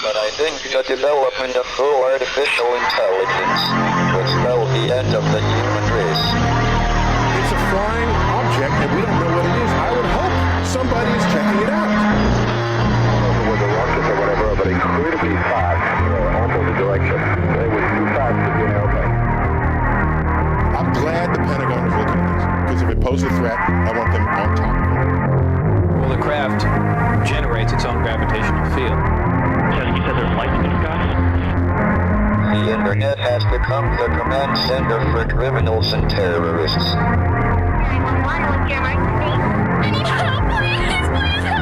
But I think the development of full artificial intelligence will spell the end of the human race. It's a flying object and we don't know what it is. I would hope somebody is checking it out. I don't know whether rockets or whatever, but incredibly fast, almost the direction. They were too fast to be an airplane. I'm glad the Pentagon is looking at this, because if it poses a threat, I want them on top of it. Well, the craft generates its own gravitational field. You said there's lights in the sky? The internet has become the command center for criminals and terrorists. 911, what's your emergency? I need help, please help!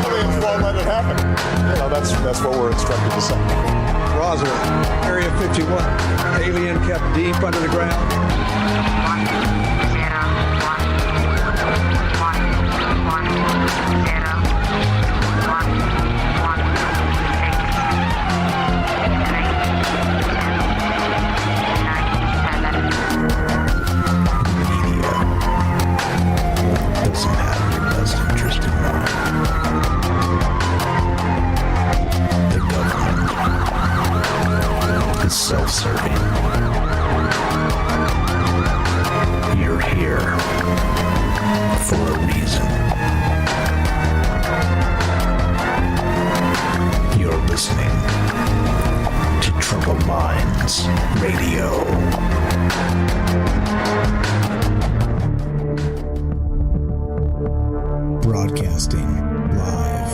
Aliens won't let it happen. You know, that's what we're instructed to say. Roswell, Area 51. Alien kept deep under the ground. 1 0 1 1 1 0 doesn't have your best interest in mind. The government is self-serving. You're here for a reason. You're listening to Troubled Minds Radio. Broadcasting live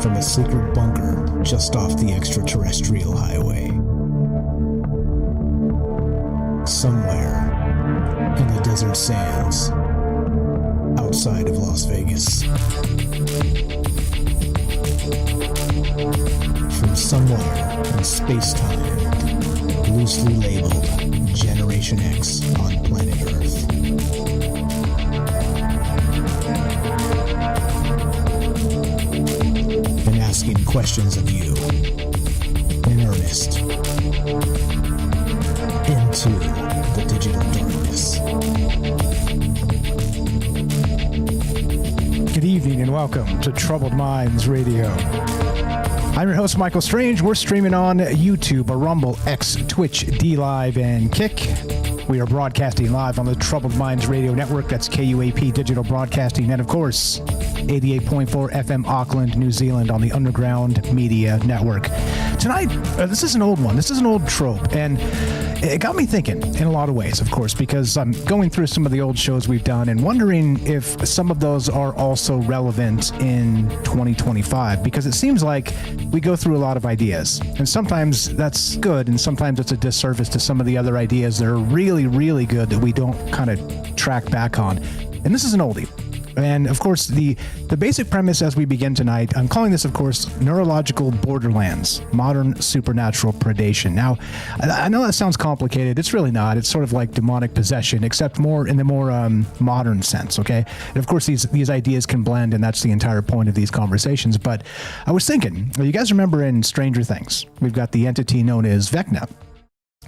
from a secret bunker just off the extraterrestrial highway. Somewhere in the desert sands outside of Las Vegas. From somewhere in space-time, loosely labeled Generation X on planet Earth. And asking questions of you in earnest into the digital darkness. Good evening and welcome to Troubled Minds Radio. I'm your host, Michael Strange. We're streaming on YouTube, Rumble, X, Twitch, D-Live, and Kick. We are broadcasting live on the Troubled Minds Radio Network. That's KUAP Digital Broadcasting. And, of course, 88.4 FM Auckland, New Zealand on the Underground Media Network. tonight, this is an old one. This is an old trope, and it got me thinking in a lot of ways, of course, because I'm going through some of the old shows we've done and wondering if some of those are also relevant in 2025, because it seems like we go through a lot of ideas, and sometimes that's good, and sometimes it's a disservice to some of the other ideas that are really, really good that we don't kind of track back on. And this is an oldie. And of course, the basic premise as we begin tonight, I'm calling this, of course, Neurological Borderlands, Modern Supernatural Predation. Now, I know that sounds complicated. It's really not. It's sort of like demonic possession, except more in the more modern sense, okay? And of course, these ideas can blend, and that's the entire point of these conversations. But I was thinking, you guys remember in Stranger Things, we've got the entity known as Vecna.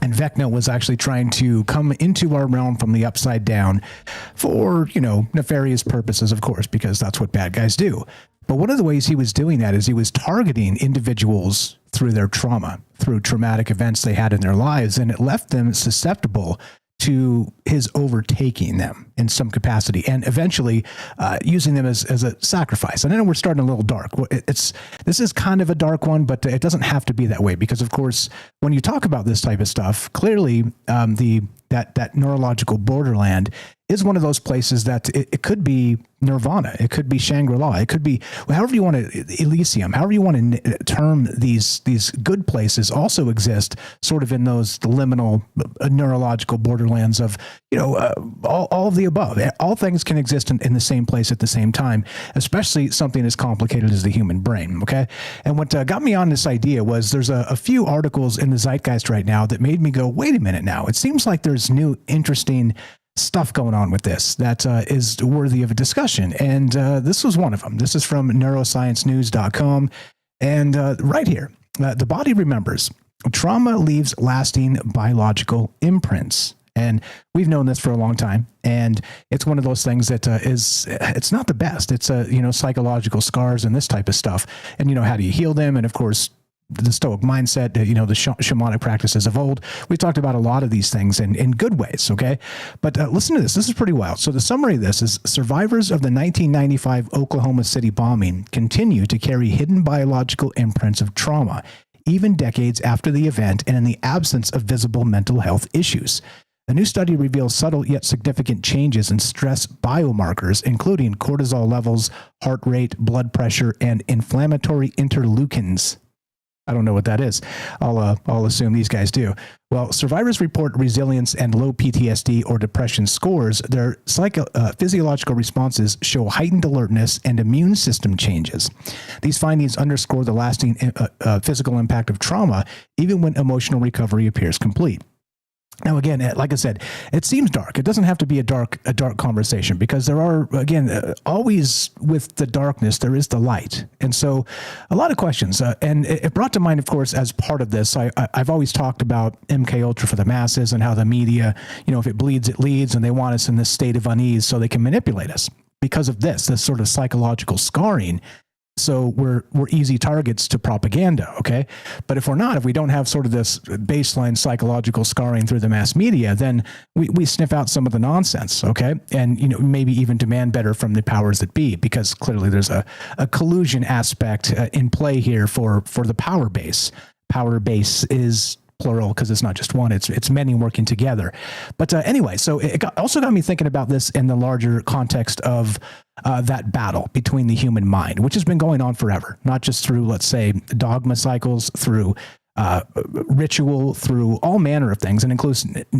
And Vecna was actually trying to come into our realm from the upside down for, nefarious purposes, of course, because that's what bad guys do. But one of the ways he was doing that is he was targeting individuals through their trauma, through traumatic events they had in their lives, and it left them susceptible to his overtaking them in some capacity and eventually using them as a sacrifice. And I know we're starting a little dark. This is kind of a dark one, but it doesn't have to be that way because, of course, when you talk about this type of stuff, clearly that neurological borderland is one of those places that it could be Nirvana, it could be Shangri-La, it could be however you want to, Elysium, however you want to term these good places also exist sort of in those liminal neurological borderlands of, all of the above. All things can exist in the same place at the same time, especially something as complicated as the human brain, okay? And what got me on this idea was there's a few articles in the zeitgeist right now that made me go, wait a minute now, it seems like there's new, interesting stuff going on with this that is worthy of a discussion. And this was one of them. This is from neurosciencenews.com. And right here, the body remembers. Trauma leaves lasting biological imprints. And we've known this for a long time. And it's one of those things that it's not the best. It's, psychological scars and this type of stuff. And, how do you heal them? And of course, the Stoic mindset, the shamanic practices of old. We talked about a lot of these things in good ways, okay? But listen to this. This is pretty wild. So the summary of this is survivors of the 1995 Oklahoma City bombing continue to carry hidden biological imprints of trauma, even decades after the event and in the absence of visible mental health issues. A new study reveals subtle yet significant changes in stress biomarkers, including cortisol levels, heart rate, blood pressure, and inflammatory interleukins. I don't know what that is. I'll assume these guys do. Well, survivors report resilience and low PTSD or depression scores. Their physiological responses show heightened alertness and immune system changes. These findings underscore the lasting physical impact of trauma, even when emotional recovery appears complete. Now, again, like I said, it seems dark. It doesn't have to be a dark conversation because there are, again, always with the darkness, there is the light. And so a lot of questions. And it brought to mind, of course, as part of this, I've always talked about MK Ultra for the masses and how the media, if it bleeds, it leads, and they want us in this state of unease so they can manipulate us because of this sort of psychological scarring. So we're easy targets to propaganda, okay? But if we don't have sort of this baseline psychological scarring through the mass media, then we sniff out some of the nonsense, okay? And, maybe even demand better from the powers that be, because clearly there's a collusion aspect in play here for the power base. Power base is plural because it's not just one, it's many working together. But anyway, so it also got me thinking about this in the larger context of that battle between the human mind, which has been going on forever, not just through, let's say, dogma cycles, through ritual, through all manner of things, and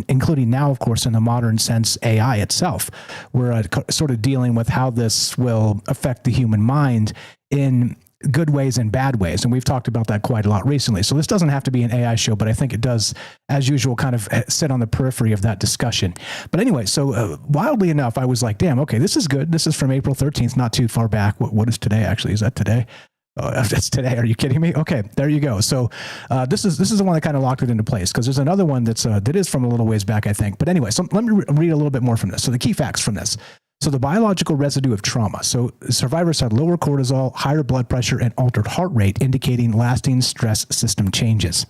including now, of course, in the modern sense, AI itself. We're sort of dealing with how this will affect the human mind in good ways and bad ways. And we've talked about that quite a lot recently. So this doesn't have to be an AI show, but I think it does, as usual, kind of sit on the periphery of that discussion. But anyway, so wildly enough, I was like, damn, okay, this is good. This is from April 13th, not too far back. What is today, actually? Is that today? Oh, that's today. Are you kidding me? Okay, there you go. So this is the one that kind of locked it into place, because there's another one that is from a little ways back, I think. But anyway, so let me read a little bit more from this. So the key facts from this. So the biological residue of trauma. So survivors had lower cortisol, higher blood pressure, and altered heart rate, indicating lasting stress system changes.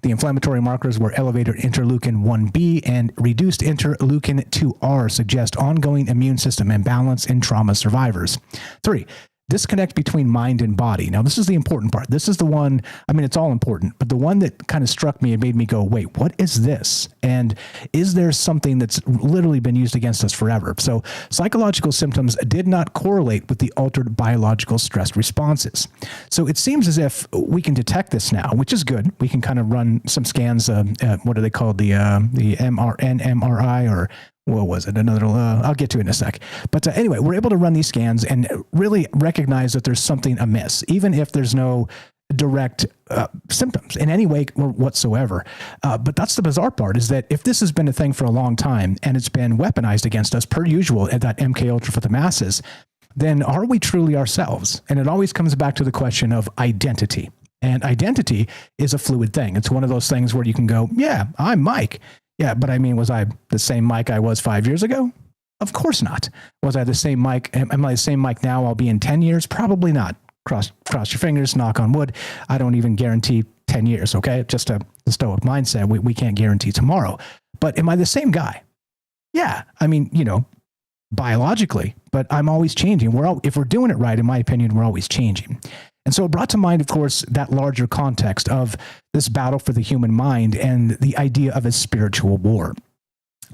The inflammatory markers were elevated interleukin 1B and reduced interleukin 2R, suggest ongoing immune system imbalance in trauma survivors. 3. disconnect between mind and body. Now, this is the important part. This is the one, I mean, it's all important, but the one that kind of struck me and made me go, wait, what is this? And is there something that's literally been used against us forever? So psychological symptoms did not correlate with the altered biological stress responses. So it seems as if we can detect this now, which is good. We can kind of run some scans. What are they called? The NMRI, or what was it? I'll get to it in a sec. But anyway, we're able to run these scans and really recognize that there's something amiss, even if there's no direct symptoms in any way whatsoever. But that's the bizarre part, is that if this has been a thing for a long time and it's been weaponized against us per usual at that MK Ultra for the masses, then are we truly ourselves? And it always comes back to the question of identity. And identity is a fluid thing. It's one of those things where you can go, yeah, I'm Mike. Yeah, but I mean, was I the same Mike I was 5 years ago? Of course not. Was I the same Mike? Am I the same Mike now I'll be in 10 years? Probably not. Cross your fingers, knock on wood. I don't even guarantee 10 years, okay? Just a stoic mindset. We can't guarantee tomorrow. But am I the same guy? Yeah. I mean, biologically, but I'm always changing. If we're doing it right, in my opinion, we're always changing. And so it brought to mind, of course, that larger context of this battle for the human mind and the idea of a spiritual war.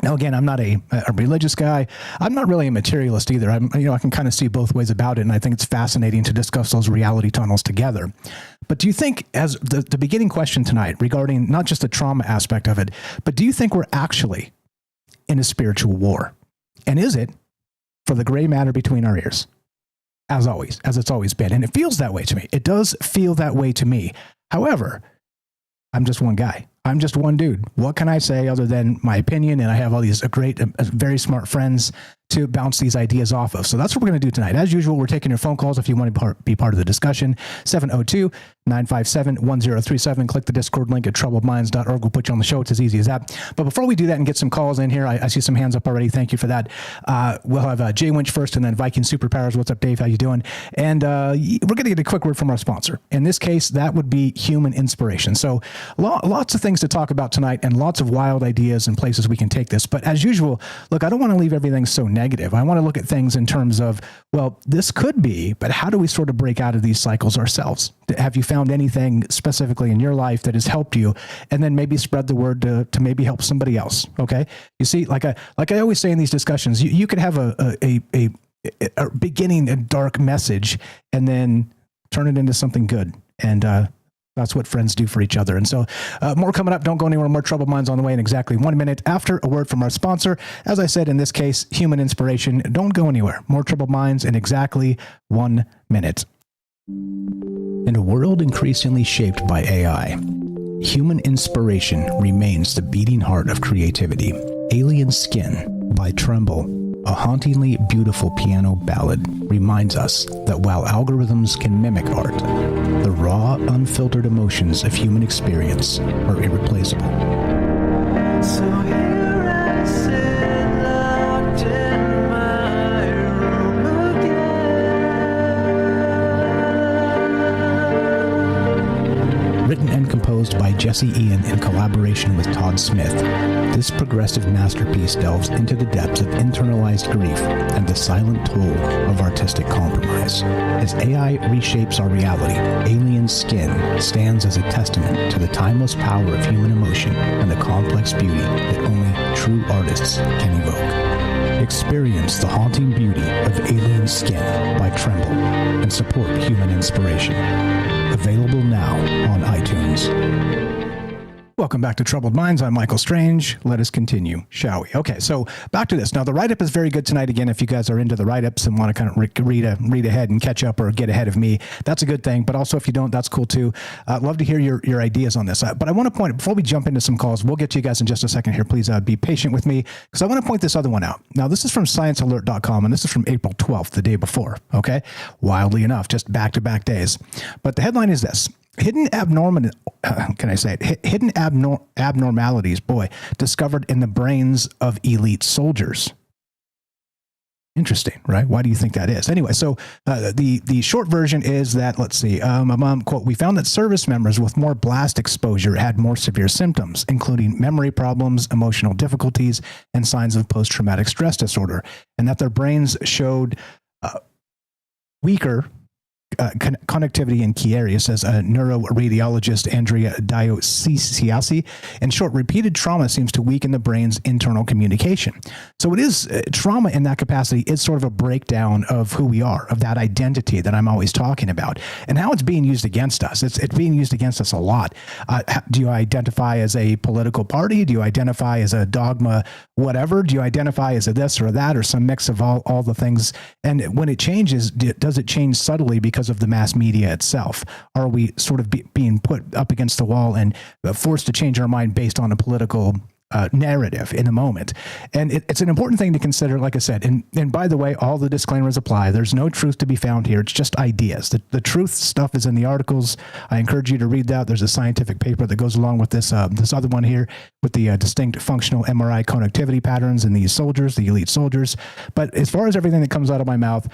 Now, again, I'm not a religious guy. I'm not really a materialist either. I can kind of see both ways about it, and I think it's fascinating to discuss those reality tunnels together. But do you think, as the beginning question tonight regarding not just the trauma aspect of it, but do you think we're actually in a spiritual war? And is it for the gray matter between our ears? As always, as it's always been. And it feels that way to me. It does feel that way to me. However, I'm just one guy. I'm just one dude. What can I say other than my opinion? And I have all these great, very smart friends to bounce these ideas off of. So that's what we're going to do tonight. As usual, we're taking your phone calls if you want to be part of the discussion. 702-957-1037. Click the Discord link at troubledminds.org. We'll put you on the show. It's as easy as that. But before we do that and get some calls in here, I see some hands up already. Thank you for that. We'll have Jay Winch first, and then Viking Superpowers. What's up, Dave? How you doing? And we're going to get a quick word from our sponsor. In this case, that would be Human Inspiration. So lots of things to talk about tonight and lots of wild ideas and places we can take this. But as usual, look, I don't want to leave everything so negative. I want to look at things in terms of, well, this could be, but how do we sort of break out of these cycles ourselves? Have you found anything specifically in your life that has helped you? And then maybe spread the word to maybe help somebody else. Okay. You see, like I always say in these discussions, you could have a beginning, a dark message, and then turn it into something good. And, that's what friends do for each other. And so more coming up. Don't go anywhere. More Troubled Minds on the way in exactly 1 minute after a word from our sponsor. As I said, in this case, Human Inspiration. Don't go anywhere. More Troubled Minds in exactly 1 minute. In a world increasingly shaped by AI, Human Inspiration remains the beating heart of creativity. Alien Skin by Tremble, a hauntingly beautiful piano ballad, reminds us that while algorithms can mimic art, the raw, unfiltered emotions of human experience are irreplaceable. So here I sit, locked in my room again. Written and composed by Jesse Ian in collaboration with Todd Smith, this progressive masterpiece delves into the depths of internalized grief and the silent toll of artistic compromise. As AI reshapes our reality, Alien Skin stands as a testament to the timeless power of human emotion and the complex beauty that only true artists can evoke. Experience the haunting beauty of Alien Skin by Tremble and support Human Inspiration. Available now on iTunes. Welcome back to Troubled Minds. I'm Michael Strange. Let us continue, shall we? Okay, so back to this. Now, the write-up is very good tonight. Again, if you guys are into the write-ups and want to kind of read ahead and catch up or get ahead of me, that's a good thing. But also, if you don't, that's cool too. I'd love to hear your ideas on this. But I want to point, before we jump into some calls, we'll get to you guys in just a second here. Please be patient with me, because I want to point this other one out. Now, this is from sciencealert.com, and this is from April 12th, the day before, okay? Wildly enough, just back-to-back days. But the headline is this. Hidden abnormalities, discovered in the brains of elite soldiers. Interesting, right? Why do you think that is? Anyway, so the short version is that, let's see, quote, we found that service members with more blast exposure had more severe symptoms, including memory problems, emotional difficulties, and signs of post-traumatic stress disorder, and that their brains showed weaker connectivity in key areas, says neuroradiologist Andrea Diocesiasi. In short, repeated trauma seems to weaken the brain's internal communication. So it is trauma in that capacity is sort of a breakdown of who we are, of that identity that I'm always talking about, and how it's being used against us. It's being used against us a lot. Do you identify as a political party? Do you identify as a dogma, whatever? Do you identify as a this or that, or some mix of all the things? And when it changes, does it change subtly because of the mass media itself? Are we sort of being put up against the wall and forced to change our mind based on a political narrative in the moment? And it's an important thing to consider, like I said. And by the way, all the disclaimers apply. There's no truth to be found here. It's just ideas. The truth stuff is in the articles. I encourage you to read that. There's a scientific paper that goes along with this other one here with the distinct functional MRI connectivity patterns in these soldiers, the elite soldiers. But as far as everything that comes out of my mouth,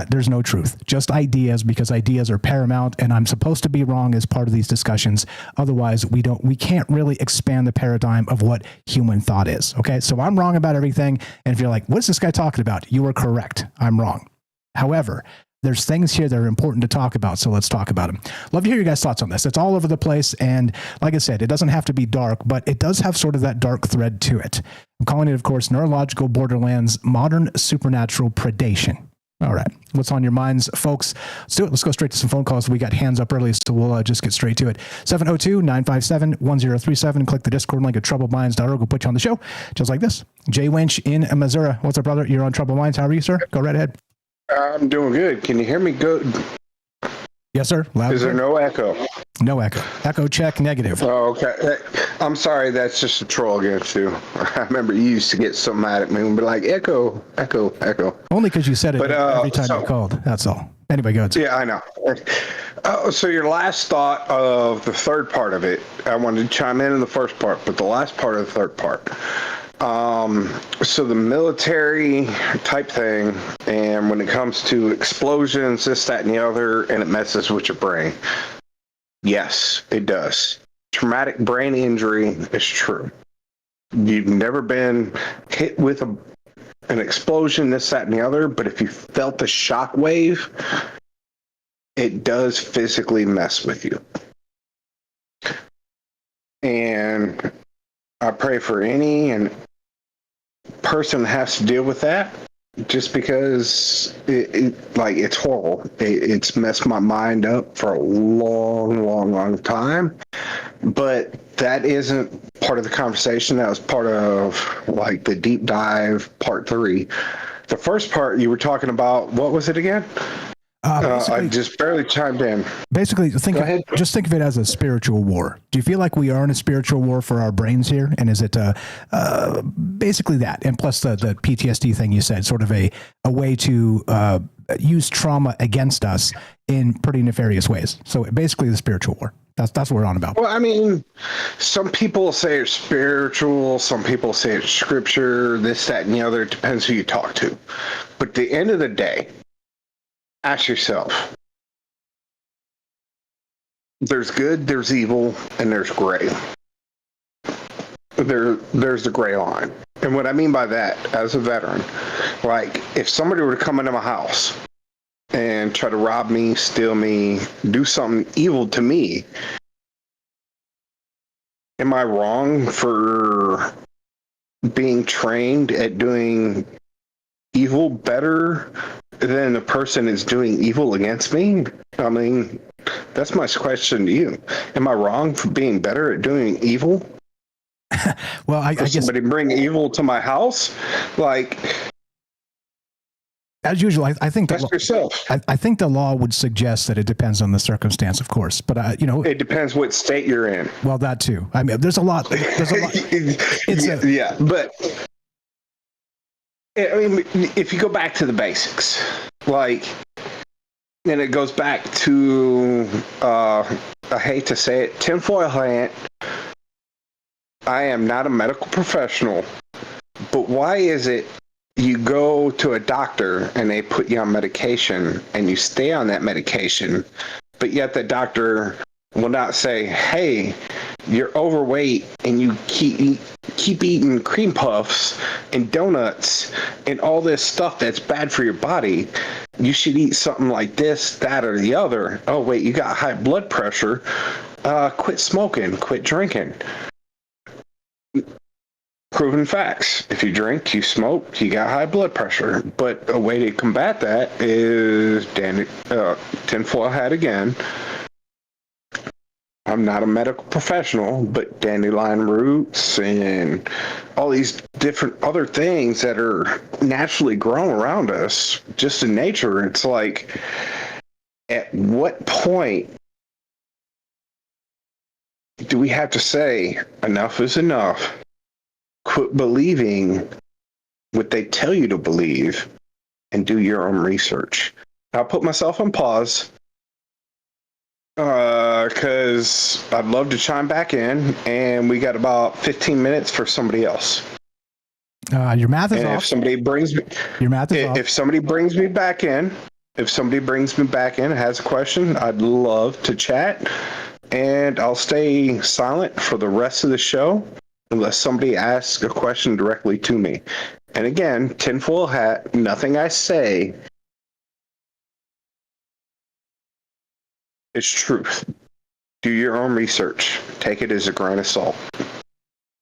there's no truth, just ideas, because ideas are paramount, and I'm supposed to be wrong as part of these discussions. Otherwise, we can't really expand the paradigm of what human thought is. Okay, so I'm wrong about everything, and if you're like, what's this guy talking about? You are correct. I'm wrong. However, there's things here that are important to talk about, so let's talk about them. Love to hear your guys' thoughts on this. It's all over the place, and like I said, it doesn't have to be dark, but it does have sort of that dark thread to it. I'm calling it, of course, Neurological, Borderlands, Modern Supernatural Predation. All right. What's on your minds, folks? Let's do it. Let's go straight to some phone calls. We got hands up early, so we'll just get straight to it. 702-957-1037. Click the Discord link at troubledminds.org. We'll put you on the show just like this. Jay Winch in Missouri. What's up, brother? You're on Troubled Minds. How are you, sir? Go right ahead. I'm doing good. Can you hear me good? Yes, sir. Loud. Is there no echo? No echo. Echo check negative. Oh, okay. I'm sorry. That's just a troll against you. I remember you used to get so mad at me and be like, echo, echo, echo. Only because you said it every time you called. That's all. Anyway, go ahead. Yeah, I know. So your last thought of the third part of it, I wanted to chime in the first part, but the last part of the third part. So the military type thing, and when it comes to explosions, this, that, and the other, and it messes with your brain. Yes, it does. Traumatic brain injury is true. You've never been hit with an explosion, this, that, and the other, but if you felt the shock wave, it does physically mess with you. And I pray for any and person has to deal with that, just because it's horrible. It's messed my mind up for a long time. But that isn't part of the conversation. That was part of like the deep dive part 3. The first part you were talking about, what was it again? I just barely chimed in. Basically, think of it as a spiritual war. Do you feel like we are in a spiritual war for our brains here? And is it basically that? And plus the PTSD thing you said, sort of a way to use trauma against us in pretty nefarious ways. So basically the spiritual war. That's what we're on about. Well, I mean, some people say it's spiritual. Some people say it's scripture, this, that, and the other. It depends who you talk to. But at the end of the day, ask yourself, there's good, there's evil, and there's gray. There's the gray line. And what I mean by that, as a veteran, like if somebody were to come into my house and try to rob me, steal me, do something evil to me, am I wrong for being trained at doing evil better than the person is doing evil against me? I mean, that's my question to you. Am I wrong for being better at doing evil? Well, I guess somebody bring evil to my house, like, as usual, I think that's yourself. I think the law would suggest that it depends on the circumstance, of course, but it depends what state you're in. Well, that too. I mean, there's a lot. But I mean, if you go back to the basics, like, and it goes back to, I hate to say it, tinfoil hat. I am not a medical professional, but why is it you go to a doctor and they put you on medication and you stay on that medication, but yet the doctor will not say, hey, you're overweight and you keep eating cream puffs and donuts and all this stuff that's bad for your body, you should eat something like this, that, or the other. Oh, wait, you got high blood pressure. Quit smoking, quit drinking. Proven facts. If you drink, you smoke, you got high blood pressure. But a way to combat that is tinfoil hat again. I'm not a medical professional, but dandelion roots and all these different other things that are naturally grown around us, just in nature. It's like, at what point do we have to say enough is enough? Quit believing what they tell you to believe and do your own research. I'll put myself on pause because I'd love to chime back in, and we got about 15 minutes for somebody else. Your math is and off. If somebody brings me, your math is off. If somebody brings me back in, and has a question, I'd love to chat, and I'll stay silent for the rest of the show unless somebody asks a question directly to me. And again, tinfoil hat, nothing I say is truth. Do your own research. Take it as a grain of salt.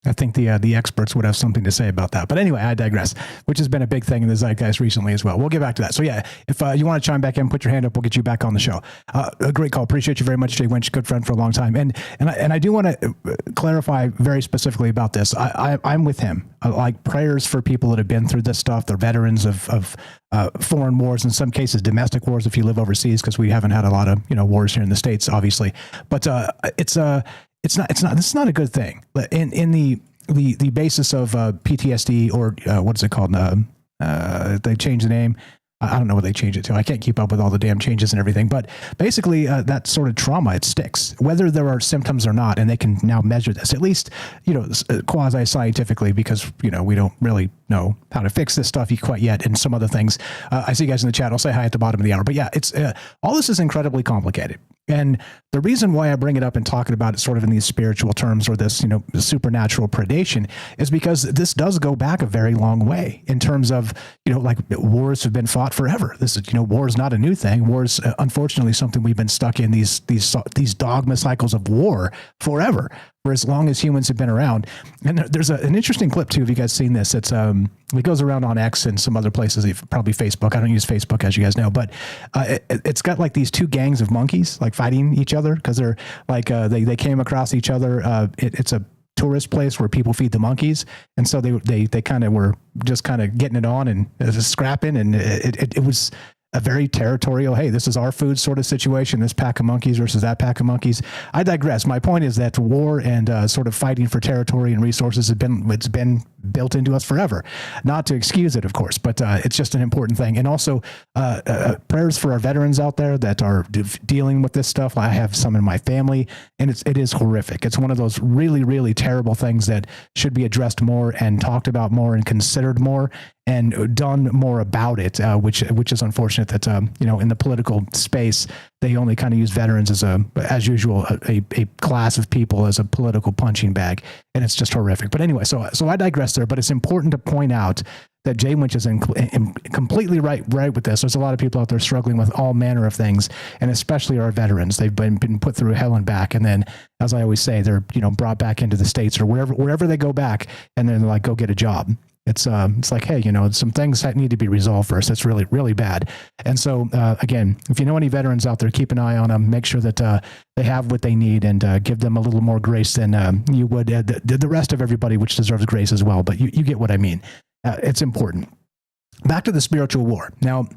I think the experts would have something to say about that. But anyway, I digress, which has been a big thing in the zeitgeist recently as well. We'll get back to that. So yeah, if you want to chime back in, put your hand up. We'll get you back on the show. A great call. Appreciate you very much, Jay Winch, good friend for a long time. And I do want to clarify very specifically about this. I'm with him. Like prayers for people that have been through this stuff. They're veterans of foreign wars, in some cases domestic wars if you live overseas, because we haven't had a lot of wars here in the States, obviously. But this is not a good thing. In the basis of PTSD, or what is it called? They changed the name. I don't know what they changed it to. I can't keep up with all the damn changes and everything. But basically, that sort of trauma, it sticks, whether there are symptoms or not. And they can now measure this, at least, quasi-scientifically, because, we don't really know how to fix this stuff quite yet, and some other things. I see you guys in the chat. I'll say hi at the bottom of the hour. But yeah, it's all this is incredibly complicated. And the reason why I bring it up and talking about it sort of in these spiritual terms, or this, supernatural predation, is because this does go back a very long way in terms of, like wars have been fought forever. This is, war is not a new thing. War is unfortunately something we've been stuck in, these dogma cycles of war forever, for as long as humans have been around. And there's an interesting clip too. Have you guys seen this? It's it goes around on X and some other places, probably Facebook. I don't use Facebook, as you guys know, but it's got like these two gangs of monkeys like fighting each other because they're like they came across each other. It's a tourist place where people feed the monkeys, and so they kind of were just kind of getting it on and scrapping, and it was a very territorial, hey, this is our food sort of situation, this pack of monkeys versus that pack of monkeys. I digress. My point is that war and sort of fighting for territory and resources it's been built into us forever. Not to excuse it, of course, but it's just an important thing. And also prayers for our veterans out there that are dealing with this stuff. I have some in my family, and it is horrific. It's one of those really, really terrible things that should be addressed more and talked about more and considered more and done more about it, which is unfortunate that, in the political space, they only kind of use veterans as usual, a class of people as a political punching bag. And it's just horrific. But anyway, so I digress there, but it's important to point out that Jay Winch is completely right with this. There's a lot of people out there struggling with all manner of things, and especially our veterans. They've been put through hell and back. And then, as I always say, they're, brought back into the States or wherever they go back, and then they're like, go get a job. It's like, hey, some things that need to be resolved first. That's really, really bad. And so, again, if you know any veterans out there, keep an eye on them. Make sure that they have what they need, and give them a little more grace than you would the rest of everybody, which deserves grace as well. But you get what I mean. It's important. Back to the spiritual war. Now,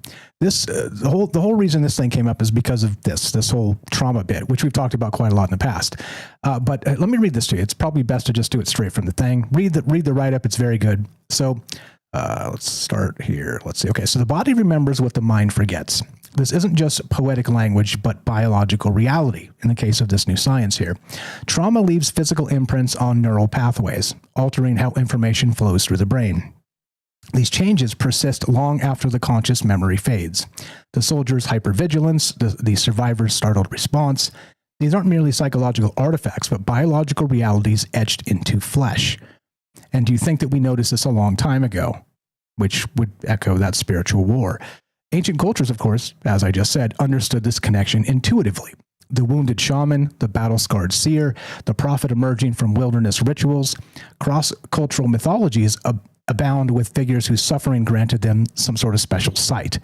this the whole reason this thing came up is because of this whole trauma bit, which we've talked about quite a lot in the past. But let me read this to you. It's probably best to just do it straight from the thing. Read the write-up. It's very good. So let's start here. Let's see. Okay, so the body remembers what the mind forgets. This isn't just poetic language, but biological reality in the case of this new science here. Trauma leaves physical imprints on neural pathways, altering how information flows through the brain. These changes persist long after the conscious memory fades. The soldier's hypervigilance, the survivor's startled response, these aren't merely psychological artifacts, but biological realities etched into flesh. And do you think that we noticed this a long time ago? Which would echo that spiritual war. Ancient cultures, of course, as I just said, understood this connection intuitively. The wounded shaman, the battle-scarred seer, the prophet emerging from wilderness rituals. Cross-cultural mythologies abound with figures whose suffering granted them some sort of special sight.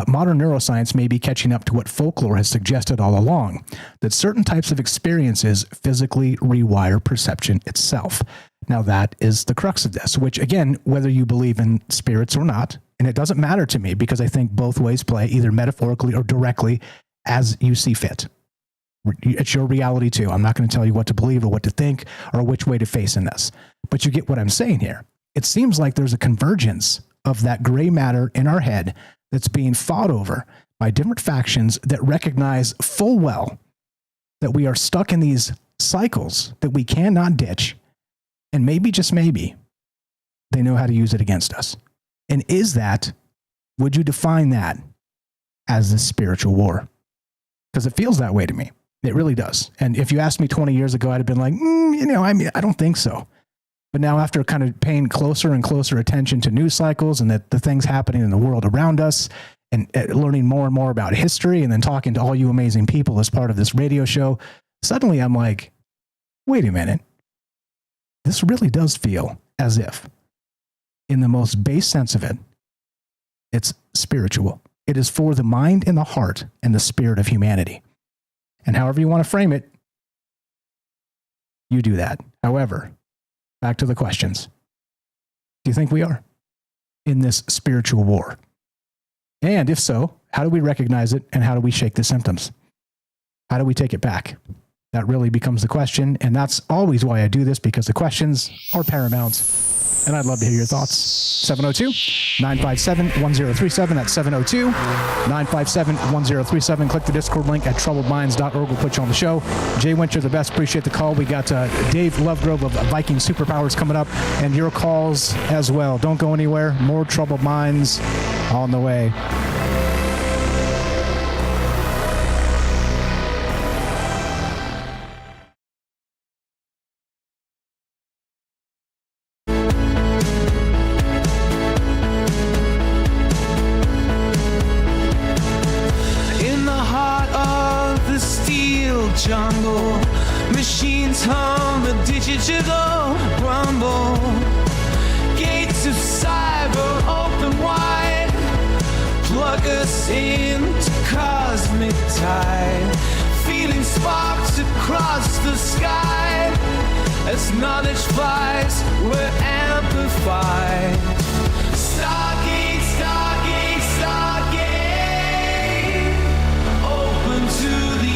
Modern neuroscience may be catching up to what folklore has suggested all along, that certain types of experiences physically rewire perception itself. Now that is the crux of this, which again, whether you believe in spirits or not, and it doesn't matter to me because I think both ways play, either metaphorically or directly, as you see fit. It's your reality too. I'm not going to tell you what to believe or what to think or which way to face in this, but you get what I'm saying here. It seems like there's a convergence of that gray matter in our head that's being fought over by different factions that recognize full well that we are stuck in these cycles that we cannot ditch. And maybe, just maybe, they know how to use it against us. And would you define that as this spiritual war? Because it feels that way to me. It really does. And if you asked me 20 years ago, I'd have been like, I don't think so. But now after kind of paying closer and closer attention to news cycles and the things happening in the world around us and learning more and more about history and then talking to all you amazing people as part of this radio show, suddenly I'm like, wait a minute. This really does feel as if, in the most base sense of it, it's spiritual. It is for the mind and the heart and the spirit of humanity. And however you want to frame it, you do that. However, back to the questions. Do you think we are in this spiritual war? And if so, how do we recognize it and how do we shake the symptoms? How do we take it back? That really becomes the question. And that's always why I do this, because the questions are paramount. And I'd love to hear your thoughts. 702-957-1037. That's 702-957-1037. Click the Discord link at troubledminds.org. We'll put you on the show. Jay Winter, the best. Appreciate the call. We got Dave Lovegrove of Viking Superpowers coming up, and your calls as well. Don't go anywhere. More Troubled Minds on the way. Jungle machines hum a digital rumble. Gates of cyber open wide. Plug us into cosmic tide. Feeling sparks across the sky. As knowledge flies, we're amplified. Stargate, Stargate, Stargate. Open to the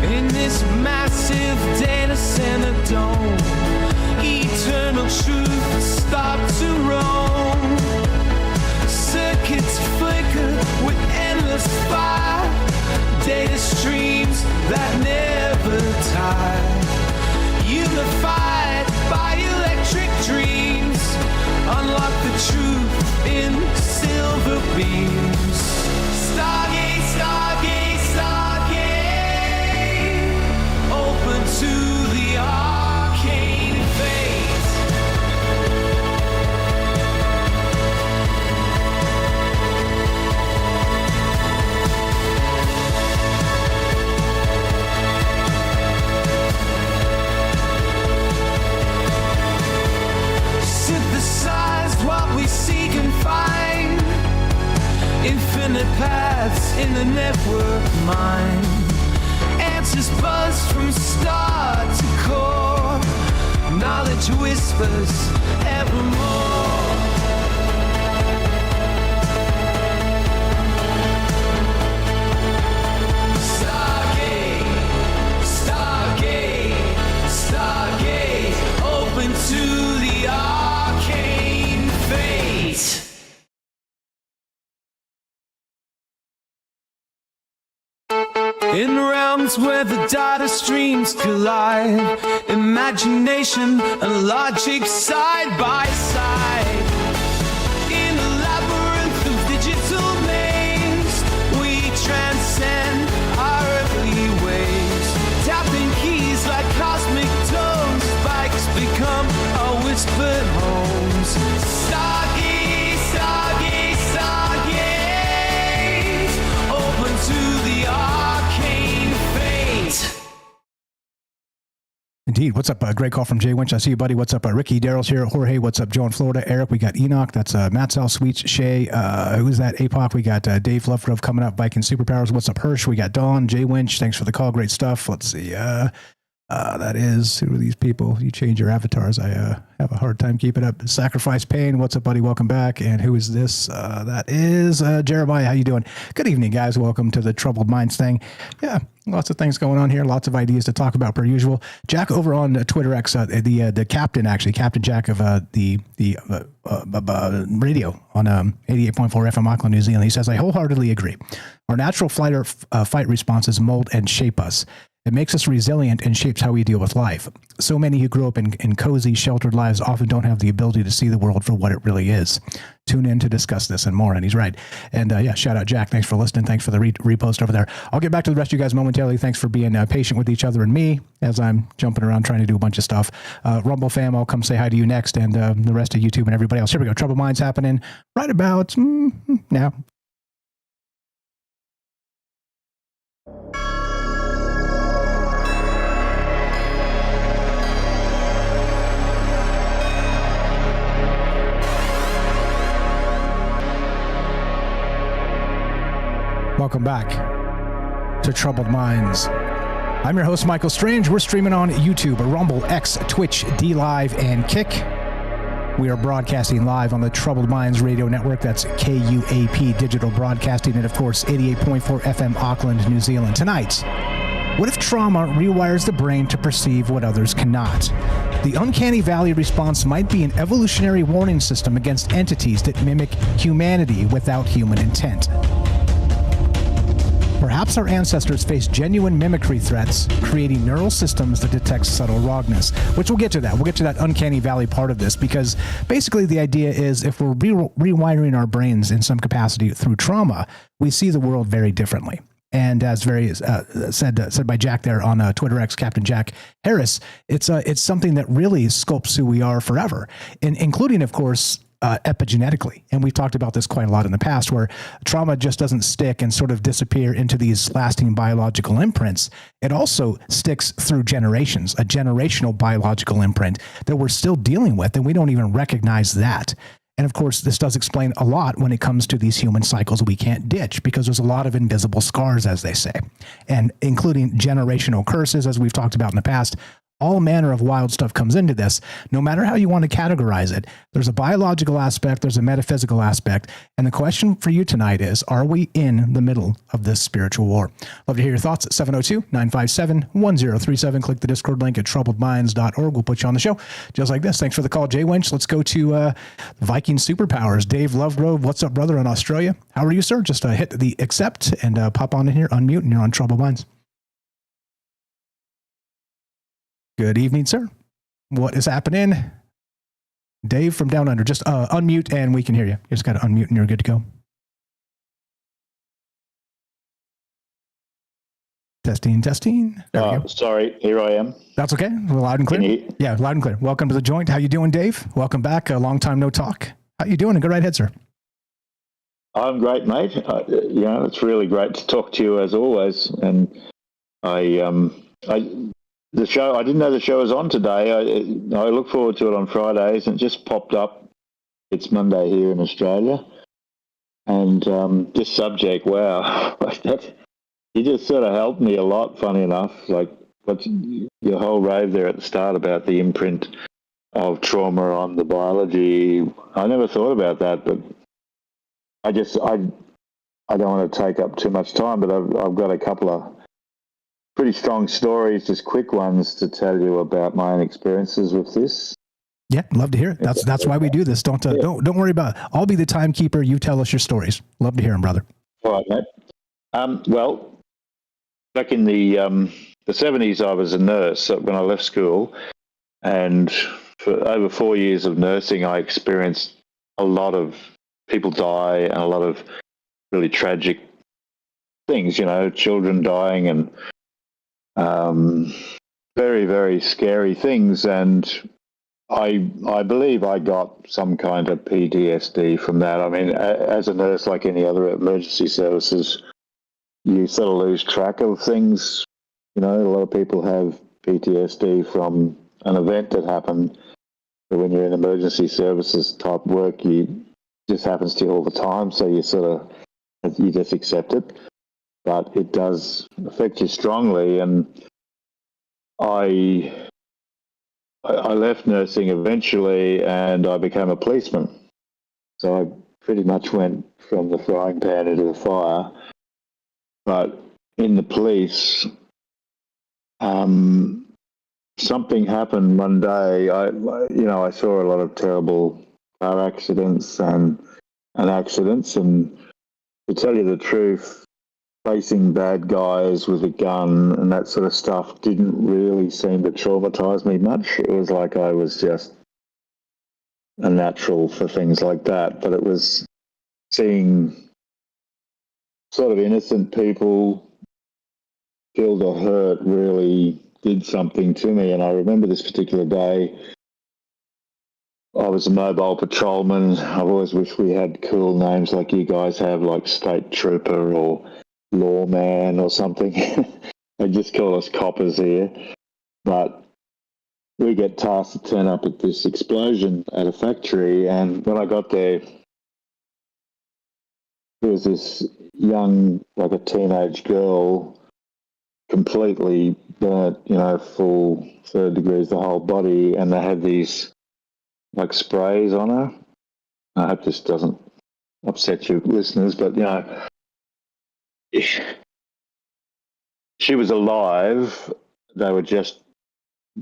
in this massive data center dome, eternal truth stop to roam. Circuits flicker with endless fire. Data streams that never tire. Unified by electric dreams. Unlock the truth in silver beams. Stargate, Stargate, Stargate. Open to the arcane fate. Synthesized what we seek and find. Infinite paths in the network mind. Answers buzz from star to core. Knowledge whispers evermore. Stargate, Stargate, Stargate. Open to the arcane fate. In realms where the data streams collide, imagination and logic side by side. In a labyrinth of digital names, we transcend our earthly ways. Tapping keys like cosmic tones, spikes become our whispered homes. Stargate. Indeed. What's up? Great call from Jay Winch. I see you, buddy. What's up? Ricky, Daryl's here. Jorge, what's up? Joe in Florida. Eric, we got Enoch. That's Matt Sal, Sweets, Shay. Who's that? APOC. We got Dave Lovegrove coming up. Viking Superpowers. What's up? Hirsch. We got Dawn. Jay Winch. Thanks for the call. Great stuff. Let's see. That is, who are these people? You change your avatars. I have a hard time keeping up. Sacrifice Pain. What's up, buddy? Welcome back. And who is this? That is Jeremiah. How you doing? Good evening, guys. Welcome to the Troubled Minds thing. Yeah, lots of things going on here. Lots of ideas to talk about per usual. Jack over on Twitter X, the captain, actually, Captain Jack of the radio on 88.4 FM Auckland, New Zealand. He says, I wholeheartedly agree. Our natural fight responses mold and shape us. It makes us resilient and shapes how we deal with life. So many who grow up in cozy, sheltered lives often don't have the ability to see the world for what it really is. Tune in to discuss this and more. And he's right. And yeah, shout out Jack. Thanks for listening. Thanks for the repost over there. I'll get back to the rest of you guys momentarily. Thanks for being patient with each other and me as I'm jumping around trying to do a bunch of stuff. Rumble fam, I'll come say hi to you next, and the rest of YouTube and everybody else. Here we go. Troubled Minds happening right about now. Welcome back to Troubled Minds. I'm your host, Michael Strange. We're streaming on YouTube, Rumble, X, Twitch, D-Live, and Kick. We are broadcasting live on the Troubled Minds Radio Network. That's KUAP Digital Broadcasting, and of course, 88.4 FM Auckland, New Zealand. Tonight, what if trauma rewires the brain to perceive what others cannot? The uncanny valley response might be an evolutionary warning system against entities that mimic humanity without human intent. Perhaps our ancestors faced genuine mimicry threats, creating neural systems that detect subtle wrongness, which we'll get to that. We'll get to that uncanny valley part of this, because basically the idea is if we're rewiring our brains in some capacity through trauma, we see the world very differently. And as said by Jack there on Twitter X, Captain Jack Harris, it's something that really sculpts who we are forever, including, of course, epigenetically. And we've talked about this quite a lot in the past, where trauma just doesn't stick and sort of disappear into these lasting biological imprints. It also sticks through generations, a generational biological imprint that we're still dealing with, and we don't even recognize that. And of course, this does explain a lot when it comes to these human cycles we can't ditch, because there's a lot of invisible scars, as they say, and including generational curses, as we've talked about in the past. All manner of wild stuff comes into this. No matter how you want to categorize it, there's a biological aspect, there's a metaphysical aspect. And the question for you tonight is, are we in the middle of this spiritual war? Love to hear your thoughts at 702-957-1037. Click the Discord link at troubledminds.org. We'll put you on the show just like this. Thanks for the call, Jay Winch. Let's go to Viking Superpowers. Dave Lovegrove, what's up, brother, in Australia? How are you, sir? Just hit the accept and pop on in here, unmute, and you're on Troubled Minds. Good evening, sir. What is happening? Dave from Down Under. Just unmute and we can hear you. You just got to unmute and you're good to go. Testing. There we go. Sorry, here I am. That's okay. We're loud and clear. Yeah, loud and clear. Welcome to the joint. How you doing, Dave? Welcome back. A long time no talk. How you doing? Go right ahead, sir. I'm great, mate. It's really great to talk to you as always. And the show, I didn't know the show was on today. I look forward to it on Fridays, and it just popped up. It's Monday here in Australia. And this subject, wow, you just sort of helped me a lot, funny enough. Like your whole rave there at the start about the imprint of trauma on the biology. I never thought about that, but I don't want to take up too much time, but I've got a couple of pretty strong stories, just quick ones, to tell you about my own experiences with this. Yeah, love to hear it. That's why we do this. Don't worry about it. I'll be the timekeeper. You tell us your stories. Love to hear them, brother. All right, mate. Well, back in the 70s, I was a nurse when I left school, and for over 4 years of nursing, I experienced a lot of people die and a lot of really tragic things. Children dying and very, very scary things, and I believe I got some kind of PTSD from that. I mean, as a nurse, like any other emergency services, you sort of lose track of things. A lot of people have PTSD from an event that happened. But when you're in emergency services type work, it just happens to you all the time, so you just accept it. But it does affect you strongly, and I left nursing eventually, and I became a policeman. So I pretty much went from the frying pan into the fire. But in the police, something happened one day. I saw a lot of terrible car accidents and accidents, and to tell you the truth, facing bad guys with a gun and that sort of stuff didn't really seem to traumatize me much. It was like I was just a natural for things like that. But it was seeing sort of innocent people killed or hurt really did something to me. And I remember this particular day, I was a mobile patrolman. I've always wished we had cool names like you guys have, like State Trooper or Lawman or something. They just call us coppers here. But we get tasked to turn up at this explosion at a factory, and when I got there was this young, like a teenage girl, completely burnt, full 3rd degrees the whole body, and they had these like sprays on her. I hope this doesn't upset you listeners, but she was alive. They were just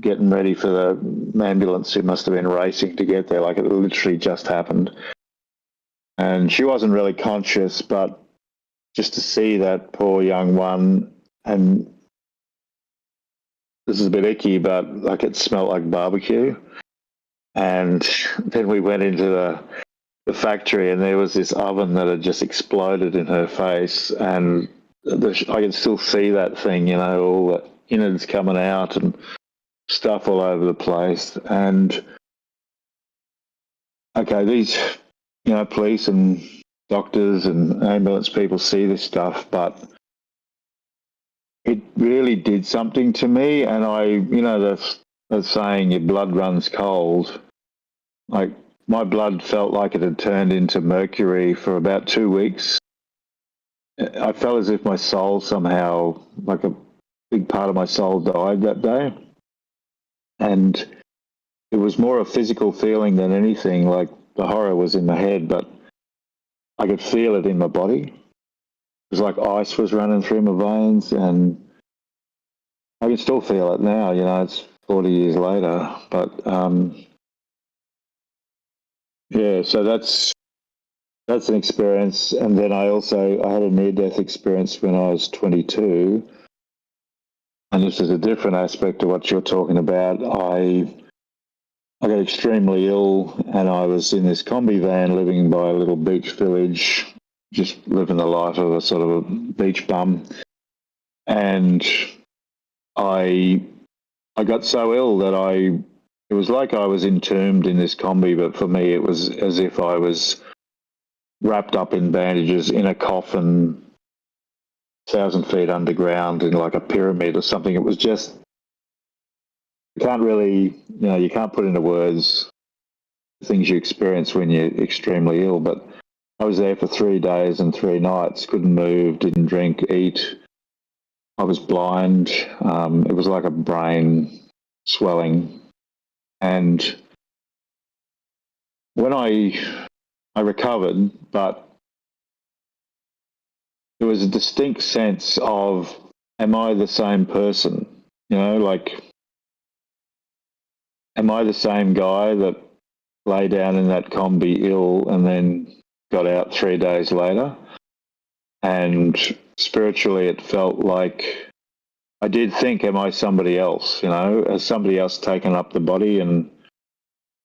getting ready for the ambulance who must have been racing to get there. Like, it literally just happened. And she wasn't really conscious, but just to see that poor young one, and this is a bit icky, but like it smelled like barbecue. And then we went into the factory, and there was this oven that had just exploded in her face, and I can still see that thing, all the innards coming out and stuff all over the place. And okay, these police and doctors and ambulance people see this stuff, but it really did something to me. And the saying, your blood runs cold. Like, my blood felt like it had turned into mercury for about 2 weeks. I felt as if my soul somehow, like a big part of my soul, died that day. And it was more a physical feeling than anything. Like, the horror was in my head, but I could feel it in my body. It was like ice was running through my veins, and I can still feel it now. It's 40 years later. But so that's an experience. And then I had a near-death experience when I was 22. And this is a different aspect of what you're talking about. I got extremely ill, and I was in this combi van living by a little beach village, just living the life of a sort of a beach bum. And I got so ill that it was like I was entombed in this combi, but for me it was as if I was wrapped up in bandages in a coffin 1,000 feet underground in like a pyramid or something. It was just, you can't really, you can't put into words the things you experience when you're extremely ill. But I was there for 3 days and 3 nights, couldn't move, didn't drink, eat. I was blind. It was like a brain swelling. And when I recovered, but there was a distinct sense of, am I the same person? Am I the same guy that lay down in that combi ill and then got out 3 days later? And spiritually, it felt like I did think, am I somebody else? Has somebody else taken up the body and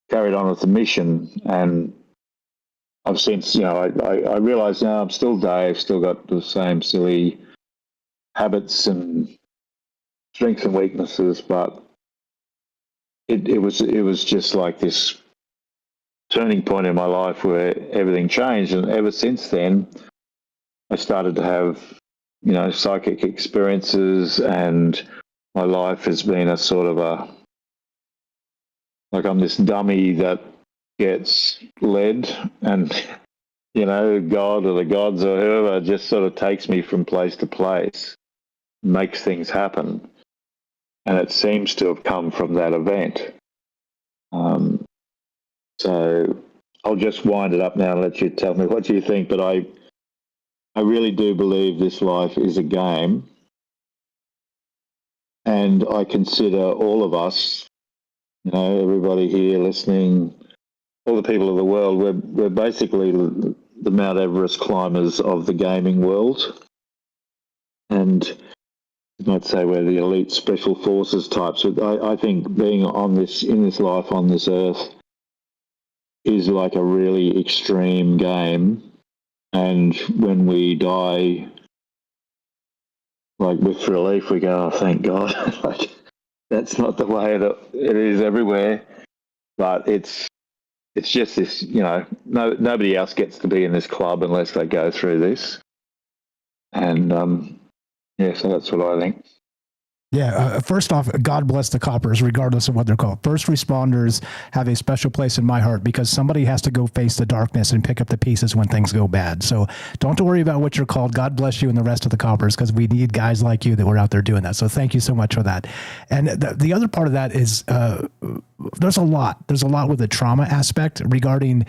carried on with the mission? And I've since, I realised now I'm still Dave, still got the same silly habits and strengths and weaknesses, but it was just like this turning point in my life where everything changed. And ever since then, I started to have, psychic experiences, and my life has been a sort of like I'm this dummy that gets led, and God or the gods or whoever just sort of takes me from place to place, makes things happen, and it seems to have come from that event. So I'll just wind it up now and let you tell me what you think, but I really do believe this life is a game, and I consider all of us, everybody here listening, all the people of the world, we're basically the Mount Everest climbers of the gaming world. And you might say we're the elite special forces types. I think being in this life on this earth is like a really extreme game. And when we die, like with relief, we go, oh, thank God. Like, that's not the way it is everywhere. But it's just this, nobody else gets to be in this club unless they go through this. And, so that's what I think. Yeah, first off, God bless the coppers, regardless of what they're called. First responders have a special place in my heart because somebody has to go face the darkness and pick up the pieces when things go bad. So don't worry about what you're called. God bless you and the rest of the coppers, because we need guys like you that were out there doing that. So thank you so much for that. And the other part of that is there's a lot with the trauma aspect regarding,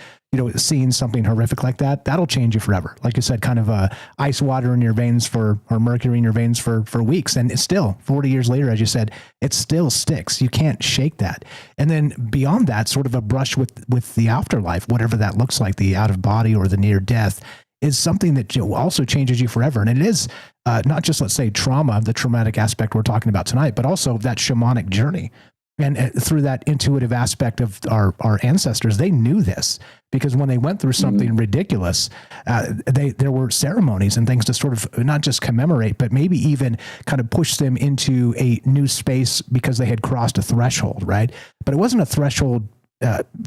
seeing something horrific like that. That'll change you forever. Like you said, kind of ice water in your veins or mercury in your veins for weeks. And it's still 40 years later, as you said, it still sticks. You can't shake that. And then beyond that, sort of a brush with the afterlife, whatever that looks like, the out of body or the near death, is something that also changes you forever. And it is not just, let's say, trauma, the traumatic aspect we're talking about tonight, but also that shamanic journey. And through that intuitive aspect of our ancestors, they knew this, because when they went through something ridiculous, there were ceremonies and things to sort of not just commemorate, but maybe even kind of push them into a new space because they had crossed a threshold, right? But it wasn't a threshold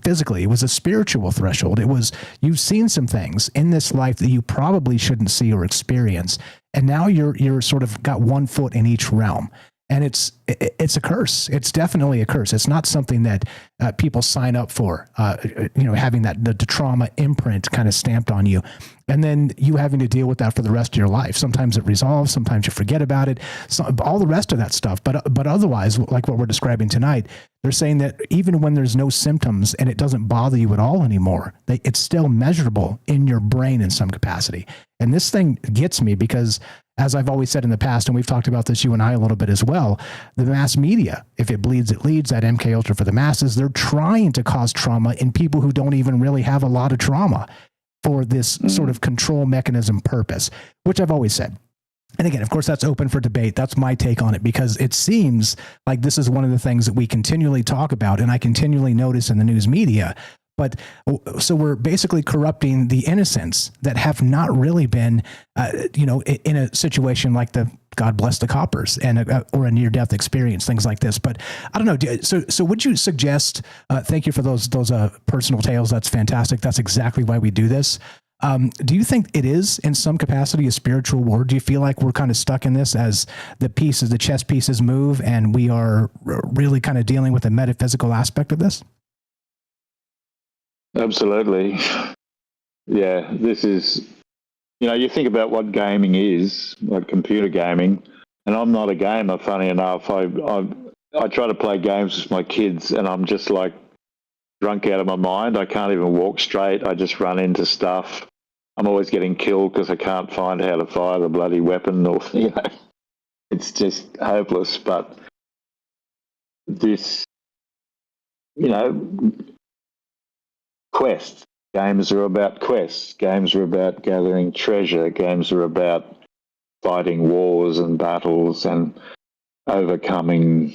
physically. It was a spiritual threshold. It was, you've seen some things in this life that you probably shouldn't see or experience. And now you're sort of got one foot in each realm. And it's a curse. It's definitely a curse. It's not something that people sign up for, having the trauma imprint kind of stamped on you. And then you having to deal with that for the rest of your life. Sometimes it resolves. Sometimes you forget about it. All the rest of that stuff. But otherwise, like what we're describing tonight, they're saying that even when there's no symptoms and it doesn't bother you at all anymore, it's still measurable in your brain in some capacity. And this thing gets me because, as I've always said in the past, and we've talked about this, you and I, a little bit as well, the mass media, if it bleeds, it leads, that MK Ultra for the masses, they're trying to cause trauma in people who don't even really have a lot of trauma for this sort of control mechanism purpose, which I've always said. And again, of course, that's open for debate. That's my take on it, because it seems like this is one of the things that we continually talk about and I continually notice in the news media. But so we're basically corrupting the innocents that have not really been, in a situation like the God bless the coppers and or a near-death experience, things like this. But I don't know. So would you suggest? Thank you for those personal tales. That's fantastic. That's exactly why we do this. Do you think it is in some capacity a spiritual war? Do you feel like we're kind of stuck in this as the chess pieces move, and we are really kind of dealing with the metaphysical aspect of this? Absolutely. Yeah, this is, you think about what gaming is, like computer gaming, and I'm not a gamer, funny enough. I try to play games with my kids, and I'm just like drunk out of my mind. I can't even walk straight. I just run into stuff. I'm always getting killed because I can't find how to fire the bloody weapon, or, it's just hopeless. But this, quests. Games are about quests. Games are about gathering treasure. Games are about fighting wars and battles and overcoming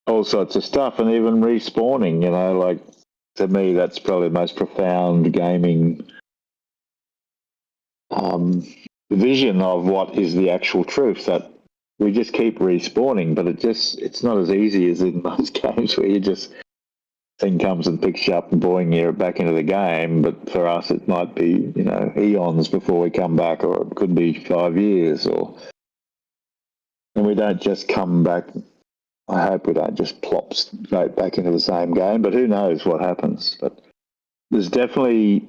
all sorts of stuff, and even respawning, like, to me, that's probably the most profound gaming vision of what is the actual truth, that we just keep respawning, but it's not as easy as in most games where you just thing comes and picks you up and boing you back into the game. But for us, it might be, eons before we come back, or it could be 5 years, or and we don't just come back. I hope we don't just plop straight back into the same game, but who knows what happens. But there's definitely,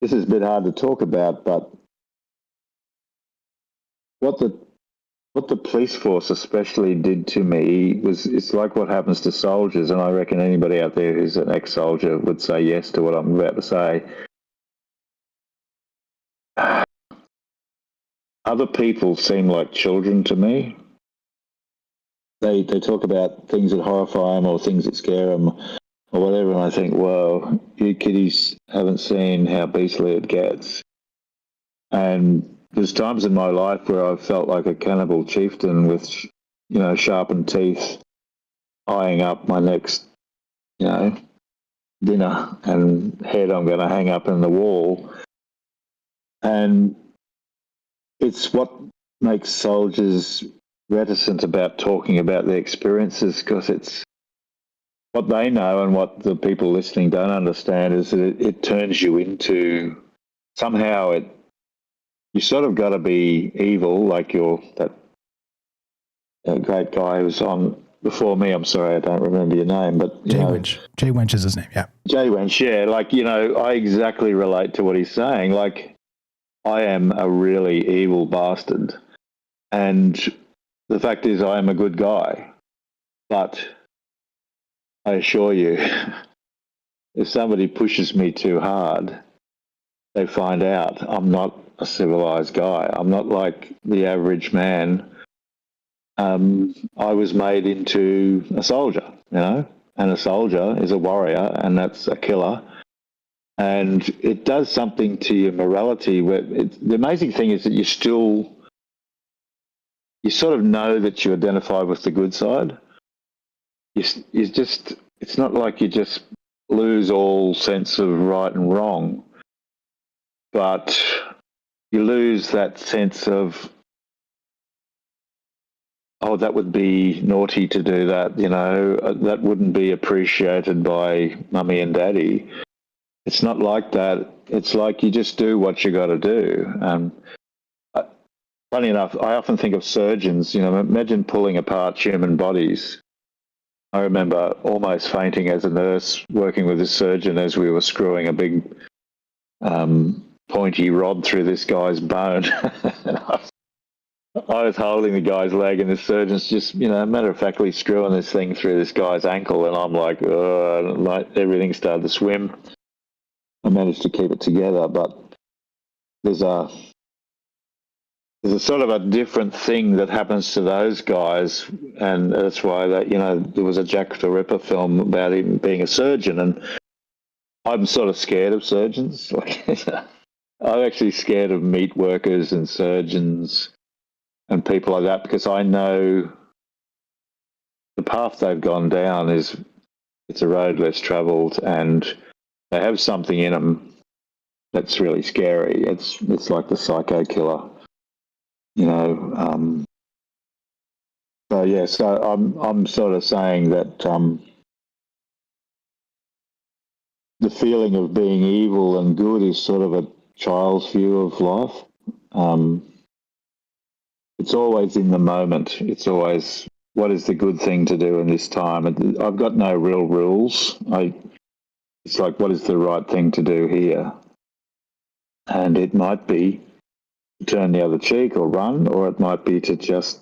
this is a bit hard to talk about, but what the police force especially did to me it's like what happens to soldiers, and I reckon anybody out there who's an ex-soldier would say yes to what I'm about to say. Other people seem like children to me. They talk about things that horrify them or things that scare them or whatever, and I think, whoa, you kiddies haven't seen how beastly it gets. And there's times in my life where I've felt like a cannibal chieftain with, sharpened teeth, eyeing up my next, dinner and head I'm going to hang up in the wall. And it's what makes soldiers reticent about talking about their experiences, because it's what they know and what the people listening don't understand is that it turns you into, somehow you sort of got to be evil, like that great guy who was on before me. I'm sorry, I don't remember your name, but Jay Wench. Jay Wench is his name, yeah. Jay Wench, yeah. I exactly relate to what he's saying. Like, I am a really evil bastard. And the fact is I am a good guy. But I assure you, if somebody pushes me too hard, they find out I'm not a civilized guy. I'm not like the average man. I was made into a soldier, and a soldier is a warrior, and that's a killer. And it does something to your morality. The amazing thing is that you sort of know that you identify with the good side. It's not like you just lose all sense of right and wrong, but you lose that sense of, oh, that would be naughty to do that, that wouldn't be appreciated by mummy and daddy. It's not like that. It's like you just do what you got to do. Funny enough, I often think of surgeons, imagine pulling apart human bodies. I remember almost fainting as a nurse working with a surgeon as we were screwing a big pointy rod through this guy's bone. I was holding the guy's leg, and the surgeon's just, matter-of-factly screwing this thing through this guy's ankle, and I'm like, everything started to swim. I managed to keep it together, but there's a sort of a different thing that happens to those guys, and that's why there was a Jack the Ripper film about him being a surgeon, and I'm sort of scared of surgeons. I'm actually scared of meat workers and surgeons and people like that, because I know the path they've gone down it's a road less travelled, and they have something in them that's really scary. It's like the psycho killer. So I'm sort of saying that the feeling of being evil and good is sort of a child's view of life. It's always in the moment. It's always, what is the good thing to do in this time? I've got no real rules. It's like, what is the right thing to do here? And it might be turn the other cheek or run, or it might be to just,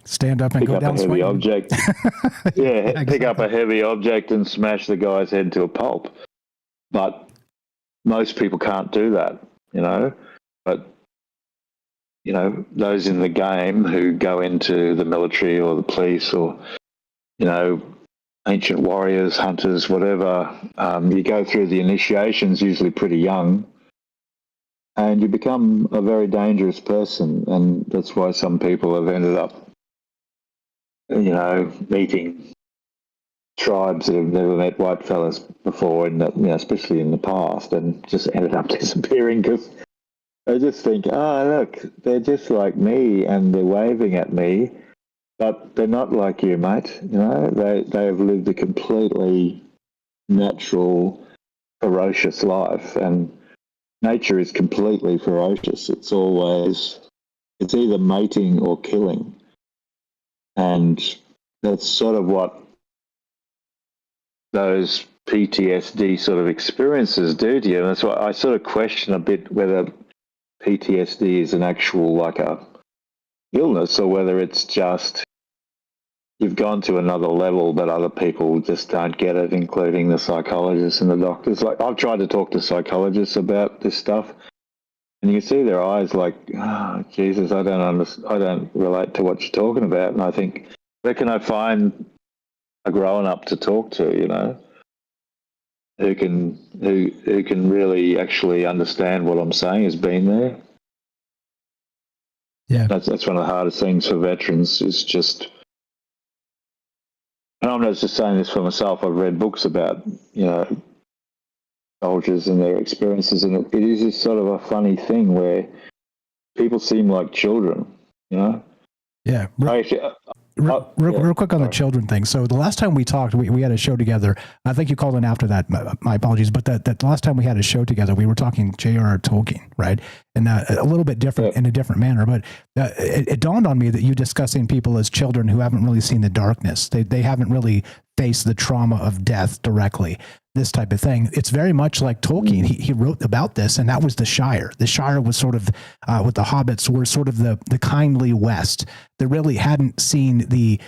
stand up and go down swinging. Object. Exactly. Pick up a heavy object and smash the guy's head to a pulp. But most people can't do that, But, those in the game who go into the military or the police or, ancient warriors, hunters, whatever, you go through the initiations usually pretty young, and you become a very dangerous person. And that's why some people have ended up, meeting tribes that have never met white fellas before, and especially in the past, and just ended up disappearing because they just think, oh, look, they're just like me and they're waving at me, but they're not like you, mate. They have lived a completely natural, ferocious life, and nature is completely ferocious. It's either mating or killing. And that's sort of what those PTSD sort of experiences do to you. And that's why I sort of question a bit whether PTSD is an actual like a illness or whether it's just you've gone to another level but other people just don't get it, including the psychologists and the doctors. Like I've tried to talk to psychologists about this stuff and you can see their eyes like, oh, Jesus, I don't relate to what you're talking about. And I think, where can I find a grown up to talk to, you know, who can really actually understand what I'm saying, has been there. Yeah, that's one of the hardest things for veterans is just. And I'm not just saying this for myself. I've read books about, you know, soldiers and their experiences, and it is this sort of a funny thing where people seem like children, you know. Yeah. Real quick on the children thing. So the last time we talked, we had a show together. I think you called in after that. My apologies. But that last time we had a show together, we were talking J.R.R. Tolkien, right? And a little bit different in a different manner. But it dawned on me that you discussing people as children who haven't really seen the darkness. They haven't really faced the trauma of death directly. This type of thing. It's very much like Tolkien. He wrote about this, and that was the Shire. The Shire was sort of, with the hobbits, were sort of the kindly West. They really hadn't seen the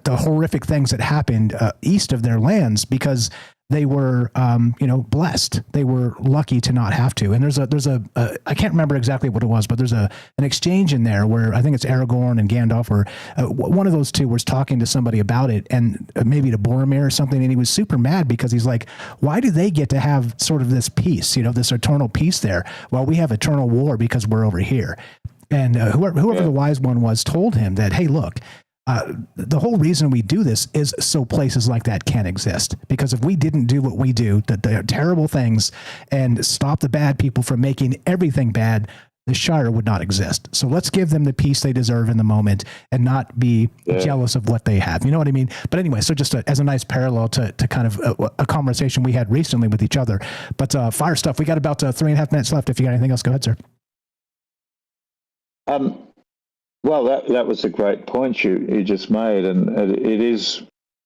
horrific things that happened east of their lands because they were, blessed. They were lucky to not have to. And there's a I can't remember exactly what it was, but there's an exchange in there where I think it's Aragorn and Gandalf, or one of those two was talking to somebody about it, and maybe to Boromir or something, and he was super mad because he's like, why do they get to have sort of this peace, this eternal peace there, while we have eternal war because we're over here? And whoever the wise one was told him that, hey, look, the whole reason we do this is so places like that can't exist. Because if we didn't do what we do, the terrible things, and stop the bad people from making everything bad, the Shire would not exist. So let's give them the peace they deserve in the moment and not be jealous of what they have. You know what I mean? But anyway, so just as a nice parallel to kind of a conversation we had recently with each other. But fire stuff. We got about 3.5 minutes left. If you got anything else, go ahead, sir. Well, that was a great point you just made, and it is.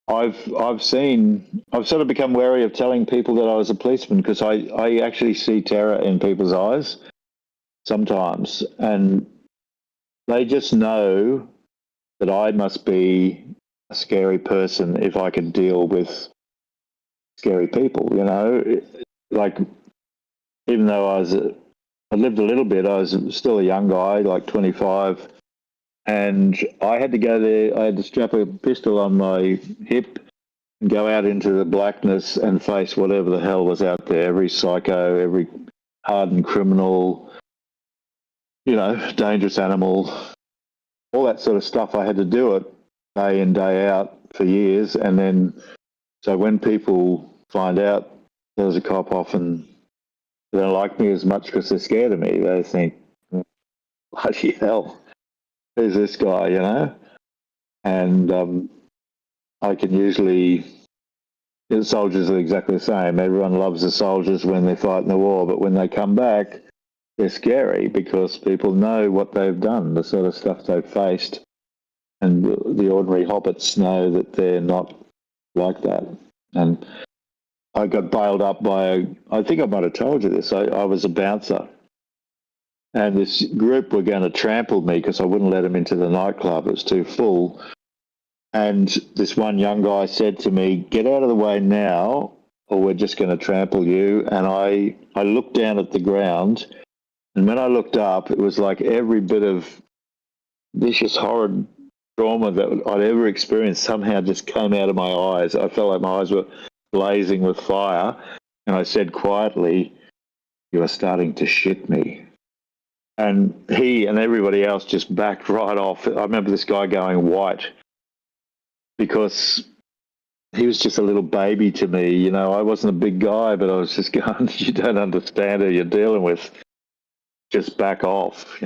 I've sort of become wary of telling people that I was a policeman because I actually see terror in people's eyes sometimes, and they just know that I must be a scary person if I can deal with scary people. You know, like even though I lived a little bit, I was still a young guy, like 25. And I had to go there, I had to strap a pistol on my hip and go out into the blackness and face whatever the hell was out there, every psycho, every hardened criminal, dangerous animal, all that sort of stuff. I had to do it day in, day out for years. And then, so when people find out there was a cop, often they don't like me as much because they're scared of me. They think, bloody hell. Who's this guy, And I can usually, the soldiers are exactly the same. Everyone loves the soldiers when they're fighting the war, but when they come back, they're scary because people know what they've done, the sort of stuff they've faced. And the ordinary hobbits know that they're not like that. And I got bailed up by, I think I might have told you this, I was a bouncer. And this group were going to trample me because I wouldn't let them into the nightclub. It was too full. And this one young guy said to me, get out of the way now or we're just going to trample you. And I looked down at the ground, and when I looked up, it was like every bit of vicious, horrid trauma that I'd ever experienced somehow just came out of my eyes. I felt like my eyes were blazing with fire. And I said quietly, you are starting to shit me. And he and everybody else just backed right off. I remember this guy going white because he was just a little baby to me. I wasn't a big guy, but I was just going, you don't understand who you're dealing with. Just back off,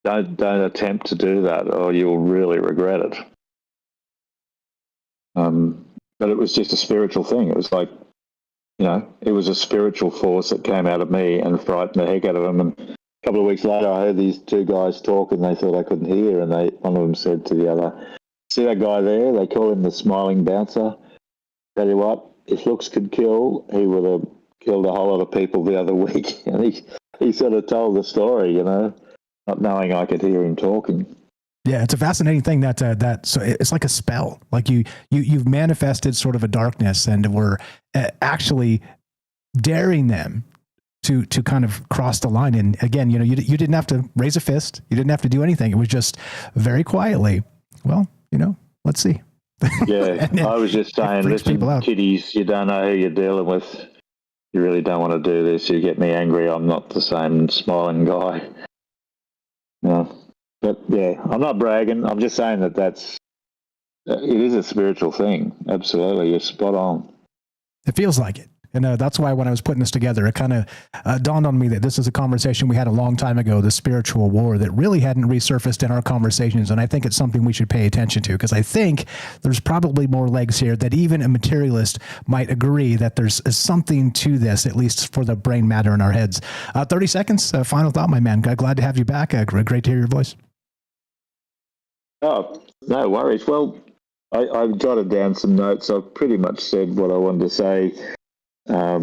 Don't attempt to do that or you'll really regret it. But it was just a spiritual thing. It was like it was a spiritual force that came out of me and frightened the heck out of them. And a couple of weeks later, I heard these two guys talk, and they thought I couldn't hear, and one of them said to the other, "See that guy there? They call him the smiling bouncer. Tell you what, if looks could kill, he would have killed a whole lot of people the other week." And he sort of told the story, not knowing I could hear him talking. Yeah, it's a fascinating thing that so it's like a spell. Like you've manifested sort of a darkness, and we're actually daring them to kind of cross the line. And again, you didn't have to raise a fist, you didn't have to do anything. It was just very quietly. Well, let's see. Yeah, I was just saying, listen, kiddies, you don't know who you're dealing with. You really don't want to do this. You get me angry. I'm not the same smiling guy. But yeah, I'm not bragging. I'm just saying it is a spiritual thing. Absolutely. You're spot on. It feels like it. And that's why when I was putting this together, it kind of dawned on me that this is a conversation we had a long time ago, the spiritual war that really hadn't resurfaced in our conversations. And I think it's something we should pay attention to, because I think there's probably more legs here that even a materialist might agree that there's something to this, at least for the brain matter in our heads. 30 seconds. Final thought, my man. Glad to have you back. Great to hear your voice. Oh, no worries. Well, I've jotted down some notes. I've pretty much said what I wanted to say. I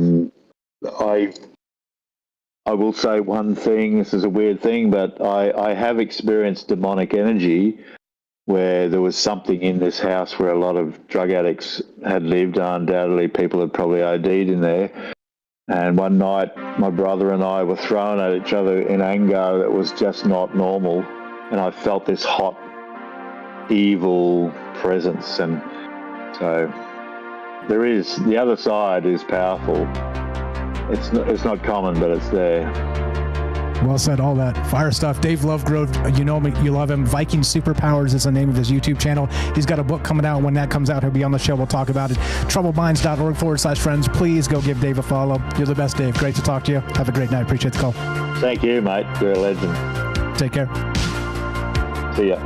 will say one thing. This is a weird thing, but I have experienced demonic energy where there was something in this house where a lot of drug addicts had lived. Undoubtedly, people had probably OD'd in there. And one night, my brother and I were thrown at each other in anger that was just not normal. And I felt this hot, evil presence. And so the other side is powerful. It's not common, but it's there. Well said, all that fire stuff. Dave Lovegrove, you know him, you love him. Viking Superpowers is the name of his YouTube channel. He's got a book coming out. When that comes out, he'll be on the show. We'll talk about it. TroubledMinds.org/friends. Please go give Dave a follow. You're the best, Dave. Great to talk to you. Have a great night. Appreciate the call. Thank you, mate. You're a legend. Take care. See ya.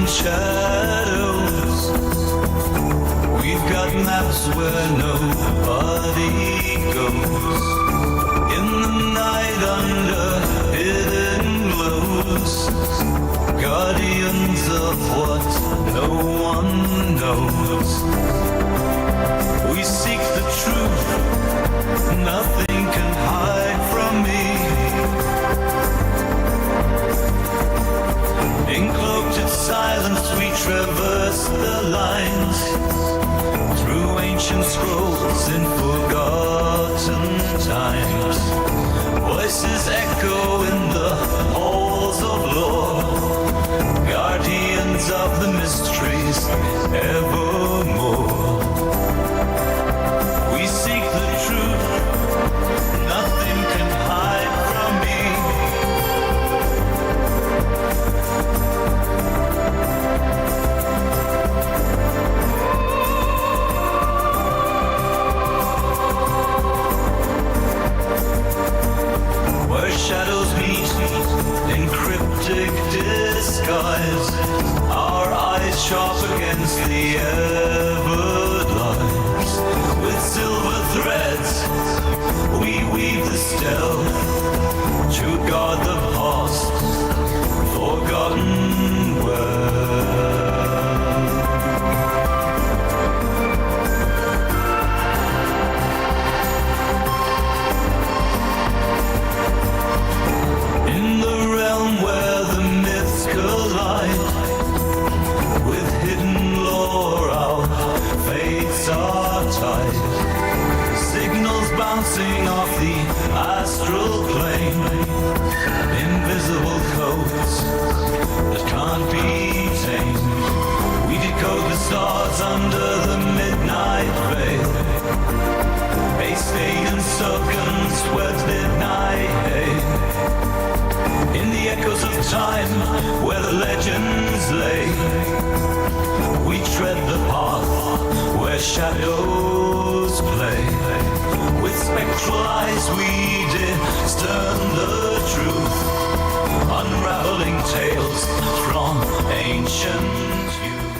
Shadows. We've got maps where nobody goes. In the night under hidden glows, guardians of what no one knows. We seek the truth, nothing can hide from me. In cloaked silence we traverse the lines, through ancient scrolls in forgotten times. Voices echo in the halls of lore, guardians of the mysteries evermore. We seek the truth, nothing can hide from me. Shadows meet in cryptic disguise, our eyes sharp against the everlights. With silver threads we weave the stealth to guard the past, forgotten well. Bouncing off the astral plane, invisible codes that can't be tamed. We decode the stars under the midnight veil, a state in circumscribed midnight hail. In the echoes of time where the legends lay, we tread the path where shadows play. With spectral eyes we discern the truth, unraveling tales from ancient youth.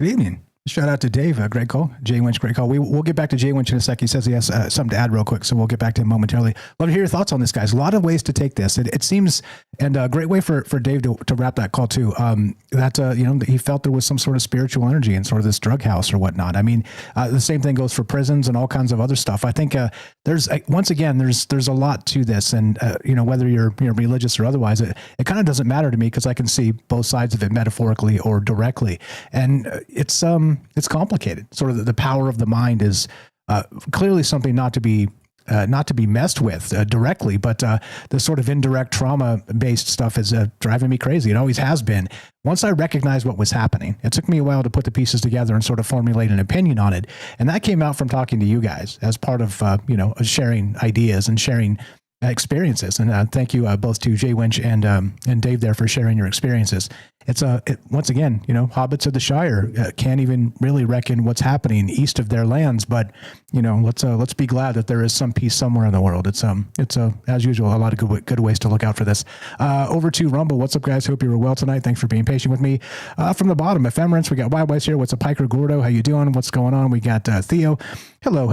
Good evening. Shout out to Dave, great call. Jay Winch, great call. We'll get back to Jay Winch in a sec. He says he has something to add real quick, so we'll get back to him momentarily. Love to hear your thoughts on this, guys. A lot of ways to take this. It seems, and a great way for Dave to wrap that call too. That he felt there was some sort of spiritual energy in sort of this drug house or whatnot. I mean, the same thing goes for prisons and all kinds of other stuff. I think there's once again there's a lot to this, and whether you're religious or otherwise, it kind of doesn't matter to me because I can see both sides of it metaphorically or directly, and it's complicated. Sort of the power of the mind is clearly something not to be messed with directly, but the sort of indirect trauma-based stuff is driving me crazy. It always has been. Once I recognized what was happening, it took me a while to put the pieces together and sort of formulate an opinion on it. And that came out from talking to you guys as part of sharing ideas and sharing experiences. And thank you both to Jay Winch and Dave there for sharing your experiences. It's once again, hobbits of the Shire can't even really reckon what's happening east of their lands, but let's be glad that there is some peace somewhere in the world. It's as usual, a lot of good ways to look out for this. Over to Rumble. What's up, guys? Hope you were well tonight. Thanks for being patient with me. From the bottom, Ephemerance, we got Wild West here. What's up, Piker Gordo? How you doing? What's going on? We got Theo. Hello.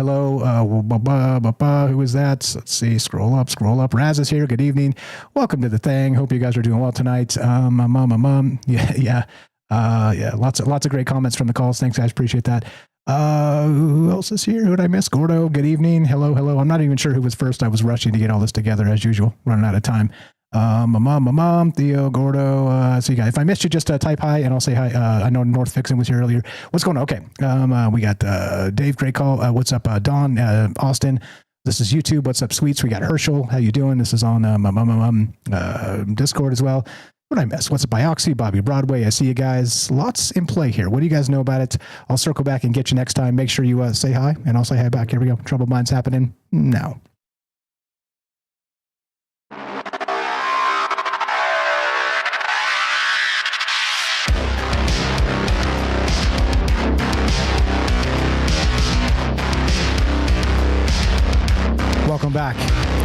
Who is that? Let's see. Scroll up. Raz is here. Good evening. Welcome to the thing. Hope you guys are doing well tonight. My mom. Yeah. Lots of great comments from the calls. Thanks, guys. Appreciate that. Who else is here? Who did I miss? Gordo. Good evening. Hello. I'm not even sure who was first. I was rushing to get all this together as usual, running out of time. My mom, Theo, Gordo. So you guys, if I missed you, just type hi and I'll say hi. I know North Fixin was here earlier. What's going on? Okay. We got Dave. Great call. What's up, Don, Austin? This is YouTube. What's up, Sweets? We got Herschel. How you doing? This is on Discord as well. What did I miss? What's up, Bioxy? Bobby Broadway. I see you guys. Lots in play here. What do you guys know about it? I'll circle back and get you next time. Make sure you say hi, and I'll say hi back. Here we go. Troubled Minds happening now. Welcome back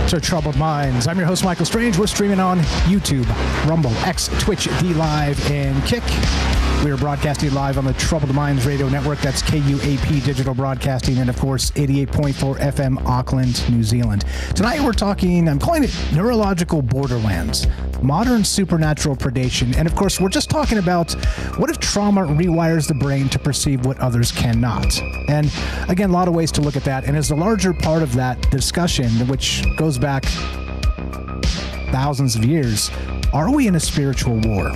to Troubled Minds. I'm your host, Michael Strange. We're streaming on YouTube, Rumble, X, Twitch, D Live, and Kick. We are broadcasting live on the Troubled Minds Radio Network. That's KUAP Digital Broadcasting, and of course, 88.4 FM, Auckland, New Zealand. Tonight we're talking, I'm calling it Neurological Borderlands, modern supernatural predation, and of course, we're just talking about what if trauma rewires the brain to perceive what others cannot. And again, a lot of ways to look at that, and as the larger part of that discussion, which goes back thousands of years, are we in a spiritual war?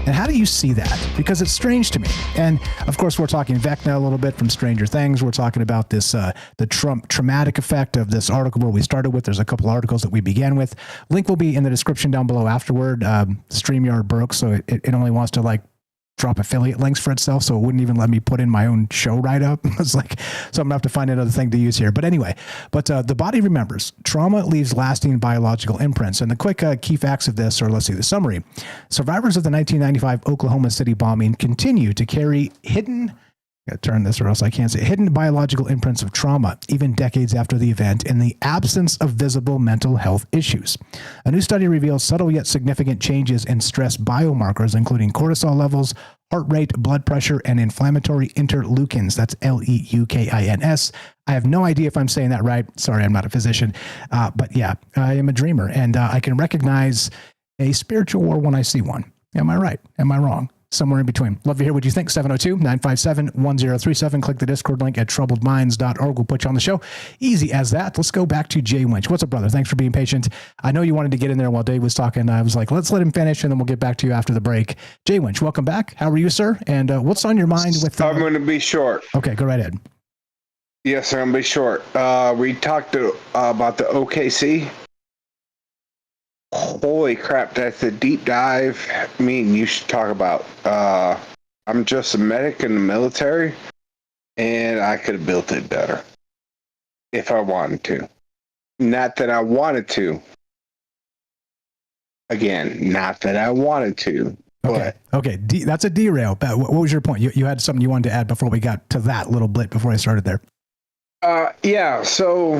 And how do you see that? Because it's strange to me. And of course, we're talking Vecna a little bit from Stranger Things. We're talking about this, the traumatic effect of this article where we started with. There's a couple articles that we began with. Link will be in the description down below afterward. StreamYard broke, so it only wants to drop affiliate links for itself, so it wouldn't even let me put in my own show write-up. It's so I'm gonna have to find another thing to use here. But anyway, the body remembers. Trauma leaves lasting biological imprints. And the quick key facts of this, or let's see, the summary. Survivors of the 1995 Oklahoma City bombing continue to carry hidden biological imprints of trauma, even decades after the event, in the absence of visible mental health issues. A new study reveals subtle yet significant changes in stress biomarkers, including cortisol levels, heart rate, blood pressure, and inflammatory interleukins. That's Leukins. I have no idea if I'm saying that right. Sorry, I'm not a physician. But yeah, I am a dreamer, and I can recognize a spiritual war when I see one. Am I right? Am I wrong? Somewhere in between. Love to hear what you think. 702-957-1037. Click the Discord link at troubledminds.org. We'll put you on the show. Easy as that. Let's go back to Jay Winch. What's up, brother? Thanks for being patient. I know you wanted to get in there while Dave was talking. I was like, let's let him finish, and then we'll get back to you after the break. Jay Winch, welcome back. How are you, sir? And what's on your mind with... I'm going to be short. Okay, go right ahead. Yes, I'm going to be short. We talked about the OKC. Holy crap, that's a deep dive. I mean, you should talk about. I'm just a medic in the military, and I could have built it better if I wanted to. Not that I wanted to. Again, not that I wanted to. Okay. That's a derail. But what was your point? You had something you wanted to add before we got to that little bit before I started there. Yeah. So,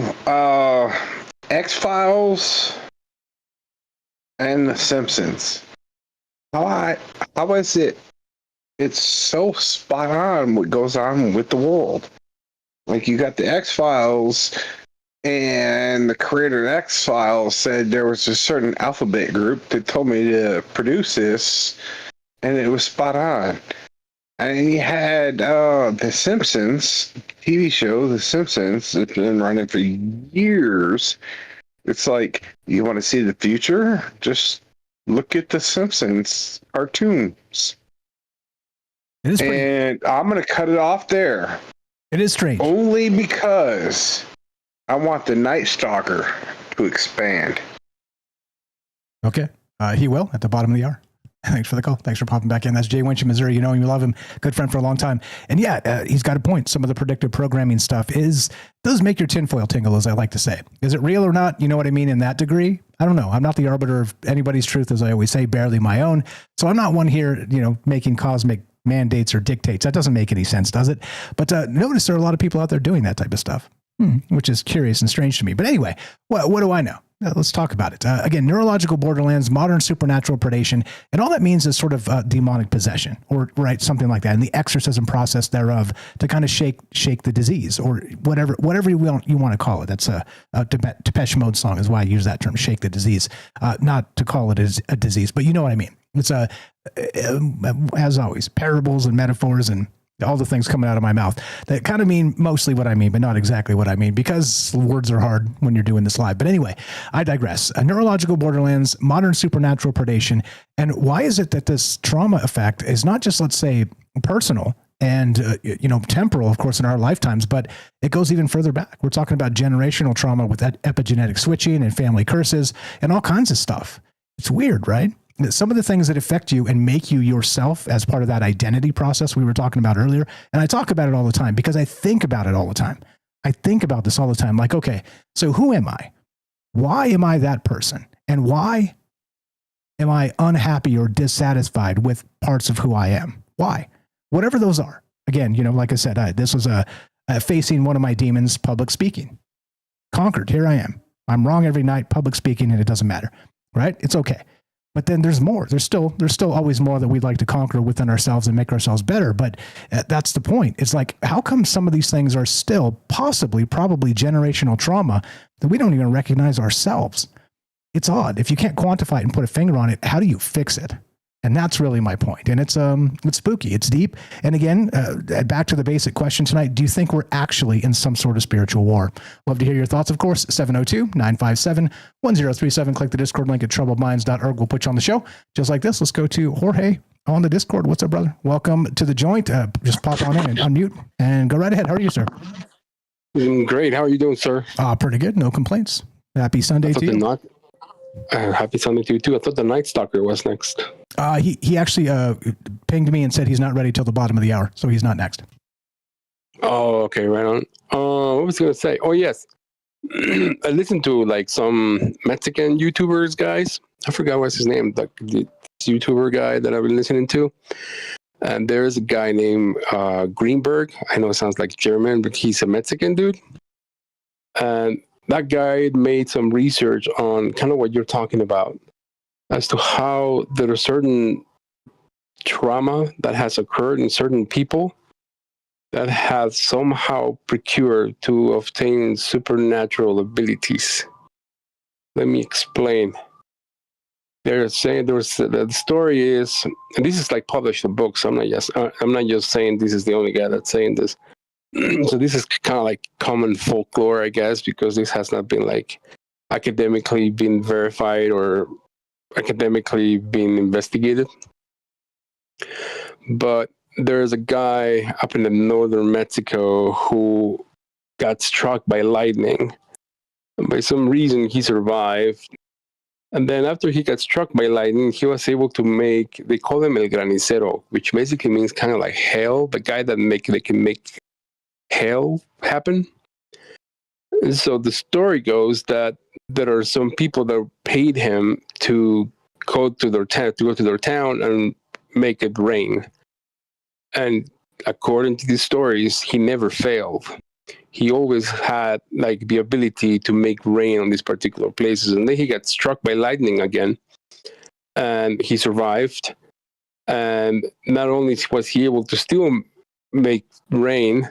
X-Files and The Simpsons. How is it? It's so spot on what goes on with the world. Like, you got the X-Files, and the creator of X-Files said there was a certain alphabet group that told me to produce this, and it was spot on. And you had The Simpsons TV show, The Simpsons, it's been running for years. It's like, you want to see the future? Just look at The Simpsons cartoons. It is and I'm going to cut it off there. It is strange. Only because I want the Night Stalker to expand. Okay. He will at the bottom of the hour. Thanks for the call. Thanks for popping back in. That's Jay Winch in Missouri. You know him, you love him. Good friend for a long time. And yeah, he's got a point. Some of the predictive programming stuff does make your tinfoil tingle, as I like to say. Is it real or not? You know what I mean in that degree? I don't know. I'm not the arbiter of anybody's truth, as I always say, barely my own. So I'm not one here, making cosmic mandates or dictates. That doesn't make any sense, does it? But notice there are a lot of people out there doing that type of stuff, which is curious and strange to me. But anyway, what do I know? Let's talk about it. Again, neurological borderlands, modern supernatural predation, and all that means is sort of demonic possession, or something like that, and the exorcism process thereof to kind of shake the disease, or whatever you want to call it. That's a Depeche Mode song is why I use that term, shake the disease. Not to call it a disease, but you know what I mean. It's as always, parables and metaphors and all the things coming out of my mouth that kind of mean mostly what I mean, but not exactly what I mean, because words are hard when you're doing this live. But anyway, I digress. A neurological borderlands, modern supernatural predation. And why is it that this trauma effect is not just, let's say, personal and, temporal, of course, in our lifetimes, but it goes even further back. We're talking about generational trauma with that epigenetic switching and family curses and all kinds of stuff. It's weird, right? Some of the things that affect you and make you yourself as part of that identity process we were talking about earlier. And I talk about it all the time because I think about it all the time. I think about this all the time. Like, okay, so who am I? Why am I that person? And why am I unhappy or dissatisfied with parts of who I am? Why? Whatever those are. Again, like I said, this was facing one of my demons, public speaking. Conquered. Here I am. I'm wrong every night, public speaking, and it doesn't matter, right? It's okay. But then there's more. There's still always more that we'd like to conquer within ourselves and make ourselves better. But that's the point. It's like, how come some of these things are still probably generational trauma that we don't even recognize ourselves? It's odd. If you can't quantify it and put a finger on it, how do you fix it? And that's really my point. And it's spooky. It's deep. And again, back to the basic question tonight, do you think we're actually in some sort of spiritual war? Love to hear your thoughts, of course. 702-957-1037. Click the Discord link at troubledminds.org. We'll put you on the show. Just like this, let's go to Jorge on the Discord. What's up, brother? Welcome to the joint. Just pop on in and unmute and go right ahead. How are you, sir? Great. How are you doing, sir? Pretty good. No complaints. Happy Sunday to you. Happy Sunday to you, too. I thought the Night Stalker was next. He actually pinged me and said he's not ready till the bottom of the hour, so he's not next. Oh, okay, right on. What was I going to say? Oh, yes. I listened to some Mexican YouTubers, guys. I forgot what's his name, the YouTuber guy that I've been listening to. And there's a guy named Greenberg. I know it sounds like German, but he's a Mexican dude. And that guy made some research on kind of what you're talking about as to how there are certain trauma that has occurred in certain people that have somehow procured to obtain supernatural abilities. Let me explain. They're saying the story is, and this is published in books. I'm not just saying this is the only guy that's saying this. So this is kind of common folklore, I guess, because this has not been academically been verified or academically been investigated. But there's a guy up in the northern Mexico who got struck by lightning. And by some reason, he survived. And then after he got struck by lightning, he was able to make, they call him El Granicero, which basically means kind of like hail, the guy that they can make hail happen. And so the story goes that there are some people that paid him to go to their town and make it rain. And according to these stories, he never failed. He always had like the ability to make rain on these particular places. And then he got struck by lightning again, and he survived. And not only was he able to still make rain,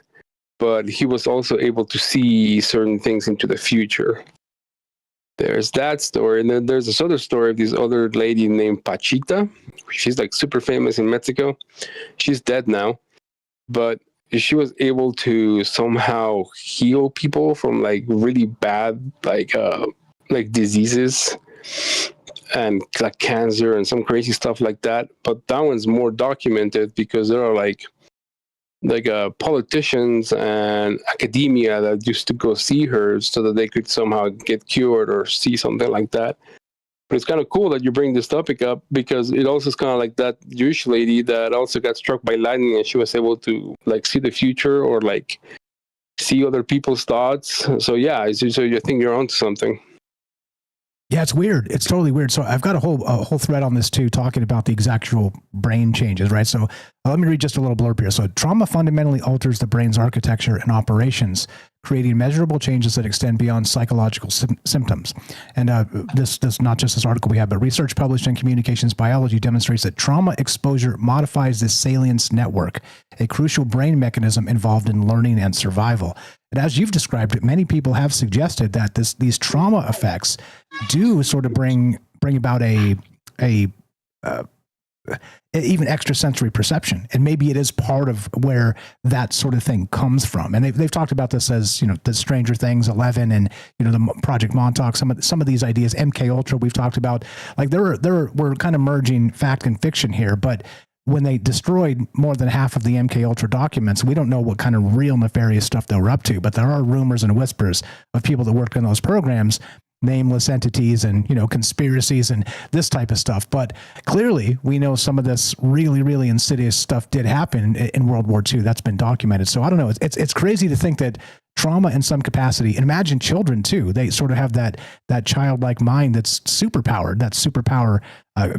but he was also able to see certain things into the future. There's that story. And then there's this other story of this other lady named Pachita. She's like super famous in Mexico. She's dead now, but she was able to somehow heal people from like really bad like diseases and like cancer and some crazy stuff like that. But that one's more documented because there are like politicians and academia that used to go see her so that they could somehow get cured or see something like that. But it's kind of cool that you bring this topic up because it also is kind of like that Jewish lady that also got struck by lightning and she was able to like see the future or like see other people's thoughts. So yeah, so you think you're onto something. Yeah, it's weird. It's totally weird. So I've got a whole thread on this too, talking about the actual brain changes, right? So let me read just a little blurb here. So trauma fundamentally alters the brain's architecture and operations, creating measurable changes that extend beyond psychological symptoms. And this not just this article we have, but research published in Communications Biology demonstrates that trauma exposure modifies the salience network, a crucial brain mechanism involved in learning and survival. And as you've described it, many people have suggested that these trauma effects do sort of bring about a even extrasensory perception, and maybe it is part of where that sort of thing comes from. And they've talked about this as the Stranger Things 11 and the Project Montauk. Some of these ideas, MK Ultra, we've talked about. Like we're kind of merging fact and fiction here, but when they destroyed more than half of the MK Ultra documents, we don't know what kind of real nefarious stuff they were up to, but there are rumors and whispers of people that worked on those programs, nameless entities and, conspiracies and this type of stuff. But clearly we know some of this really, really insidious stuff did happen in World War II. That's been documented. So I don't know. It's crazy to think that trauma in some capacity, and imagine children too, they sort of have that childlike mind that's superpowered, that superpower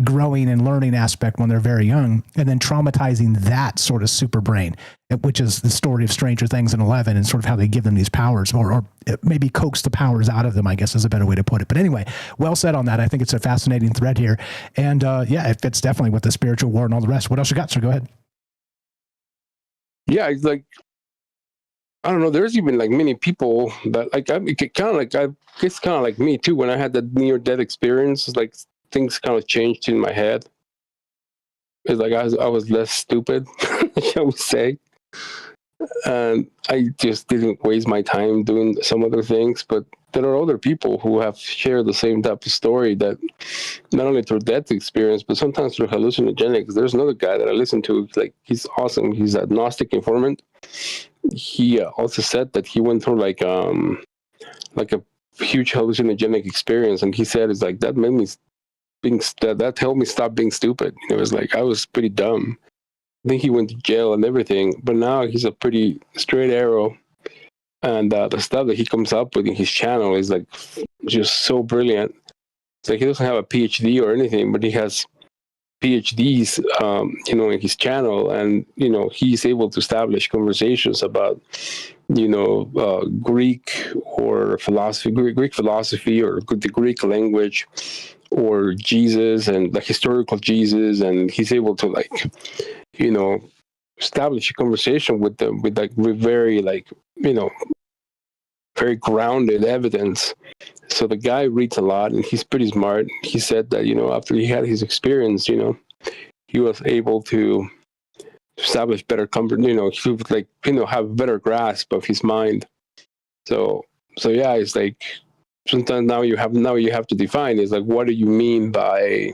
growing and learning aspect when they're very young, and then traumatizing that sort of super brain, which is the story of Stranger Things in 11 and sort of how they give them these powers or maybe coax the powers out of them, I guess is a better way to put it. But anyway, well said on that. I think it's a fascinating thread here. And yeah, it fits definitely with the spiritual war and all the rest. What else you got, sir? Go ahead. Yeah, it's like, I don't know. There's even like many people that like I guess kind of like me too. When I had that near-death experience, it's like things kind of changed in my head. It's like I was less stupid, shall we say, and I just didn't waste my time doing some other things. But there are other people who have shared the same type of story, that not only through death experience, but sometimes through hallucinogenics. There's another guy that I listen to. Like, he's awesome. He's an agnostic informant. He also said that he went through like a huge hallucinogenic experience, and he said it's like that made me that helped me stop being stupid. It was like I was pretty dumb. I think he went to jail and everything, but now he's a pretty straight arrow, and the stuff that he comes up with in his channel is like just so brilliant. It's like he doesn't have a PhD or anything, but he has PhDs, in his channel, and he's able to establish conversations about, Greek or philosophy, Greek philosophy, or the Greek language, or Jesus and the historical Jesus, and he's able to establish a conversation with them with very very grounded evidence. So the guy reads a lot, and he's pretty smart. He said that, after he had his experience, he was able to establish better comfort, he would have a better grasp of his mind. So yeah, it's like sometimes now you have to define, is like, what do you mean by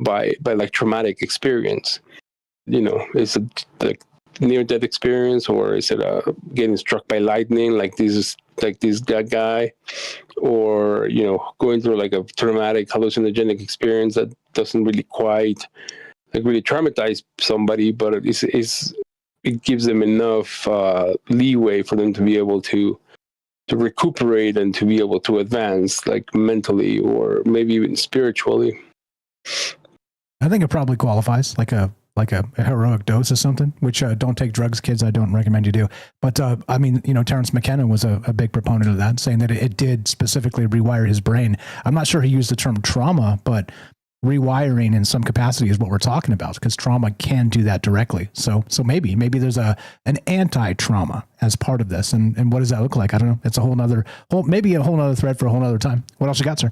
like traumatic experience? Is it like near-death experience, or is it getting struck by lightning like this guy, or going through like a traumatic hallucinogenic experience that doesn't really quite really traumatize somebody, but it gives them enough leeway for them to be able to recuperate and to be able to advance, like mentally or maybe even spiritually. I think it probably qualifies like a heroic dose or something, which don't take drugs, kids. I don't recommend you do. But I mean, Terrence McKenna was a big proponent of that, saying that it did specifically rewire his brain. I'm not sure he used the term trauma, but rewiring in some capacity is what we're talking about, because trauma can do that directly. So maybe there's an anti-trauma as part of this. And what does that look like? I don't know. It's maybe a whole nother thread for a whole nother time. What else you got, sir?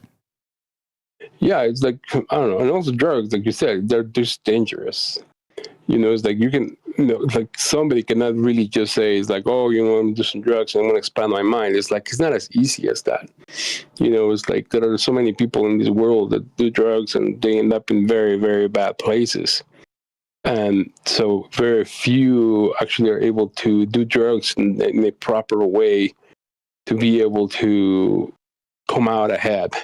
Yeah, it's like, I don't know. And also drugs, like you said, they're just dangerous. It's like you can, like somebody cannot really just say, it's like, oh, I'm doing some drugs and I'm going to expand my mind. It's like, it's not as easy as that. It's like there are so many people in this world that do drugs and they end up in very, very bad places. And so very few actually are able to do drugs in a proper way to be able to come out ahead.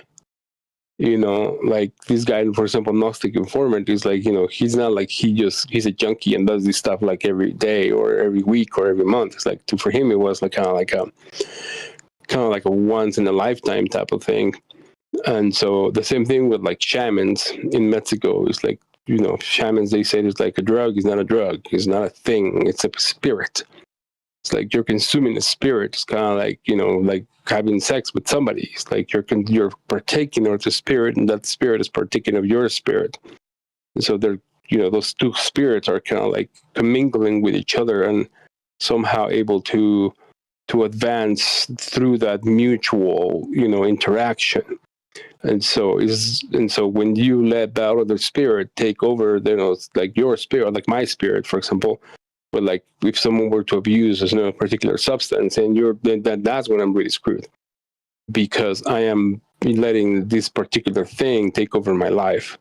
Like this guy, for example, Gnostic Informant is like, he's not like he's a junkie and does this stuff like every day or every week or every month. It's like for him, it was like kind of like a once in a lifetime type of thing. And so the same thing with like shamans in Mexico. It's like, shamans, they say it's like a drug is not a drug. It's not a thing. It's a spirit. It's like you're consuming a spirit. It's kind of like, like having sex with somebody. It's like you're partaking of the spirit, and that spirit is partaking of your spirit. And so they're, those two spirits are kind of like commingling with each other and somehow able to advance through that mutual, interaction. And so when you let that other spirit take over, it's like your spirit, like my spirit, for example. But like if someone were to abuse a particular substance, and that's when I'm really screwed, because I am letting this particular thing take over my life.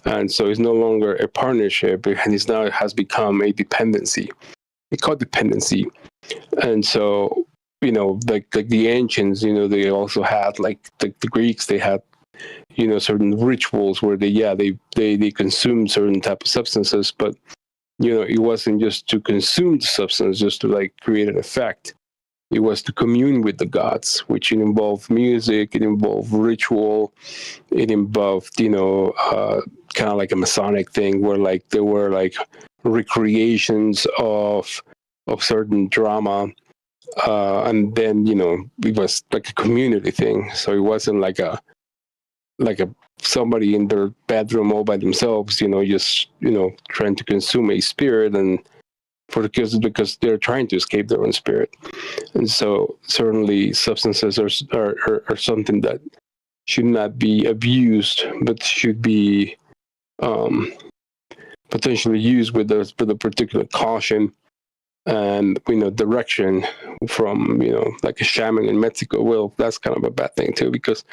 And so it's no longer a partnership, and it has become a dependency, a codependency. And so, like the ancients, they also had like the Greeks, they had, certain rituals where they consumed certain type of substances, but it wasn't just to consume the substance, just to like create an effect. It was to commune with the gods, which involved music, it involved ritual, it involved, kind of like a Masonic thing where like there were like recreations of certain drama. And then, it was like a community thing. So it wasn't like a somebody in their bedroom all by themselves, just, trying to consume a spirit and because they're trying to escape their own spirit. And so certainly substances are something that should not be abused, but should be potentially used with a particular caution and, direction from, like a shaman in Mexico. Well, that's kind of a bad thing too, because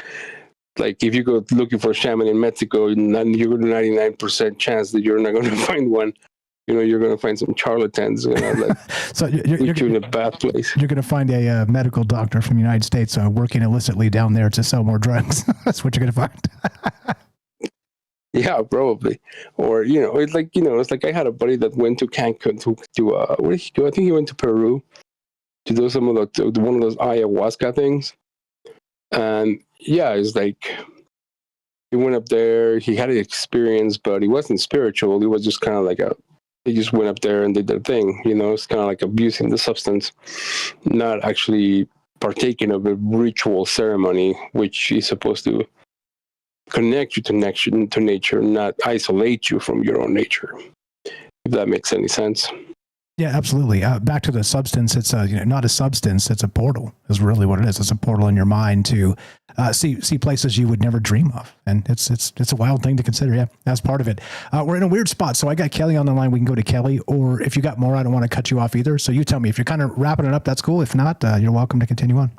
like if you go looking for a shaman in Mexico, you're 99% chance that you're not going to find one. You're going to find some charlatans. So you're in a bad place. You're going to find a medical doctor from the United States working illicitly down there to sell more drugs. That's what you're going to find. Yeah, probably. Or it's like it's like I had a buddy that went to Cancun to where did he go? I think he went to Peru to do some of one of those ayahuasca things. And yeah, it's like he went up there. He had an experience, but he wasn't spiritual. He was just kind of like he just went up there and did their thing. It's kind of like abusing the substance, not actually partaking of a ritual ceremony, which is supposed to connect you to nature, not isolate you from your own nature. If that makes any sense. Yeah, absolutely. Back to the substance, it's not a substance, it's a portal is really what it is. It's a portal in your mind to see places you would never dream of. And it's a wild thing to consider. Yeah, that's part of it. We're in a weird spot. So I got Kelly on the line. We can go to Kelly, or if you got more, I don't want to cut you off either. So you tell me if you're kind of wrapping it up, that's cool. If not, you're welcome to continue on.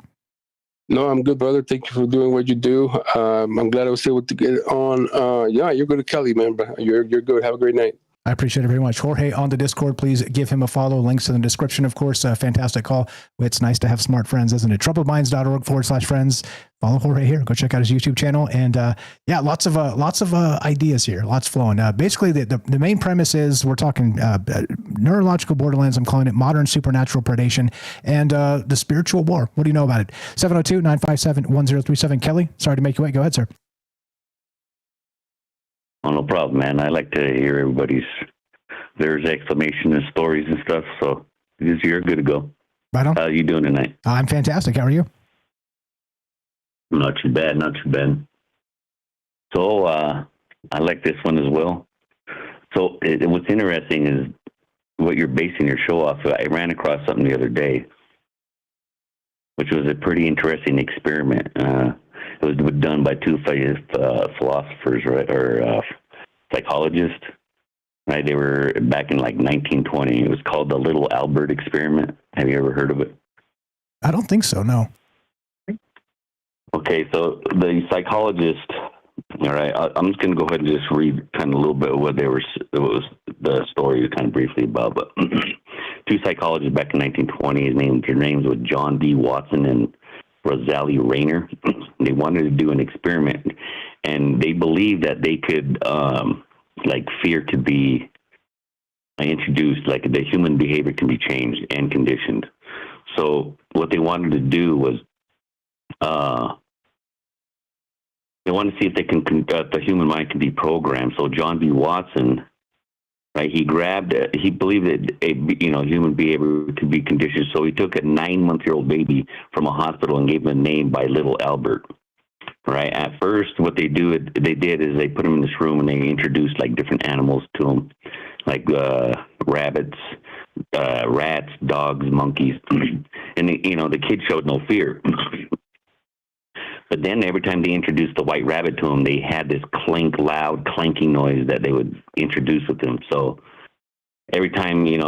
No, I'm good, brother. Thank you for doing what you do. I'm glad I was able to get on. Yeah, you're good, Kelly, man. You're good. Have a great night. I appreciate it very much. Jorge on the Discord, please give him a follow. Links in the description, of course. Fantastic call. It's nice to have smart friends, isn't it? troubledminds.org/friends. Follow Jorge here. Go check out his YouTube channel. And yeah, lots of ideas here. Lots flowing. Basically, the main premise is we're talking neurological borderlands. I'm calling it modern supernatural predation and the spiritual war. What do you know about it? 702-957-1037. Kelly, sorry to make you wait. Go ahead, sir. Oh, no problem, man. I like to hear everybody's there's exclamation and stories and stuff. So you're good to go. Right on. How are you doing tonight? I'm fantastic. How are you? Not too bad. Not too bad. So I like this one as well. So what's interesting is what you're basing your show off of. I ran across something the other day, which was a pretty interesting experiment. It was done by two philosophers, right, or psychologists, right? They were back in like 1920. It was called the Little Albert Experiment. Have you ever heard of it? I don't think so, no. Okay, so the psychologist, all right, I'm just going to go ahead and just read kind of a little bit of what it was the story kind of briefly about, but two psychologists back in 1920, their names were John D. Watson and Rosalie Rayner. They wanted to do an experiment, and they believed that they could, like fear could be introduced, like the human behavior can be changed and conditioned. So what they wanted to do was, they wanted to see if they can the human mind can be programmed. So John B. Watson, right? He believed that human behavior could be conditioned. So he took a 9-month-old baby from a hospital and gave him a name by Little Albert. Right. At first, what they did is they put him in this room and they introduced like different animals to him, like rabbits, rats, dogs, monkeys, and the kid showed no fear. But then every time they introduced the white rabbit to him, they had this loud clanking noise that they would introduce with him. So every time, he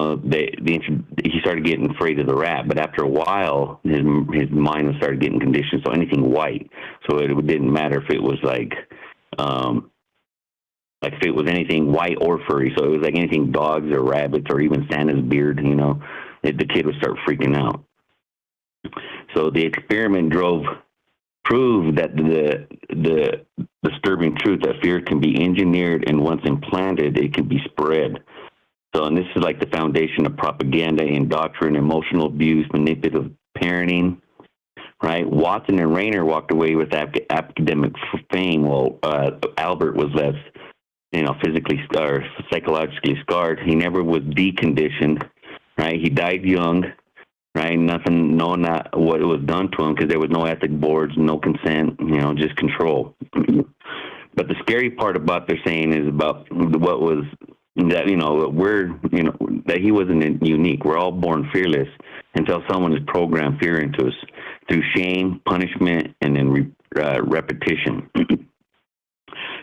started getting afraid of the rat. But after a while, his mind started getting conditioned. So anything white. So it didn't matter if it was like if it was anything white or furry. So it was like anything dogs or rabbits or even Santa's beard. The kid would start freaking out. So the experiment proved that the disturbing truth that fear can be engineered, and once implanted, it can be spread. So, and this is like the foundation of propaganda, indoctrination, emotional abuse, manipulative parenting, right? Watson and Rayner walked away with academic fame, while Albert was less, physically or psychologically scarred. He never was deconditioned, right? He died young. Right, nothing, knowing that what was done to him, because there was no ethic boards, no consent, just control. But the scary part about their saying is about what was that that he wasn't unique. We're all born fearless until someone has programmed fear into us through shame, punishment, and then repetition.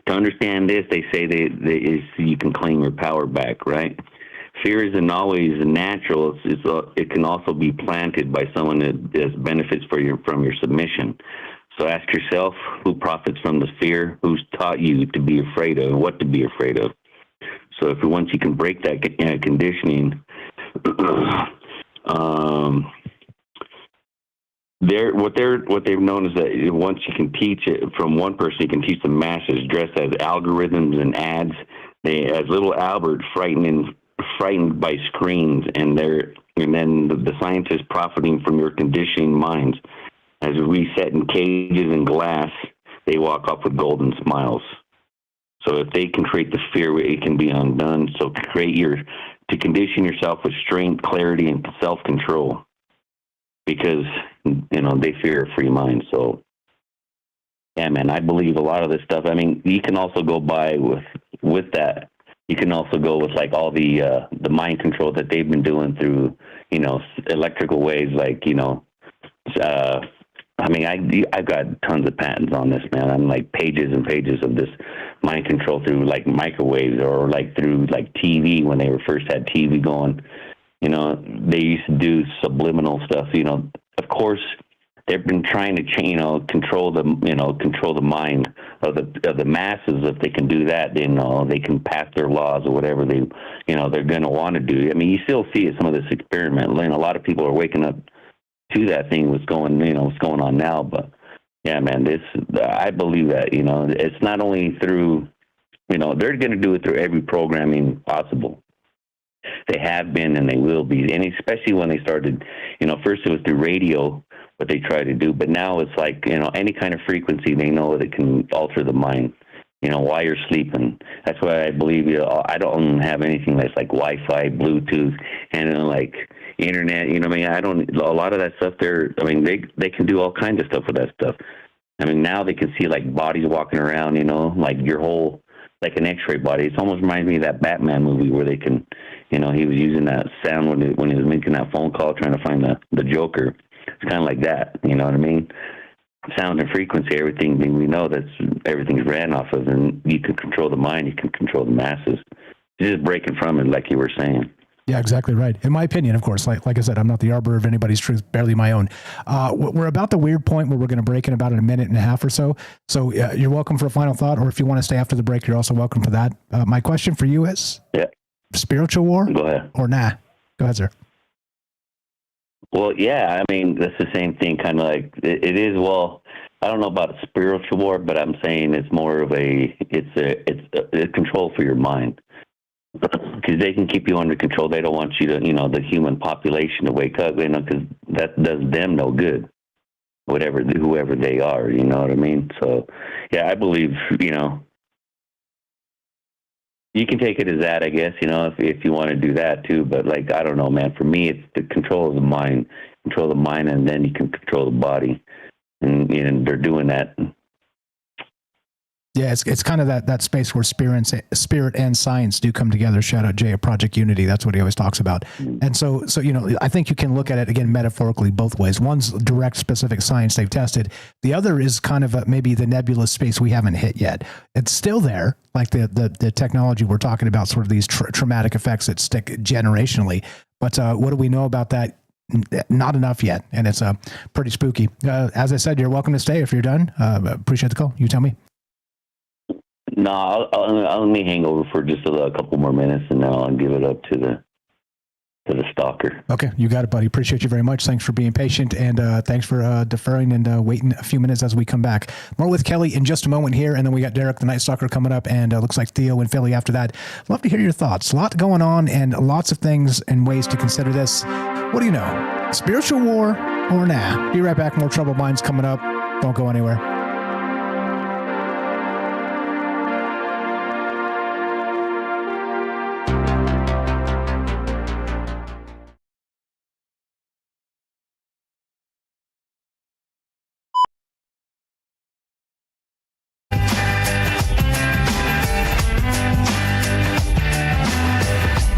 To understand this, they say you can claim your power back, right? Fear isn't always natural. It can also be planted by someone that benefits from your submission. So ask yourself, who profits from the fear? Who's taught you to be afraid of and what to be afraid of? So once you can break that conditioning, what they've known is that once you can teach it from one person, you can teach the masses dressed as algorithms and ads. As little Albert frightened by screens, and then the scientists profiting from your conditioning minds. As we set in cages and glass, they walk off with golden smiles. So if they can create the fear, it can be undone. So to condition yourself with strength, clarity, and self-control, because they fear a free mind. So yeah, man, I believe a lot of this stuff. I mean, you can also go by with that. You can also go with like all the mind control that they've been doing through, electrical waves. Like, I've got tons of patents on this, man. I'm like pages and pages of this mind control through like microwaves, or like through like TV when they first had TV going. They used to do subliminal stuff. Of course, they've been trying to control the mind of the masses. If they can do that, then they can pass their laws or whatever they're going to want to do. I mean, you still see it, some of this experiment. A lot of people are waking up to that thing. What's going on now? But yeah, man, I believe that it's not only through they're going to do it through every programming possible. They have been and they will be, and especially when they started. First it was through radio, what they try to do, but now it's like any kind of frequency, they know that it can alter the mind. while you're sleeping. That's why I believe I don't have anything that's like Wi-Fi, Bluetooth, and like internet. I don't. A lot of that stuff there. They can do all kinds of stuff with that stuff. Now they can see like bodies walking around. Like your whole, like an X-ray body. It almost reminds me of that Batman movie where they can, he was using that sound when he was making that phone call trying to find the Joker. It's kind of like that. You know what I mean? Sound and frequency, everything we know everything's ran off of, and you can control the mind, you can control the masses. You're just breaking from it, like you were saying. Yeah, exactly right. In my opinion, of course, like I said, I'm not the arbiter of anybody's truth, barely my own. We're about the weird point where we're going to break in about a minute and a half or so. So you're welcome for a final thought, or if you want to stay after the break, you're also welcome for that. My question for you is, spiritual war? Go ahead. Or nah? Go ahead, sir. Well, yeah, that's the same thing, kind of like it is. Well, I don't know about a spiritual war, but I'm saying it's more of it's a control for your mind, because they can keep you under control. They don't want you to, the human population to wake up, because that does them no good, whoever they are, you know what I mean? So, yeah, I believe, you can take it as that, I guess, if you want to do that too. But like, I don't know, man. For me, it's the control of the mind, and then you can control the body, and they're doing that. Yeah, it's kind of that space where spirit and science do come together. Shout out Jay at Project Unity. That's what he always talks about. And so I think you can look at it again metaphorically both ways. One's direct, specific science they've tested. The other is kind of maybe the nebulous space we haven't hit yet. It's still there, like the technology we're talking about, sort of these traumatic effects that stick generationally. But what do we know about that? Not enough yet, and it's pretty spooky. As I said, you're welcome to stay if you're done. Appreciate the call. You tell me. No, I'll let me hang over for just a couple more minutes, and then I'll give it up to the stalker. Okay, you got it, buddy. Appreciate you very much. Thanks for being patient, and thanks for deferring and waiting a few minutes as we come back. More with Kelly in just a moment here, and then we got Derek the Night Stalker coming up, and looks like Theo and Philly after that. Love to hear your thoughts. A lot going on, and lots of things and ways to consider this. What do you know? Spiritual war or nah? Be right back. More Troubled Minds coming up. Don't go anywhere.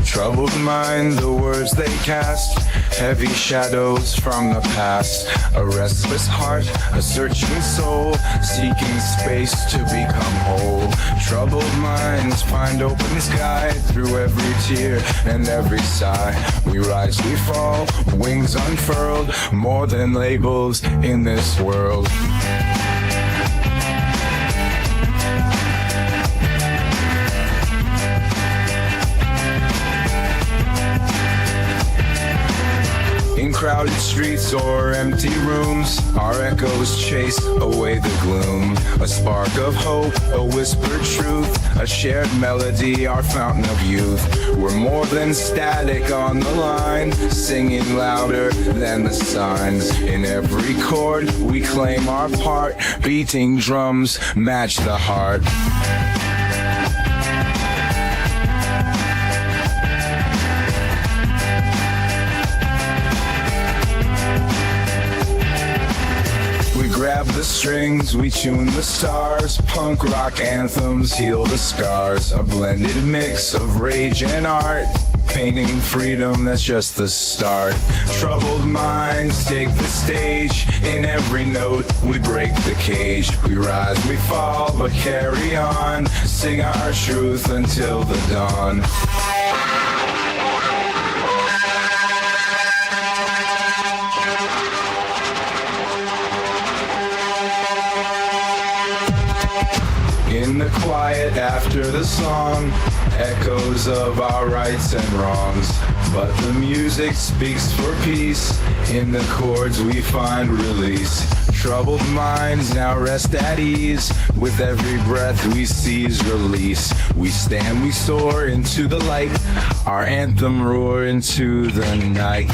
Troubled mind, the words they cast, heavy shadows from the past. A restless heart, a searching soul, seeking space to become whole. Troubled minds find open sky through every tear and every sigh. We rise, we fall, wings unfurled, more than labels in this world. In crowded streets or empty rooms, our echoes chase away the gloom. A spark of hope, a whispered truth, a shared melody, our fountain of youth. We're more than static on the line, singing louder than the signs. In every chord, we claim our part, beating drums match the heart. Grab the strings, we tune the stars. Punk rock anthems heal the scars. A blended mix of rage and art, painting freedom, that's just the start. Troubled minds take the stage. In every note, we break the cage. We rise, we fall, but carry on. Sing our truth until the dawn. In the quiet after the song, echoes of our rights and wrongs. But the music speaks for peace. In the chords we find release. Troubled minds now rest at ease. With every breath we seize release. We stand, we soar into the light. Our anthem roar into the night.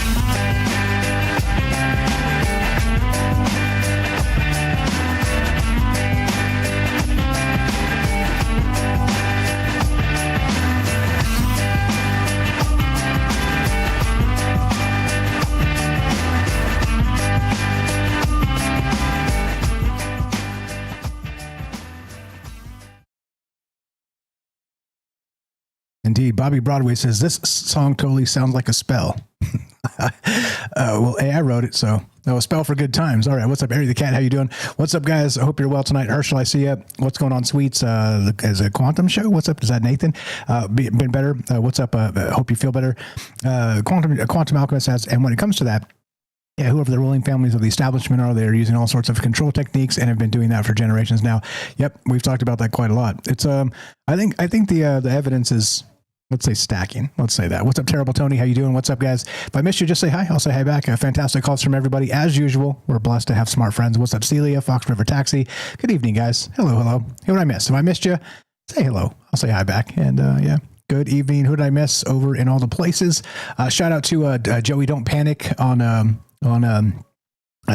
Indeed. Bobby Broadway says, this song totally sounds like a spell. Well, hey, I wrote it, so a spell for good times. All right, what's up, Harry the Cat? How you doing? What's up, guys? I hope you're well tonight. Herschel, I see you. What's going on, Sweets? Is it Quantum Show? What's up? Is that Nathan? Been better? What's up? Hope you feel better. Quantum Alchemist says, and when it comes to that, yeah, whoever the ruling families of the establishment are, they're using all sorts of control techniques and have been doing that for generations now. Yep, we've talked about that quite a lot. It's I think the evidence is, let's say, stacking. Let's say that. What's up, Terrible Tony? How you doing? What's up, guys? If I missed you, just say hi. I'll say hi back. Fantastic calls from everybody. As usual, we're blessed to have smart friends. What's up, Celia? Fox River Taxi. Good evening, guys. Hello. Who did I miss? If I missed you, say hello. I'll say hi back. And yeah. Good evening. Who did I miss over in all the places? Shout out to Joey Don't Panic on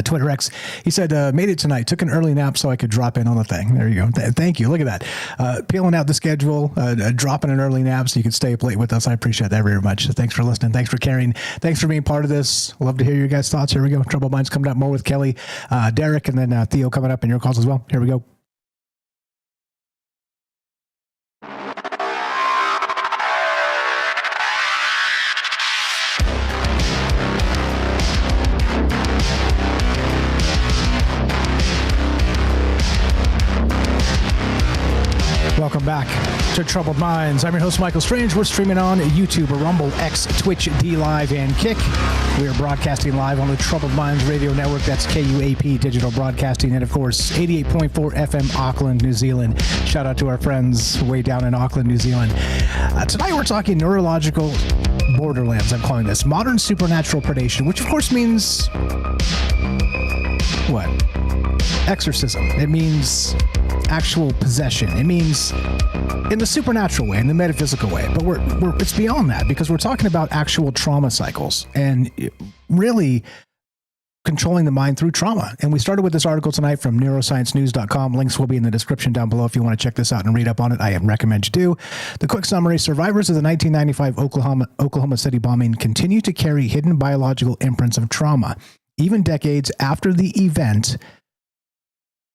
Twitter X. He said, made it tonight, took an early nap so I could drop in on the thing. There you go. Thank you. Look at that. Peeling out the schedule, dropping an early nap so you could stay up late with us. I appreciate that very much. So thanks for listening. Thanks for caring. Thanks for being part of this. Love to hear your guys' thoughts. Here we go. Troubled Minds coming up more with Kelly, Derek, and then Theo coming up in your calls as well. Here we go. Welcome back to Troubled Minds. I'm your host, Michael Strange. We're streaming on YouTube, Rumble, X, Twitch, D Live, and Kick. We are broadcasting live on the Troubled Minds Radio Network. That's KUAP Digital Broadcasting. And, of course, 88.4 FM, Auckland, New Zealand. Shout out to our friends way down in Auckland, New Zealand. Tonight we're talking neurological Borderlands, I'm calling this. Modern supernatural predation, which, of course, means... what? Exorcism. It means actual possession. It means in the supernatural way, in the metaphysical way. But it's beyond that, because we're talking about actual trauma cycles and really controlling the mind through trauma. And we started with this article tonight from neurosciencenews.com. Links will be in the description down below if you want to check this out and read up on it. I recommend you do. The quick summary: survivors of the 1995 Oklahoma City bombing continue to carry hidden biological imprints of trauma, even decades after the event,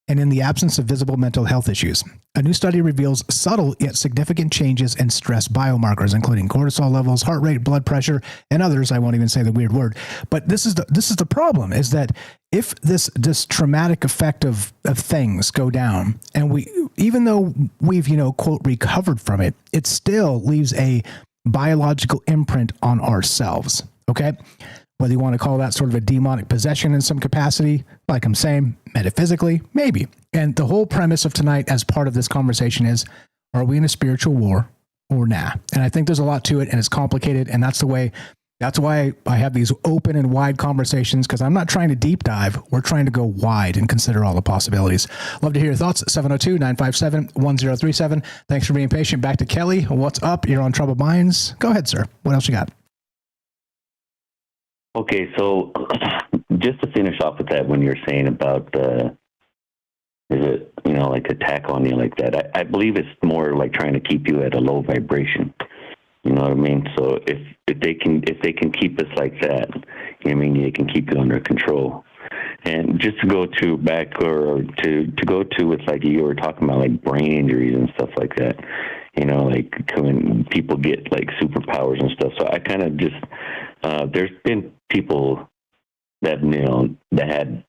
and in the absence of visible mental health issues. A new study reveals subtle yet significant changes in stress biomarkers, including cortisol levels, heart rate, blood pressure, and others. I won't even say the weird word. But this is the problem, is that if this traumatic effect of things go down, and even though we've, quote, recovered from it, it still leaves a biological imprint on ourselves. Okay? Whether you want to call that sort of a demonic possession in some capacity, like I'm saying, metaphysically, maybe. And the whole premise of tonight as part of this conversation is, are we in a spiritual war or nah? And I think there's a lot to it, and it's complicated, and that's why I have these open and wide conversations, because I'm not trying to deep dive. We're trying to go wide and consider all the possibilities. Love to hear your thoughts. 702-957-1037. Thanks for being patient. Back to Kelly. What's up? You're on Troubled Minds. Go ahead, sir. What else you got? Okay, so just to finish off with that, when you're saying about, is it, like attack on you like that, I believe it's more like trying to keep you at a low vibration. You know what I mean? So if they can keep us like that, you know what I mean, they can keep you under control. And just to go to back, or to go to with, like, you were talking about, like, brain injuries and stuff like that, like when people get like superpowers and stuff. So I kind of just, there's been people that, that had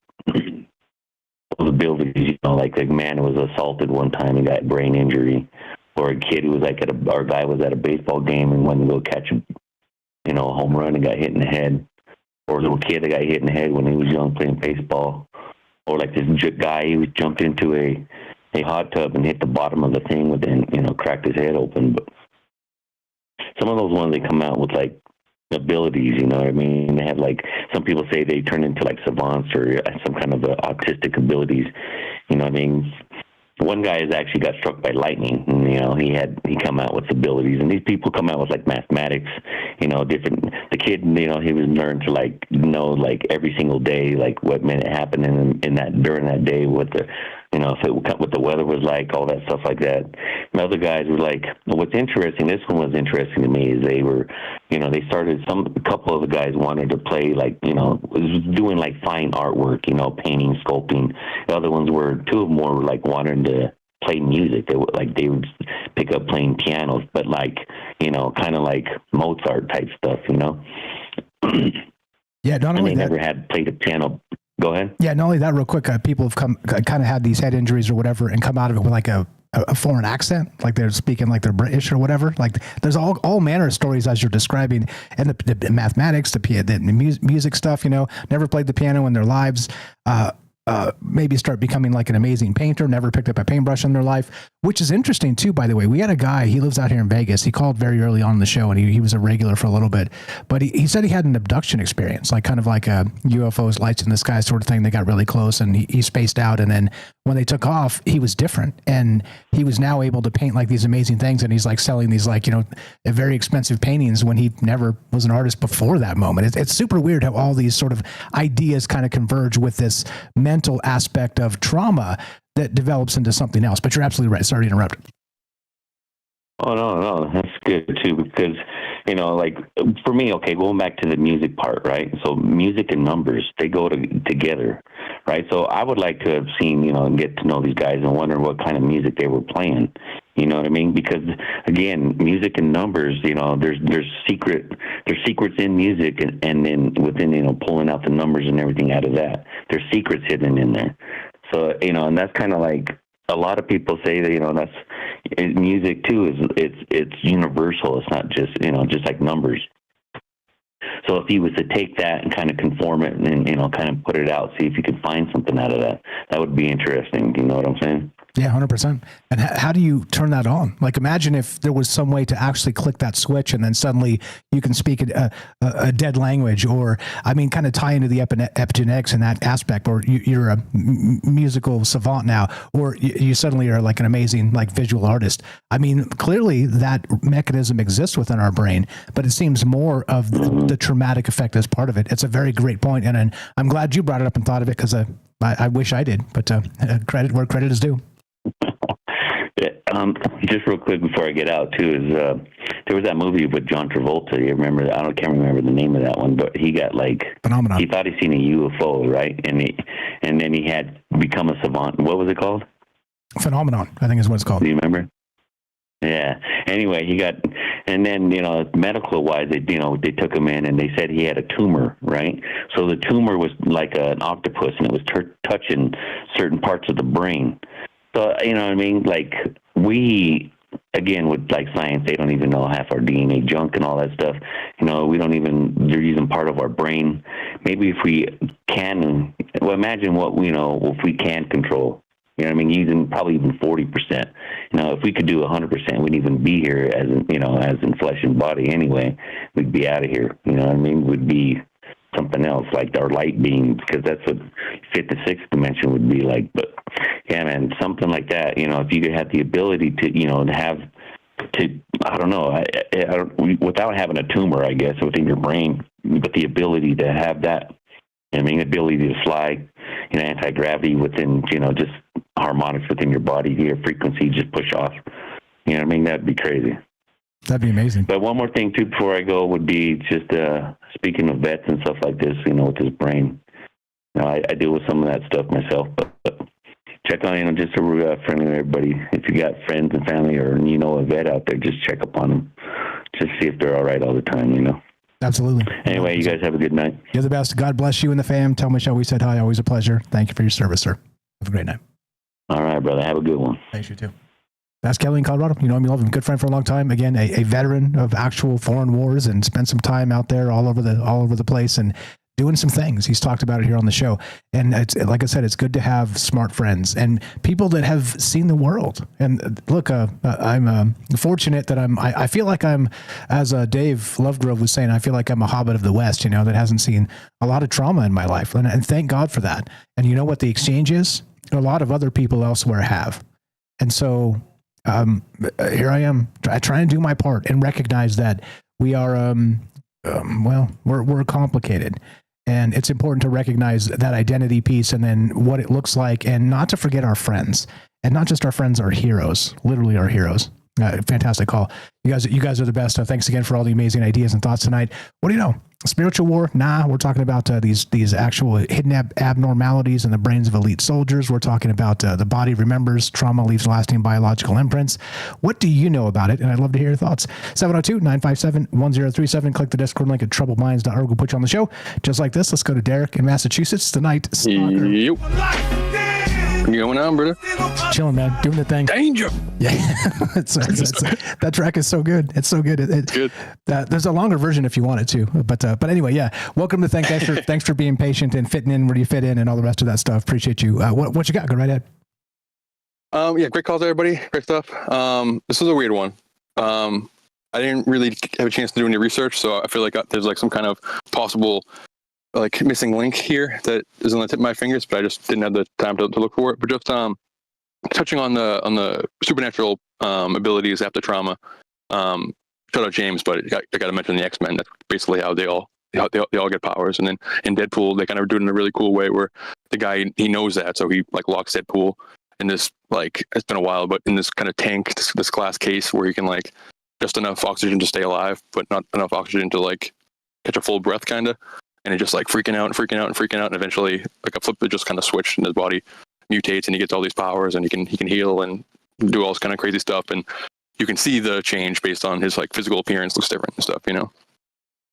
abilities, like a man who was assaulted one time and got brain injury, or a kid who was like or a guy was at a baseball game and went to go catch a home run and got hit in the head, or a little kid that got hit in the head when he was young playing baseball, or like this guy who jumped into a hot tub and hit the bottom of the thing within, cracked his head open. But some of those ones, they come out with like abilities, you know what I mean? They have, like, some people say they turn into like savants or some kind of autistic abilities, you know what I mean? One guy has actually got struck by lightning, and, he come out with abilities, and these people come out with like mathematics, different. The kid, he was learned to like know like every single day, like what minute happened in that during that day, what the what the weather was like, all that stuff like that. And other guys were like, what's interesting, this one was interesting to me, is they were, they started, a couple of the guys wanted to play like, was doing like fine artwork, painting, sculpting. The other ones were, two of them were like wanting to play music. They would pick up playing pianos, but like, kind of like Mozart type stuff, Yeah, not and only they that, never had played a piano. Go ahead. Yeah, not only that, real quick, people have kind of had these head injuries or whatever and come out of it with like a foreign accent, like they're speaking like they're British or whatever. Like there's all manner of stories as you're describing, and the mathematics, the music stuff, never played the piano in their lives. Maybe start becoming like an amazing painter, never picked up a paintbrush in their life, which is interesting too, by the way. We had a guy, he lives out here in Vegas. He called very early on in the show, and he was a regular for a little bit, but he said he had an abduction experience, like kind of like a UFOs, lights in the sky sort of thing. They got really close and he spaced out. And then when they took off, he was different, and he was now able to paint like these amazing things. And he's like selling these like, very expensive paintings when he never was an artist before that moment. It's super weird how all these sort of ideas kind of converge with this mental aspect of trauma that develops into something else. But you're absolutely right. Sorry to interrupt. Oh, no, that's good too, because, like for me, okay, going back to the music part, right? So music and numbers, they go together, right? So I would like to have seen, and get to know these guys and wonder what kind of music they were playing. You know what I mean? Because again, music and numbers, there's secrets in music, and then within, pulling out the numbers and everything out of that, there's secrets hidden in there. So, and that's kind of like, a lot of people say that, that's music too, it's universal. It's not just, just like numbers. So if he was to take that and kind of conform it and, kind of put it out, see if you could find something out of that, that would be interesting. Do you know what I'm saying? Yeah, 100%. And how do you turn that on? Like, imagine if there was some way to actually click that switch and then suddenly you can speak a dead language, or, kind of tie into the epigenetics in that aspect, or you're a musical savant now, or you suddenly are like an amazing, like, visual artist. Clearly that mechanism exists within our brain, but it seems more of the traumatic effect as part of it. It's a very great point, and I'm glad you brought it up and thought of it, because I wish I did, but credit where credit is due. Just real quick before I get out too, is there was that movie with John Travolta. You remember that? I can't remember the name of that one, but he got like Phenomenon. He thought he seen a UFO, right? And then he had become a savant. What was it called? Phenomenon, I think is what it's called. Do you remember? Yeah. Anyway, he got, and then medical wise, they took him in and they said he had a tumor, right? So the tumor was like an octopus, and it was touching certain parts of the brain. So, like we, again, with like science, they don't even know half our DNA junk and all that stuff. We don't even, they're using part of our brain. Maybe if we can, imagine what, if we can control, using probably even 40%. If we could do 100%, we wouldn't even be here as in flesh and body anyway. We'd be out of here. We'd be something else, like our light being, because that's what fifth to sixth dimension would be like. But yeah, man, something like that. If you could have the ability to, I don't know, without having a tumor, I guess, within your brain, but the ability to have that, ability to fly, anti-gravity within, just harmonics within your body, your frequency just push off. That'd be crazy. That'd be amazing. But one more thing too before I go would be just speaking of vets and stuff like this, with his brain. I deal with some of that stuff myself, but check on, just a friendly to everybody. If you got friends and family or a vet out there, just check up on them. Just see if they're all right all the time. Absolutely. Anyway, you guys have a good night. You're the best. God bless you and the fam. Tell Michelle we said hi. Always a pleasure. Thank you for your service, sir. Have a great night. All right, brother. Have a good one. Thanks, you too. That's Kelly in Colorado. You know him, you love him. Good friend for a long time. Again, a veteran of actual foreign wars, and spent some time out there all over the place and doing some things. He's talked about it here on the show. And it's, like I said, it's good to have smart friends and people that have seen the world. And look, I'm fortunate that I feel like I'm, as Dave Lovegrove was saying, I feel like I'm a hobbit of the West, that hasn't seen a lot of trauma in my life. And thank God for that. And you know what the exchange is? A lot of other people elsewhere have. And so, here I am. I try and do my part and recognize that we are, we're complicated, and it's important to recognize that identity piece and then what it looks like, and not to forget our friends, and not just our friends, our heroes, literally our heroes. Fantastic call. You guys are the best. Thanks again for all the amazing ideas and thoughts tonight. What do you know? Spiritual war? Nah, we're talking about these actual hidden abnormalities in the brains of elite soldiers. We're talking about the body remembers, trauma leaves lasting biological imprints. What do you know about it? And I'd love to hear your thoughts. 702-957-1037. Click the Discord link at troubledminds.org. We'll put you on the show. Just like this, let's go to Derek in Massachusetts tonight. Yep. Going on, brother? Chilling, man. Doing the thing. Danger. Yeah. That track is so good. It's so good. It's good. There's a longer version if you want it to. But anyway, yeah. Welcome to Think. Thanks for being patient and fitting in where you fit in and all the rest of that stuff. Appreciate you. What you got? Go right ahead. Yeah, great calls, everybody. Great stuff. This was a weird one. I didn't really have a chance to do any research, so I feel like there's like some kind of possible like missing link here that is on the tip of my fingers, but I just didn't have the time to look for it. But just touching on the supernatural abilities after trauma. Shout out James, but I got to mention the X-Men. That's basically how they all get powers. And then in Deadpool, they kind of do it in a really cool way where the guy, he knows that, so he like locks Deadpool in this, like, it's been a while, but in this kind of tank, this glass case where he can like just enough oxygen to stay alive, but not enough oxygen to like catch a full breath, kind of. And it just like freaking out. And eventually like a flip would just kind of switch and his body mutates and he gets all these powers and he can heal and do all this kind of crazy stuff. And you can see the change based on his like physical appearance looks different and stuff, you know?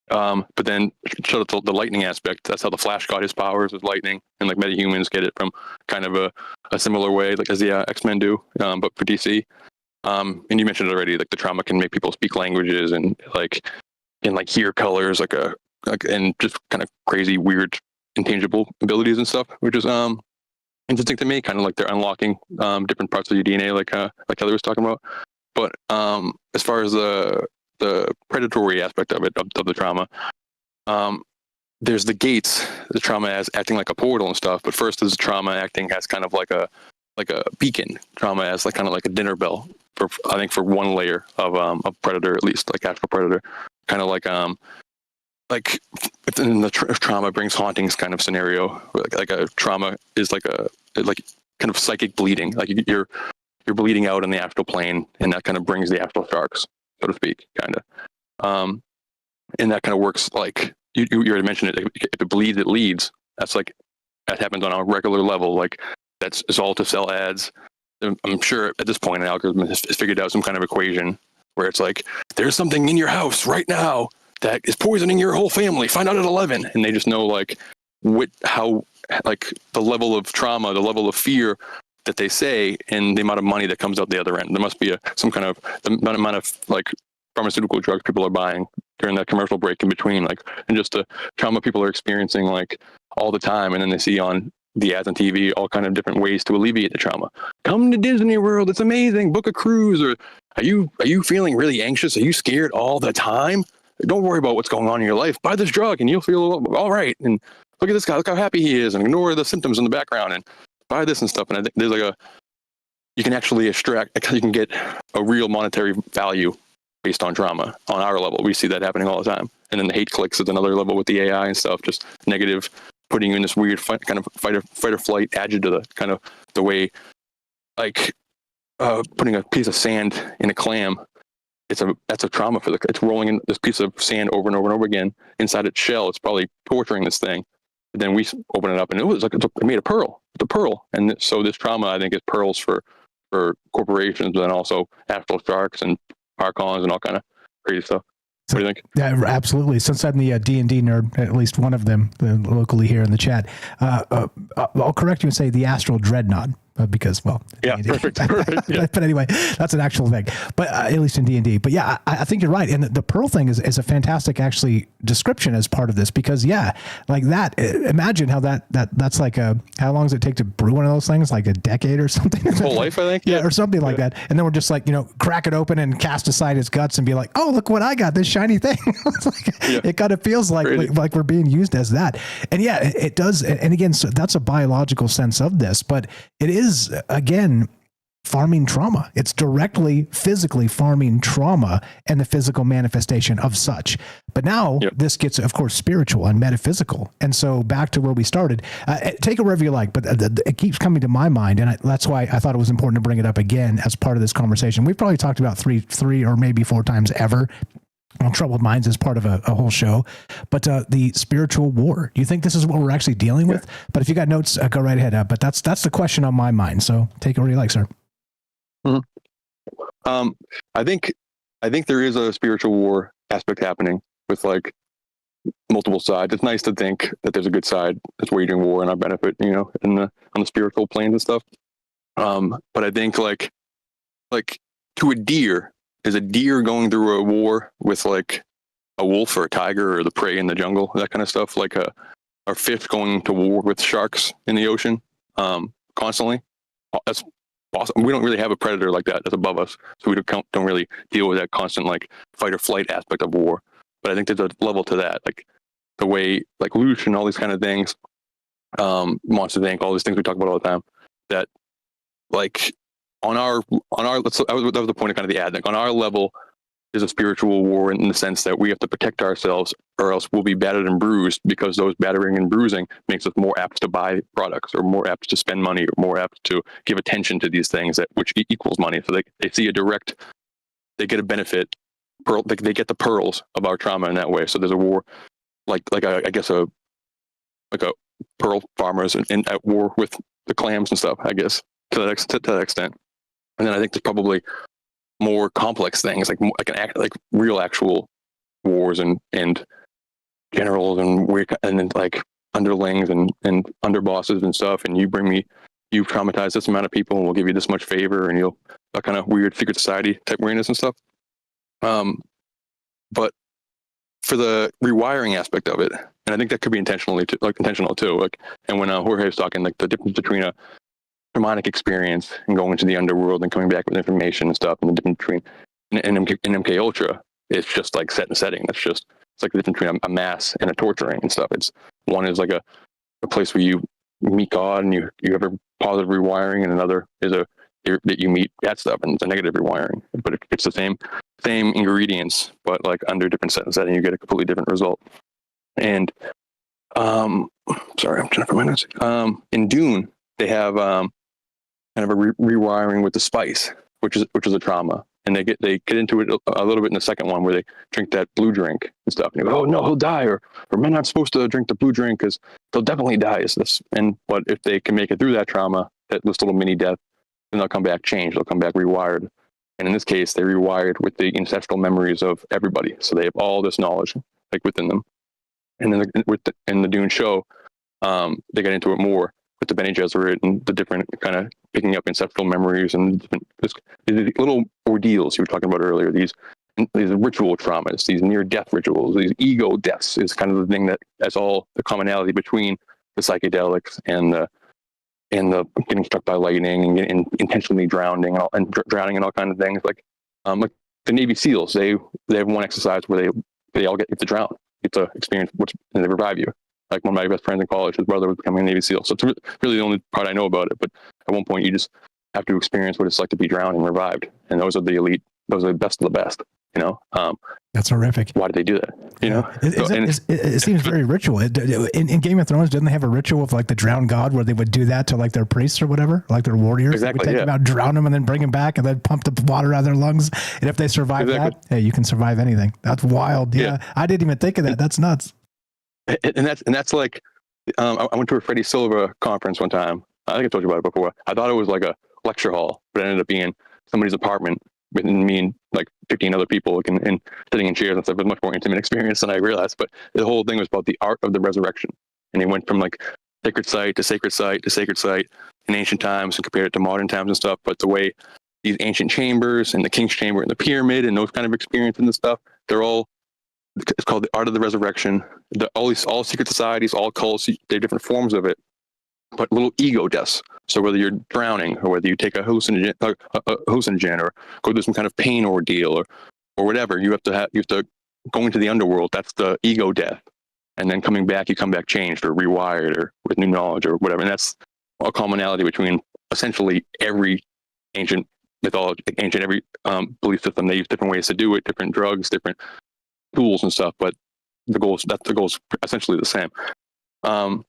But then the lightning aspect, that's how the Flash got his powers, with lightning, and like metahumans get it from kind of a similar way, like as the X-Men do, but for DC. And you mentioned it already, like the trauma can make people speak languages and hear colors, and just kind of crazy, weird, intangible abilities and stuff, which is interesting to me. Kind of like they're unlocking different parts of your DNA, like Heather was talking about. But as far as the predatory aspect of it, of the trauma, there's the gates. The trauma as acting like a portal and stuff. But first, there's trauma acting as kind of like a beacon. Trauma as like kind of like a dinner bell for one layer of predator, at least like astral predator, kind of like if the trauma brings hauntings kind of scenario, like a trauma is like kind of psychic bleeding, like you're bleeding out in the astral plane, and that kind of brings the astral sharks, so to speak, kind of. And that kind of works like you already mentioned it. If it bleeds, it leads. That's like that happens on a regular level. Like that's all to sell ads. I'm sure at this point an algorithm has figured out some kind of equation where it's like there's something in your house right now that is poisoning your whole family. Find out at 11, and they just know like how like the level of trauma, the level of fear that they say, and the amount of money that comes out the other end. There must be some kind of the amount of like pharmaceutical drugs people are buying during that commercial break in between, like, and just the trauma people are experiencing like all the time, and then they see on the ads on TV all kind of different ways to alleviate the trauma. Come to Disney World, it's amazing. Book a cruise, or are you feeling really anxious? Are you scared all the time? Don't worry about what's going on in your life. Buy this drug and you'll feel all right. And look at this guy, look how happy he is, and ignore the symptoms in the background and buy this and stuff. And I think there's you can actually you can get a real monetary value based on trauma on our level. We see that happening all the time. And then the hate clicks is another level with the AI and stuff, just negative, putting you in this weird fight or flight agita, kind of the way like putting a piece of sand in a clam. That's a trauma for it's rolling in this piece of sand over and over and over again inside its shell. It's probably torturing this thing. But then we open it up and it was like it made a pearl. It's a pearl. And so this trauma, I think, is pearls for corporations, but then also astral sharks and archons and all kind of crazy stuff. What do you think? Yeah, absolutely. Since I'm the D&D nerd, at least one of them locally here in the chat, I'll correct you and say the astral dreadnought. Because, well, yeah, perfect. Yeah. But anyway, that's an actual thing, but at least in D&D. But yeah, I think you're right. And the pearl thing is a fantastic actually description as part of this, because yeah, like that, imagine how that's like how long does it take to brew one of those things? Like a decade or something? Whole life, I think. Yeah, or something like that. And then we're just like, crack it open and cast aside its guts and be like, oh, look what I got, this shiny thing. It kind of feels like we're being used as that. And yeah, it does. And again, so that's a biological sense of this, but it is, again, farming trauma. It's directly physically farming trauma and the physical manifestation of such. But now this gets, of course, spiritual and metaphysical. And so back to where we started, take it wherever you like, but it keeps coming to my mind. And that's why I thought it was important to bring it up again as part of this conversation. We've probably talked about three or maybe 4 times ever on Troubled Minds as part of a whole show, but the spiritual war. Do you think this is what we're actually dealing with? But if you got notes, go right ahead. But that's the question on my mind. So take it where you like, sir. Mm-hmm. I think there is a spiritual war aspect happening with like multiple sides. It's nice to think that there's a good side that's waging war in our benefit, you know, on the spiritual planes and stuff. But I think like to a deer, is a deer going through a war with like a wolf or a tiger or the prey in the jungle, that kind of stuff, like a fish going to war with sharks in the ocean constantly? That's awesome. We don't really have a predator like that that's above us, so we don't really deal with that constant like fight or flight aspect of war. But I think there's a level to that, like the way like Luch and all these kind of things, Monsters Inc., all these things we talk about all the time, that like on our that was the point of kind of the ad. Like on our level, there's a spiritual war in the sense that we have to protect ourselves, or else we'll be battered and bruised, because those battering and bruising makes us more apt to buy products, or more apt to spend money, or more apt to give attention to these things which equals money. So they see they get a benefit. They get the pearls of our trauma in that way. So there's a war, like I guess a pearl farmers at war with the clams and stuff, I guess, to that extent. And then I think there's probably more complex things, like real actual wars and generals and then like underlings and underbosses and stuff. And you traumatize this amount of people, and we'll give you this much favor, and that kind of weird secret society type weirdness and stuff. But for the rewiring aspect of it, and I think that could be intentional too. Like, and when Jorge was talking, like the difference between a shamanic experience and going into the underworld and coming back with information and stuff, and the difference between an MK Ultra, it's just like set and setting. It's like the difference between a mass and a torturing and stuff. It's one is like a place where you meet God and you have a positive rewiring, and another is that you meet that stuff and it's a negative rewiring. But it's the same ingredients, but like under different set and setting, you get a completely different result. And sorry, I'm trying to find my notes. In Dune, they have kind of a rewiring with the spice, which is a trauma, and they get into it a little bit in the second one, where they drink that blue drink and stuff, and you go, oh no, he'll die, or men aren't supposed to drink the blue drink because they'll definitely die. But if they can make it through that trauma, this little mini death, then they'll come back changed. They'll come back rewired. And in this case, they rewired with the ancestral memories of everybody, so they have all this knowledge like within them. And then in the Dune show, they get into it more with the Bene Gesserit and the different kind of picking up ancestral memories and these little ordeals you were talking about earlier, these ritual traumas, these near-death rituals, these ego deaths is kind of the thing that's all the commonality between the psychedelics and the getting struck by lightning and intentionally drowning and all kinds of things. Like the Navy SEALs, they have one exercise where they all get to drown, get to experience and they revive you. Like one of my best friends in college, his brother was becoming a Navy SEAL. So it's really the only part I know about it. But at one point, you just have to experience what it's like to be drowned and revived. And those are the elite. Those are the best of the best. You know, that's horrific. Why did they do that? You know, it seems very ritual. In Game of Thrones, didn't they have a ritual of like the drowned god where they would do that to like their priests or whatever, like their warriors? Exactly. They would take them out, drown them, and then bring them back, and then pump the water out of their lungs. And if they survive that, hey, you can survive anything. That's wild. Yeah, I didn't even think of that. That's nuts. And that's like, I went to a Freddie Silva conference one time. I think I told you about it before. I thought it was like a lecture hall, but it ended up being somebody's apartment with me and like 15 other people and sitting in chairs and stuff. It was a much more intimate experience than I realized. But the whole thing was about the art of the resurrection. And they went from like sacred site to sacred site to sacred site in ancient times and compared it to modern times and stuff. But the way these ancient chambers and the King's Chamber and the pyramid and those kind of experiences and stuff, it's called the art of the resurrection. All secret societies, all cults, they have different forms of it, but little ego deaths. So whether you're drowning or whether you take a hallucinogen or go through some kind of pain ordeal or whatever, you have to go into the underworld. That's the ego death. And then coming back, you come back changed or rewired or with new knowledge or whatever. And that's a commonality between essentially every ancient mythology, ancient every belief system. They use different ways to do it, different drugs, different tools and stuff. But the goal is essentially the same. And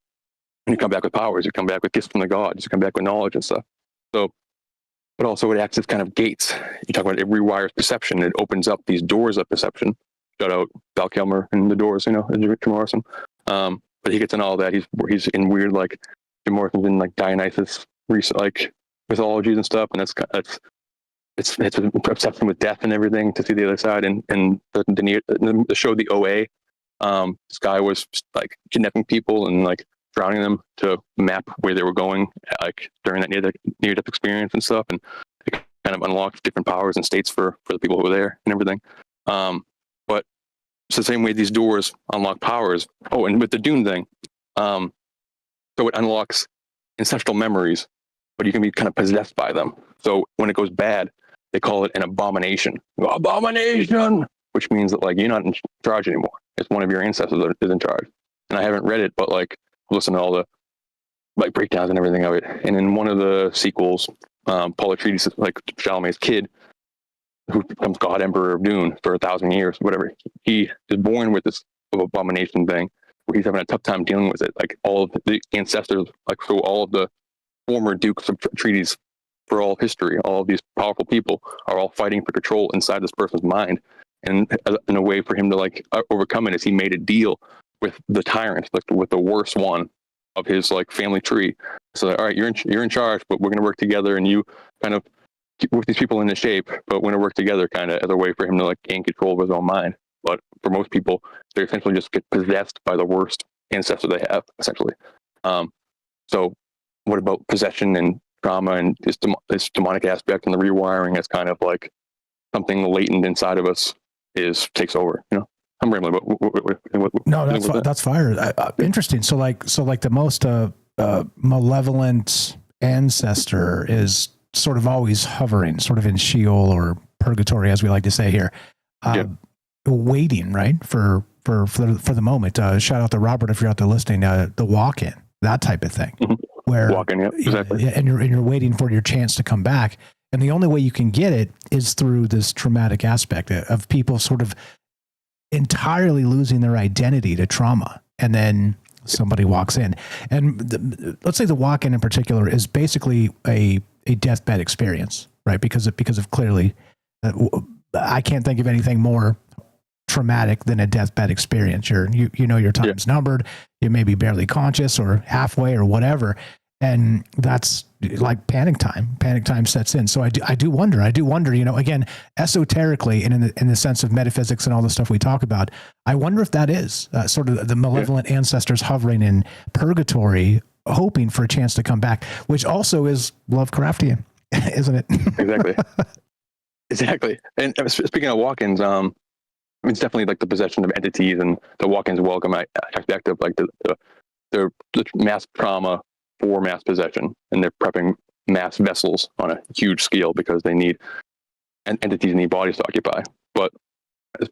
you come back with powers. You come back with gifts from the gods. You come back with knowledge and stuff. So, but also it acts as kind of gates. You talk about it rewires perception. It opens up these doors of perception. Shout out Val Kilmer and the Doors. Jim Morrison. But he gets in all that. He's in weird like Jim Morrison's in like Dionysus like mythologies and stuff, and it's an obsession with death and everything to see the other side. And the show The OA, this guy was like kidnapping people and like drowning them to map where they were going, like during that near-death experience and stuff, and it kind of unlocked different powers and states for the people who were there and everything. But it's the same way these doors unlock powers. Oh, and with the Dune thing, so it unlocks ancestral memories, but you can be kind of possessed by them. So when it goes bad, they call it an abomination. Abomination! Which means that like you're not in charge anymore. It's one of your ancestors that is in charge. And I haven't read it, but like listen to all the like breakdowns and everything of it. And in one of the sequels, Paul Atreides, like Chalamet's kid, who becomes God Emperor of Dune for 1,000 years, whatever. He is born with this abomination thing, where he's having a tough time dealing with it. Like all of the ancestors, like so all of the former dukes of Atreides for all history, all of these powerful people are all fighting for control inside this person's mind. And in a way for him to like overcome it is he made a deal with the tyrant, like with the worst one of his like family tree. So all right, you're in charge, but we're going to work together, and you kind of work these people into shape, but we're going to work together kind of as a way for him to like gain control of his own mind. But for most people, they essentially just get possessed by the worst ancestor they have, essentially. So what about possession and trauma and this demonic aspect and the rewiring as kind of like something latent inside of us takes over, you know? I'm rambling, but no, that's fire. Interesting. So like the most malevolent ancestor is sort of always hovering, sort of in Sheol or purgatory, as we like to say here, waiting, right, for the moment. Shout out to Robert if you're out there listening. The walk-in, that type of thing, where walk-in, yeah, exactly. And you're waiting for your chance to come back, and the only way you can get it is through this traumatic aspect of people sort of entirely losing their identity to trauma, and then somebody walks in, and let's say the walk-in in particular is basically a deathbed experience, right? Because of clearly, I can't think of anything more traumatic than a deathbed experience. You know your time's numbered. You may be barely conscious or halfway or whatever, and that's like panic time. Panic time sets in. So I do wonder. You know, again, esoterically and in the sense of metaphysics and all the stuff we talk about, I wonder if that is sort of the malevolent ancestors hovering in purgatory, hoping for a chance to come back, which also is Lovecraftian, isn't it? Exactly. And speaking of walk-ins, it's definitely like the possession of entities and the walk-ins welcome aspect of like the mass trauma for mass possession, and they're prepping mass vessels on a huge scale because they need entities need bodies to occupy. But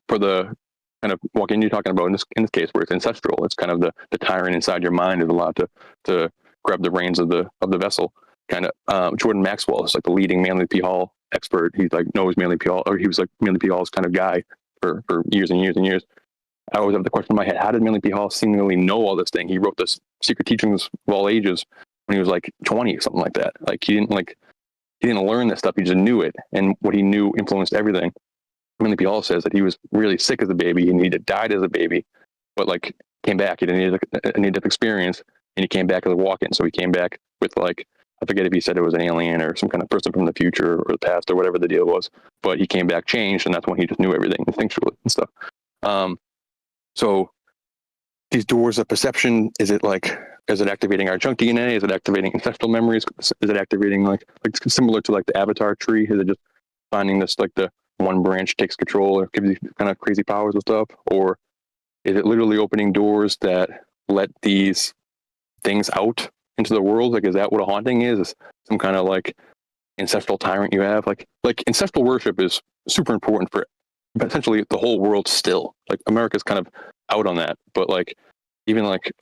for the kind of walk-in you're talking about in this case where it's ancestral, it's kind of the tyrant inside your mind is allowed to grab the reins of the vessel. Kind of Jordan Maxwell is like the leading Manly P. Hall expert. He's like knows Manly P. Hall, or he was like Manly P. Hall's kind of guy for years and years and years. I always have the question in my head: how did Manly P. Hall seemingly know all this thing? He wrote this Secret Teachings of All Ages when he was like 20 or something like that. Like he didn't learn this stuff; he just knew it, and what he knew influenced everything. Manly P. Hall says that he was really sick as a baby, and he died as a baby, but like came back. He didn't need a near-death experience, and he came back as a walk-in. So he came back with like, I forget if he said it was an alien or some kind of person from the future or the past or whatever the deal was, but he came back changed, and that's when he just knew everything instinctually and stuff. So these doors of perception, is it activating our junk DNA? Is it activating ancestral memories? Is it activating like similar to like the Avatar tree? Is it just finding this like the one branch takes control or gives you kind of crazy powers and stuff? Or is it literally opening doors that let these things out into the world? Like, is that what a haunting is some kind of like ancestral tyrant you have? Like ancestral worship is super important for essentially the whole world still. Like America's kind of out on that, but like even like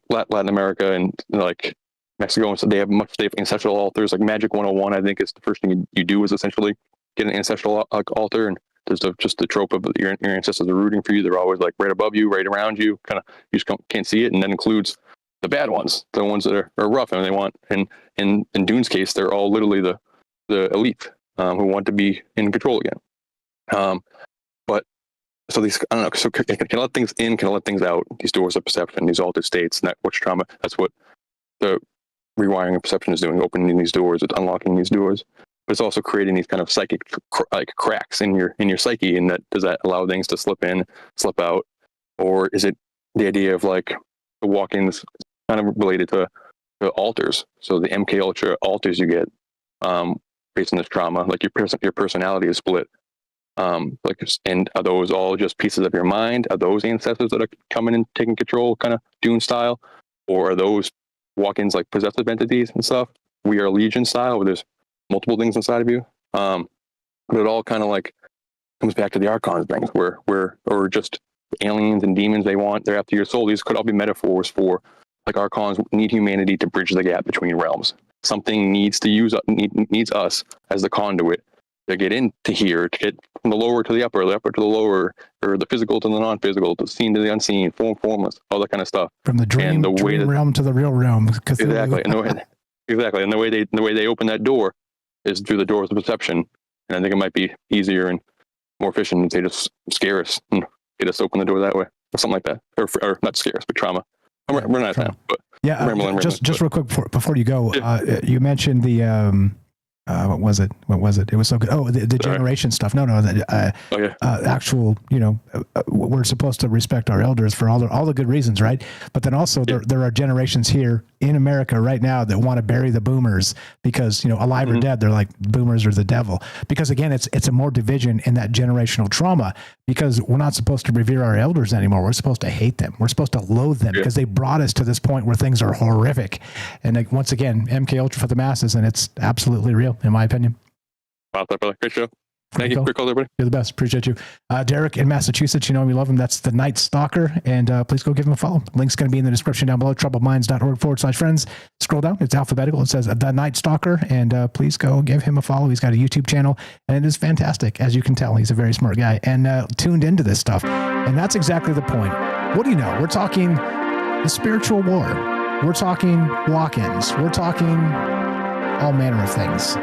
Latin America and like Mexico, and so they have ancestral altars. Like Magic 101, I think is the first thing you do is essentially get an ancestral altar, and there's just the trope of your ancestors are rooting for you. They're always like right above you, right around you. Kind of you just can't see it, and that includes the bad ones, the ones that are rough, and they want. And in Dune's case, they're all literally the elite who want to be in control again. But so these, I don't know. So can I let things in? Can I let things out? These doors of perception, these altered states, and which trauma. That's what the rewiring of perception is doing, opening these doors, it's unlocking these doors, but it's also creating these kind of psychic like cracks in your psyche. And does that allow things to slip in, slip out, or is it the idea of like the walk-ins kind of related to alters? So the MK Ultra alters you get based on this trauma, like your personality is split. And are those all just pieces of your mind? Are those ancestors that are coming and taking control, kind of Dune style, or are those walk-ins like possessive entities and stuff? We are Legion style, where there's multiple things inside of you. But it all kind of like comes back to the Archons things, where or just aliens and demons. They're after your soul. These could all be metaphors for like Archons need humanity to bridge the gap between realms. Something needs us as the conduit to get into here, to get from the lower to the upper to the lower, or the physical to the non-physical, the seen to the unseen, formless, all that kind of stuff. From the dream realm to the real realm. Exactly. And the way they open that door is through the doors of perception. And I think it might be easier and more efficient if they just scare us and get us to open the door that way, or something like that, or not scare us, but trauma. I'm running out of time, but just real quick before you go, you mentioned the. What was it? It was so good. Oh, the generation stuff. No. Actual, we're supposed to respect our elders for all the good reasons, right? But then also there are generations here in America right now that want to bury the boomers because, alive or dead, they're like boomers are the devil. Because again, it's a more division in that generational trauma, because we're not supposed to revere our elders anymore. We're supposed to hate them. We're supposed to loathe them because they brought us to this point where things are horrific. And like, once again, MK Ultra for the masses, and it's absolutely real, in my opinion. Wow, brother. Great show. Thank you. Great call, everybody. You're the best. Appreciate you. Derek in Massachusetts, we love him. That's the Night Stalker. And please go give him a follow. Link's going to be in the description down below, troubledminds.org/friends. Scroll down. It's alphabetical. It says The Night Stalker. And please go give him a follow. He's got a YouTube channel, and it is fantastic. As you can tell, he's a very smart guy and tuned into this stuff. And that's exactly the point. What do you know? We're talking the spiritual war. We're talking walk-ins. We're talking all manner of things.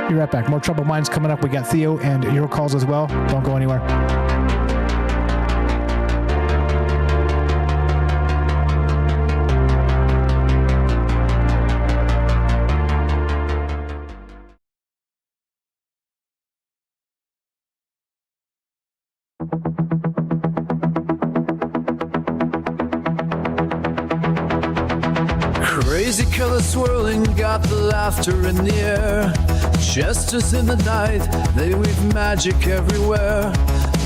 Be right back. More Troubled Minds coming up. We got Theo and your calls as well. Don't go anywhere. Crazy colors swirling, got the laughter in the air. Jesters in the night, they weave magic everywhere.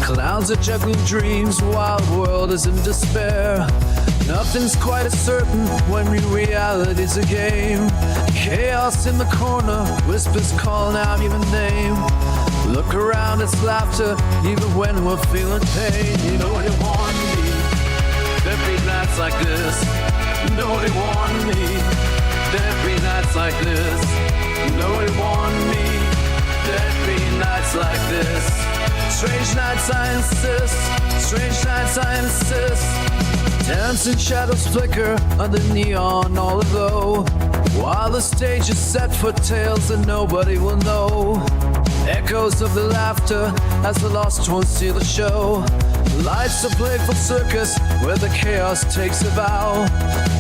Clowns are juggling dreams, wild world is in despair. Nothing's quite as certain when reality's a game. Chaos in the corner, whispers calling out your name. Look around, it's laughter, even when we're feeling pain. Nobody warned me, there'd be nights like this. Nobody warned me, there'd be nights like this. Nobody warned me, there'd be nights like this. Strange nights I insist, strange nights I insist. Dancing shadows flicker under neon all aglow, while the stage is set for tales that nobody will know. Echoes of the laughter as the lost ones see the show. Life's a playful circus where the chaos takes a bow.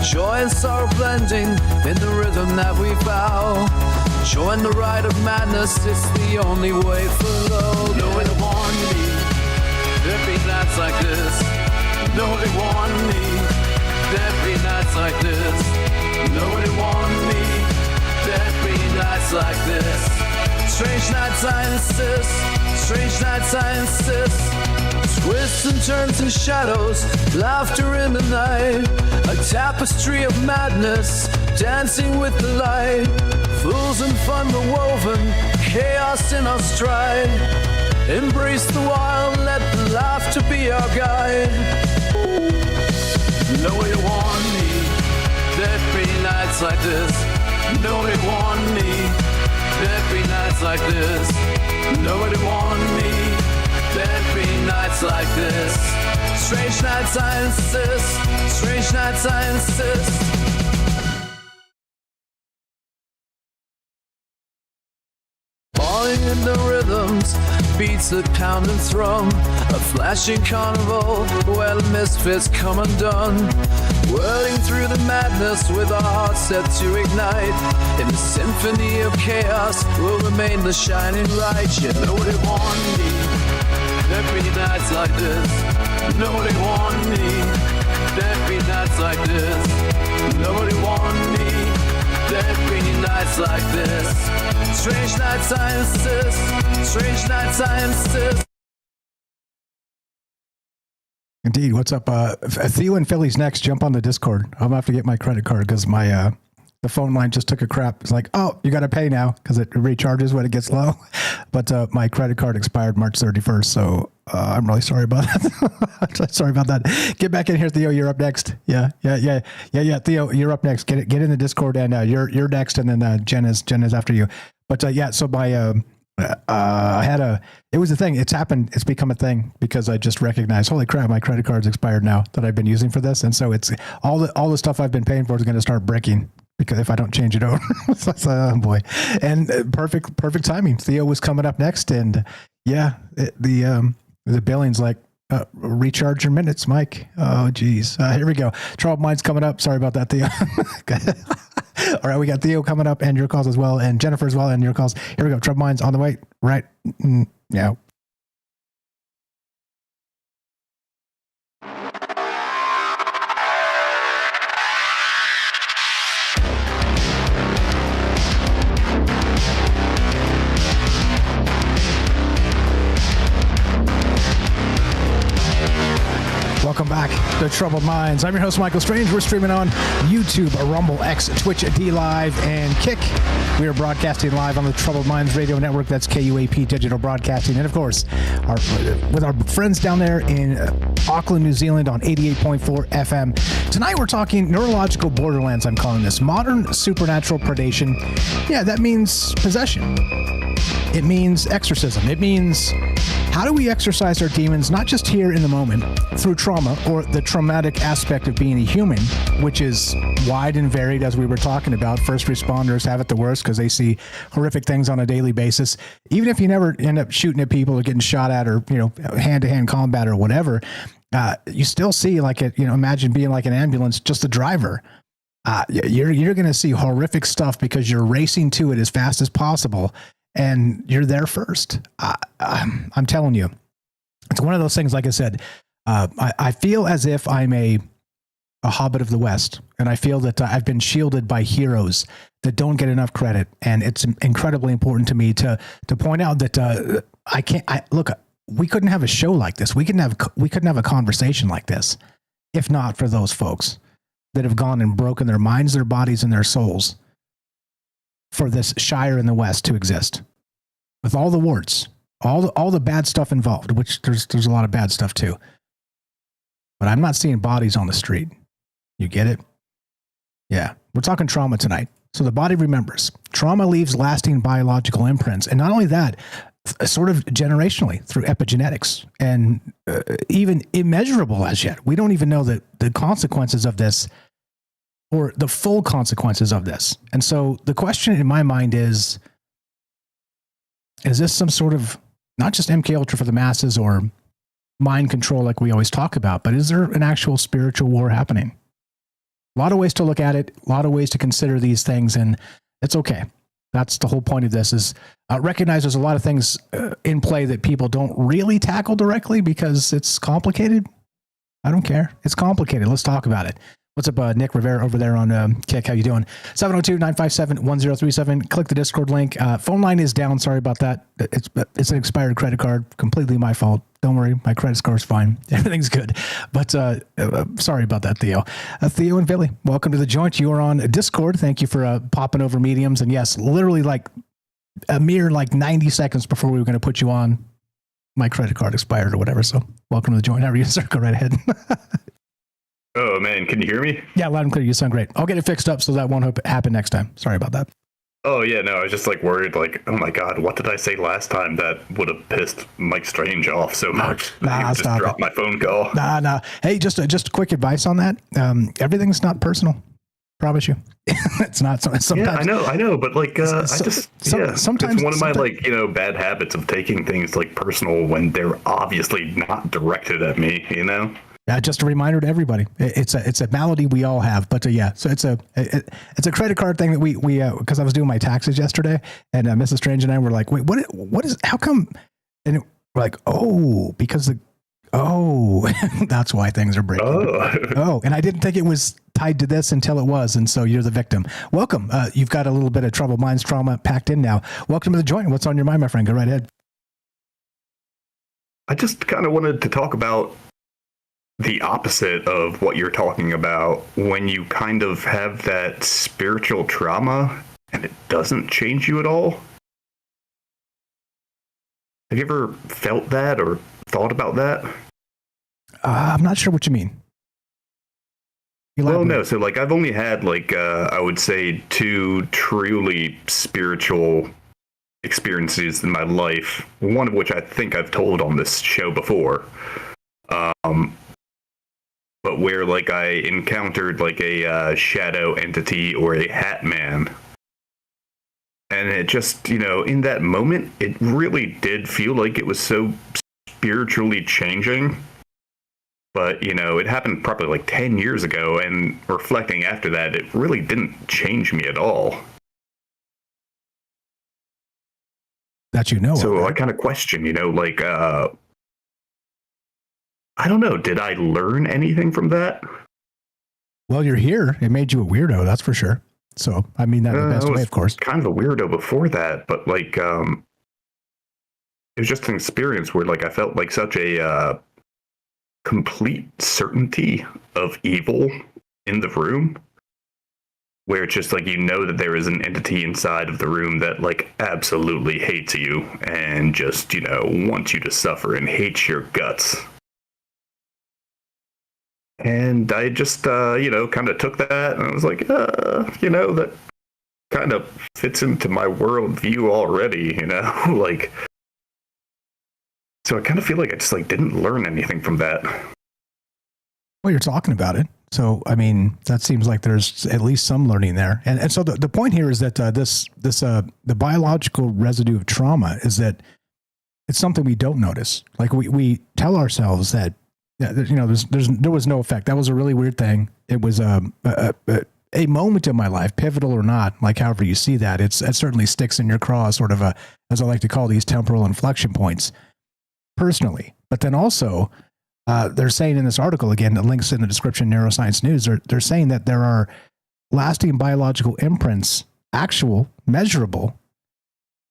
Joy and sorrow blending in the rhythm that we vow. Join the ride of madness, it's the only way for love. Nobody warned me, there'd be nights like this. Nobody warned me, there'd be nights like this. Nobody warned me, there'd be nights like this. Strange nights I insist, strange nights I insist. Twists and turns and shadows, laughter in the night. A tapestry of madness, dancing with the light. Fools and fun were woven, chaos in our stride. Embrace the wild, let the laughter be our guide. Nobody warned me, There'd be nights like this, nobody want me. There'd be nights like this, nobody want me. There'd be nights like this. Strange nights I insist, strange nights I insist. Falling in the rhythms, beats that pound and thrum. A flashing carnival where the misfits come undone. Whirling through the madness with our hearts set to ignite. In the symphony of chaos will remain the shining light. Yet nobody want me. There'd be nights like this, nobody want me. There'd be nights like this, nobody want me. There'd be nights like this. Strange nights I insist, strange nights I insist. Indeed. What's up? Theo in Philly's next. Jump on the Discord. I'm going to have to get my credit card because my the phone line just took a crap. It's like, oh, you got to pay now because it recharges when it gets low. But my credit card expired March 31st, so I'm really sorry about that. Sorry about that. Get back in here, Theo. You're up next. Yeah. Theo, you're up next. Get in the Discord, and you're next, and then Jen is after you. But so my I had it was a thing. It's happened. It's become a thing because I just recognized, holy crap, my credit card's expired now that I've been using for this. And so it's all the stuff I've been paying for is going to start breaking because if I don't change it over. So, oh boy. And perfect timing. Theo was coming up next. And yeah, the billing's like, recharge your minutes, Mike. Oh geez. Here we go. Troubled Minds coming up. Sorry about that, Theo. All right, we got Theo coming up and your calls as well, and Jennifer as well and your calls. Here we go. Troubled Minds on the way right now. Welcome back to Troubled Minds. I'm your host, Michael Strange. We're streaming on YouTube, Rumble, X, Twitch, D Live, and Kick. We are broadcasting live on the Troubled Minds Radio Network. That's KUAP Digital Broadcasting. And of course, with our friends down there in Auckland, New Zealand on 88.4 FM. Tonight we're talking neurological borderlands, I'm calling this. Modern supernatural predation. Yeah, that means possession. It means exorcism. It means how do we exorcise our demons, not just here in the moment, through trauma or the traumatic aspect of being a human, which is wide and varied, as we were talking about. First responders have it the worst because they see horrific things on a daily basis. Even if you never end up shooting at people or getting shot at or, hand-to-hand combat or whatever, you still see imagine being like an ambulance, just a driver. You're going to see horrific stuff because you're racing to it as fast as possible. And you're there first. I'm telling you, it's one of those things. Like I said, I feel as if I'm a hobbit of the West, and I feel that I've been shielded by heroes that don't get enough credit. And it's incredibly important to me to point out that look. We couldn't have a show like this. We couldn't have a conversation like this if not for those folks that have gone and broken their minds, their bodies, and their souls for this Shire in the West to exist, with all the warts, all the bad stuff involved, which there's a lot of bad stuff too. But I'm not seeing bodies on the street. You get it? Yeah, we're talking trauma tonight. So the body remembers. Trauma leaves lasting biological imprints, and not only that, sort of generationally through epigenetics, and even immeasurable as yet. We don't even know the consequences of this, or the full consequences of this. And so the question in my mind is this some sort of, not just MK Ultra for the masses or mind control like we always talk about, but is there an actual spiritual war happening? A lot of ways to look at it, a lot of ways to consider these things, and it's okay. That's the whole point of this, is recognize there's a lot of things in play that people don't really tackle directly because it's complicated. I don't care. It's complicated. Let's talk about it. What's up, Nick Rivera over there on Kick? How you doing? 702-957-1037. Click the Discord link. Phone line is down. Sorry about that. It's an expired credit card. Completely my fault. Don't worry. My credit score is fine. Everything's good. But sorry about that, Theo. Theo and Billy, welcome to the joint. You are on Discord. Thank you for popping over mediums. And yes, literally like a mere 90 seconds before we were going to put you on, my credit card expired or whatever. So welcome to the joint. However you sir, go right ahead. Oh man, can you hear me? Yeah, loud and clear. You sound great. I'll get it fixed up so that won't happen next time. Sorry about that. Oh yeah, no, I was just like worried, like, oh my god, what did I say last time that would have pissed Mike Strange off so much? That he would just drop my phone call. Nah. Hey, just quick advice on that. Everything's not personal. Promise you, it's not. Sometimes, yeah, I know, but like, sometimes it's one of my like, bad habits of taking things like personal when they're obviously not directed at me. Just a reminder to everybody. It's a malady we all have, but yeah. So it's a credit card thing that we because I was doing my taxes yesterday, and Mrs. Strange and I were like, wait, what is? How come? And we're like, because that's why things are breaking. And I didn't think it was tied to this until it was, and so you're the victim. Welcome. You've got a little bit of troubled minds trauma packed in now. Welcome to the joint. What's on your mind, my friend? Go right ahead. I just kind of wanted to talk about the opposite of what you're talking about when you kind of have that spiritual trauma and it doesn't change you at all. Have you ever felt that or thought about that? I'm not sure what you mean. Well, no. So like I've only had like, I would say 2 truly spiritual experiences in my life. One of which I think I've told on this show before. But where like I encountered like a shadow entity or a hat man. And it just, in that moment, it really did feel like it was so spiritually changing. But, it happened probably like 10 years ago, and reflecting after that, it really didn't change me at all. That So I kind of question, like, I don't know, did I learn anything from that? Well, you're here. It made you a weirdo, that's for sure. So, I mean that in the best way, of course. Kind of a weirdo before that, but like, it was just an experience where like I felt like such a complete certainty of evil in the room, where it's just like that there is an entity inside of the room that like absolutely hates you and just wants you to suffer and hates your guts. And I just kind of took that and I was like, that kind of fits into my worldview already, like. So I kind of feel like I just like didn't learn anything from that. Well, you're talking about it. So, I mean, that seems like there's at least some learning there. And so the point here is that the biological residue of trauma is that it's something we don't notice. Like we tell ourselves that, there was no effect. That was a really weird thing. It was a moment in my life, pivotal or not, like however you see that. It certainly sticks in your craw, sort of as I like to call these temporal inflection points. Personally, but then also they're saying in this article, again, the links in the description, Neuroscience News, they're saying that there are lasting biological imprints, actual, measurable,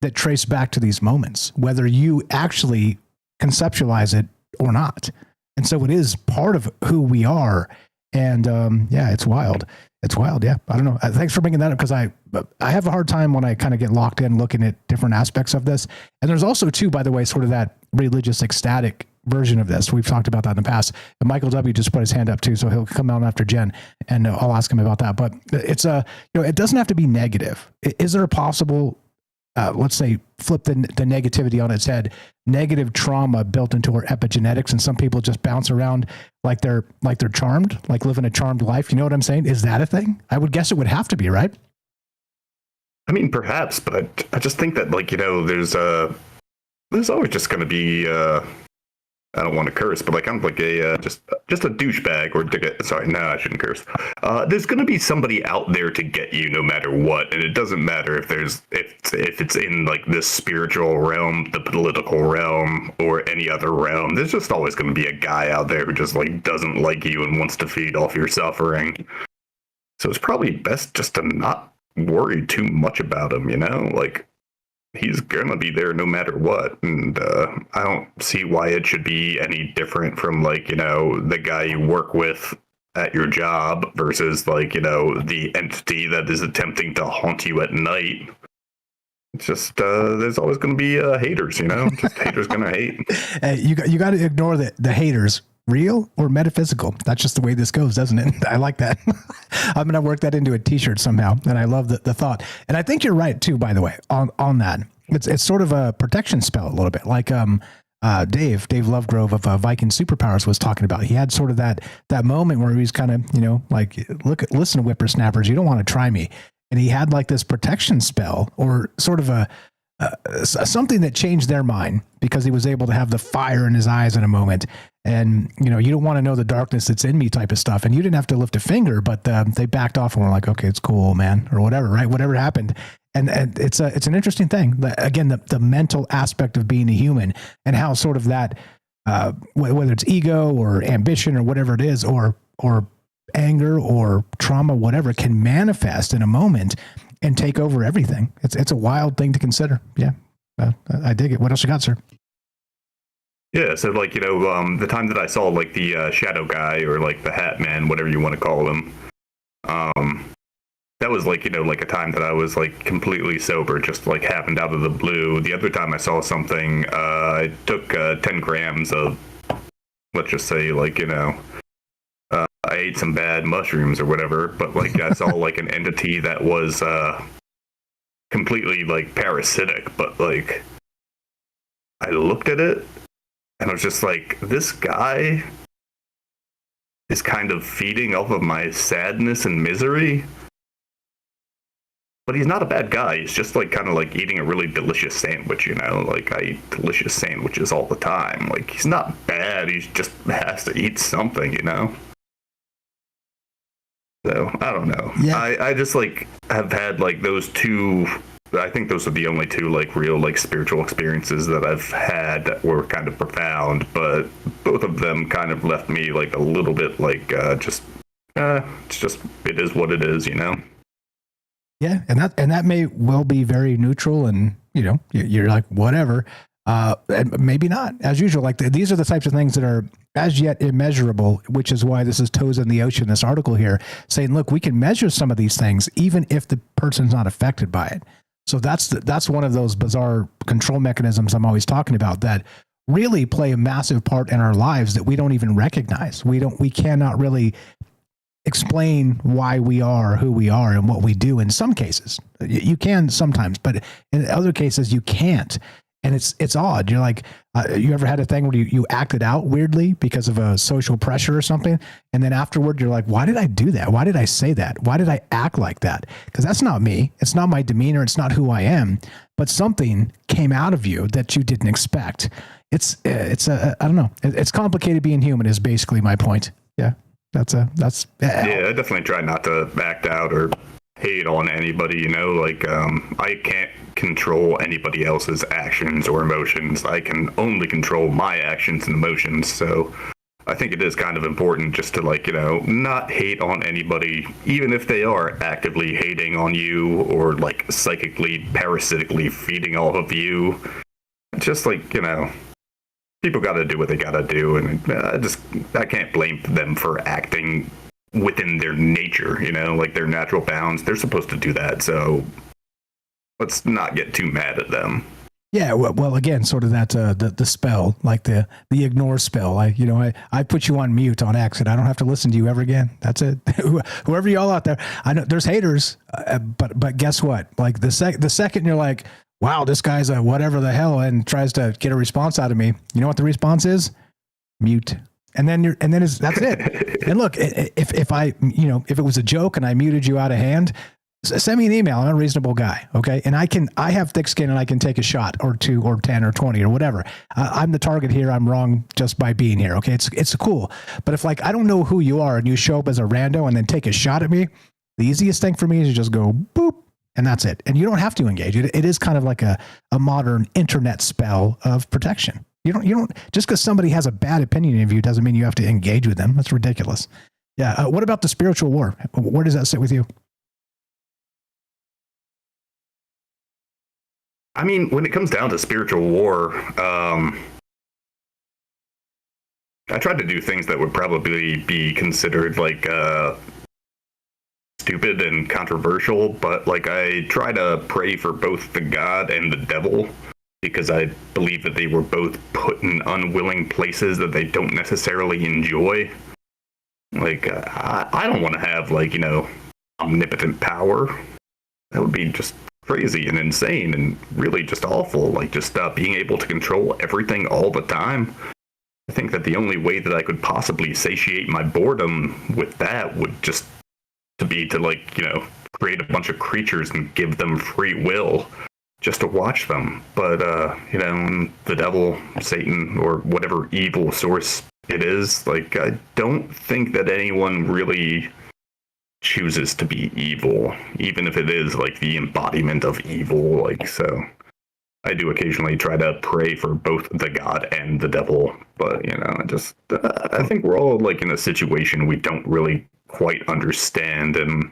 that trace back to these moments, whether you actually conceptualize it or not. And so it is part of who we are. And it's wild. It's wild. Yeah. I don't know. Thanks for bringing that up, because I have a hard time when I kind of get locked in looking at different aspects of this. And there's also too, by the way, sort of that religious ecstatic version of this. We've talked about that in the past. And Michael W. just put his hand up too, so he'll come on after Jen, and I'll ask him about that. But it's it doesn't have to be negative. Is there a possible, let's say, flip the negativity on its head, negative trauma built into our epigenetics, and some people just bounce around like they're charmed, like living a charmed life? You know what I'm saying? Is that a thing? I would guess it would have to be, right? I mean, perhaps, but I just think that there's always just going to be I don't want to curse, but like I'm like a just a douchebag, or sorry, no, I shouldn't curse. There's going to be somebody out there to get you no matter what, and it doesn't matter if it's in like this spiritual realm, the political realm, or any other realm. There's just always going to be a guy out there who just like doesn't like you and wants to feed off your suffering. So it's probably best just to not worry too much about him, like. He's gonna be there no matter what, and I don't see why it should be any different from the guy you work with at your job versus the entity that is attempting to haunt you at night. It's just there's always going to be haters, just haters gonna hate. You got to ignore the haters, real or metaphysical? That's just the way this goes, doesn't it? I like that. I'm going to work that into a t-shirt somehow. And I love the thought. And I think you're right too, by the way, on that. It's sort of a protection spell a little bit, like Dave Lovegrove of Viking Superpowers was talking about. He had sort of that moment where he was kind of, like, listen, whippersnappers, you don't want to try me. And he had like this protection spell, or sort of something that changed their mind, because he was able to have the fire in his eyes in a moment. And, you don't want to know the darkness that's in me type of stuff. And you didn't have to lift a finger, but they backed off and were like, okay, it's cool, man, or whatever, right? Whatever happened. And it's an interesting thing. Again, the mental aspect of being a human, and how sort of that, whether it's ego or ambition or whatever it is, or anger or trauma, whatever, can manifest in a moment and take over everything. It's a wild thing to consider. Yeah, I dig it. What else you got, sir? Yeah, so like, the time that I saw like the shadow guy, or like the hat man, whatever you want to call him, that was like, like a time that I was like completely sober, just like happened out of the blue. The other time I saw something, I took 10 grams of, let's just say, like, I ate some bad mushrooms or whatever, but like I saw like an entity that was completely like parasitic, but like I looked at it and I was just like, this guy is kind of feeding off of my sadness and misery. But he's not a bad guy. He's just like kind of like eating a really delicious sandwich, like I eat delicious sandwiches all the time. Like, he's not bad. He just has to eat something, So I don't know. Yeah. I just like have had like those two. I think those are the only two like real like spiritual experiences that I've had that were kind of profound, but both of them kind of left me like a little bit like it's just, it is what it is, Yeah, and that may well be very neutral, and you're like whatever, and maybe not. As usual, like these are the types of things that are as yet immeasurable, which is why this is Toes in the Ocean, this article here, saying, look, we can measure some of these things even if the person's not affected by it. So that's one of those bizarre control mechanisms I'm always talking about that really play a massive part in our lives that we don't even recognize. We cannot really explain why we are who we are and what we do. In some cases you can sometimes, but in other cases you can't. And it's odd. You're like, you ever had a thing where you acted out weirdly because of a social pressure or something, and then afterward you're like, why did I do that? Why did I say that? Why did I act like that? Because that's not me. It's not my demeanor. It's not who I am. But something came out of you that you didn't expect. It's I don't know. It's complicated being human is basically my point. Yeah. Yeah, I definitely try not to act out or hate on anybody, I can't control anybody else's actions or emotions. I can only control my actions and emotions. So I think it is kind of important just to not hate on anybody, even if they are actively hating on you or like psychically, parasitically feeding off of you. Just people got to do what they got to do, and I can't blame them for acting within their nature, like their natural bounds. They're supposed to do that, so let's not get too mad at them. Yeah, well, again, sort of that the spell, like the ignore spell. I put you on mute on accident. I don't have to listen to you ever again. That's it. Whoever y'all out there, I know there's haters, but guess what? Like the second you're like, wow, this guy's a whatever the hell, and tries to get a response out of me. You know what the response is? Mute. And then that's it. And look, if it was a joke and I muted you out of hand, send me an email. I'm a reasonable guy. Okay. And I have thick skin and I can take a shot or 2 or 10 or 20 or whatever. I'm the target here. I'm wrong just by being here. Okay. It's cool. But if I don't know who you are and you show up as a rando and then take a shot at me, the easiest thing for me is to just go boop. And that's it. And you don't have to engage. It is kind of like a modern internet spell of protection. You don't just because somebody has a bad opinion of you doesn't mean you have to engage with them. That's ridiculous. Yeah. What about the spiritual war? Where does that sit with you? I mean, when it comes down to spiritual war, I tried to do things that would probably be considered stupid and controversial, but I try to pray for both the God and the devil. because I believe that they were both put in unwilling places that they don't necessarily enjoy. Like, I don't want to have, like, you know, omnipotent power. That would be just crazy and insane and really just awful. Like, just being able to control everything all the time. I think that the only way that I could possibly satiate my boredom with that would just to be to, like, you know, create a bunch of creatures and give them free will just to watch them. But, you know, the devil, Satan, or whatever evil source it is, like, I don't think that anyone really chooses to be evil, even if it is, like, the embodiment of evil. Like, so I do occasionally try to pray for both the God and the devil, but, you know, I think we're all, like, in a situation we don't really quite understand, and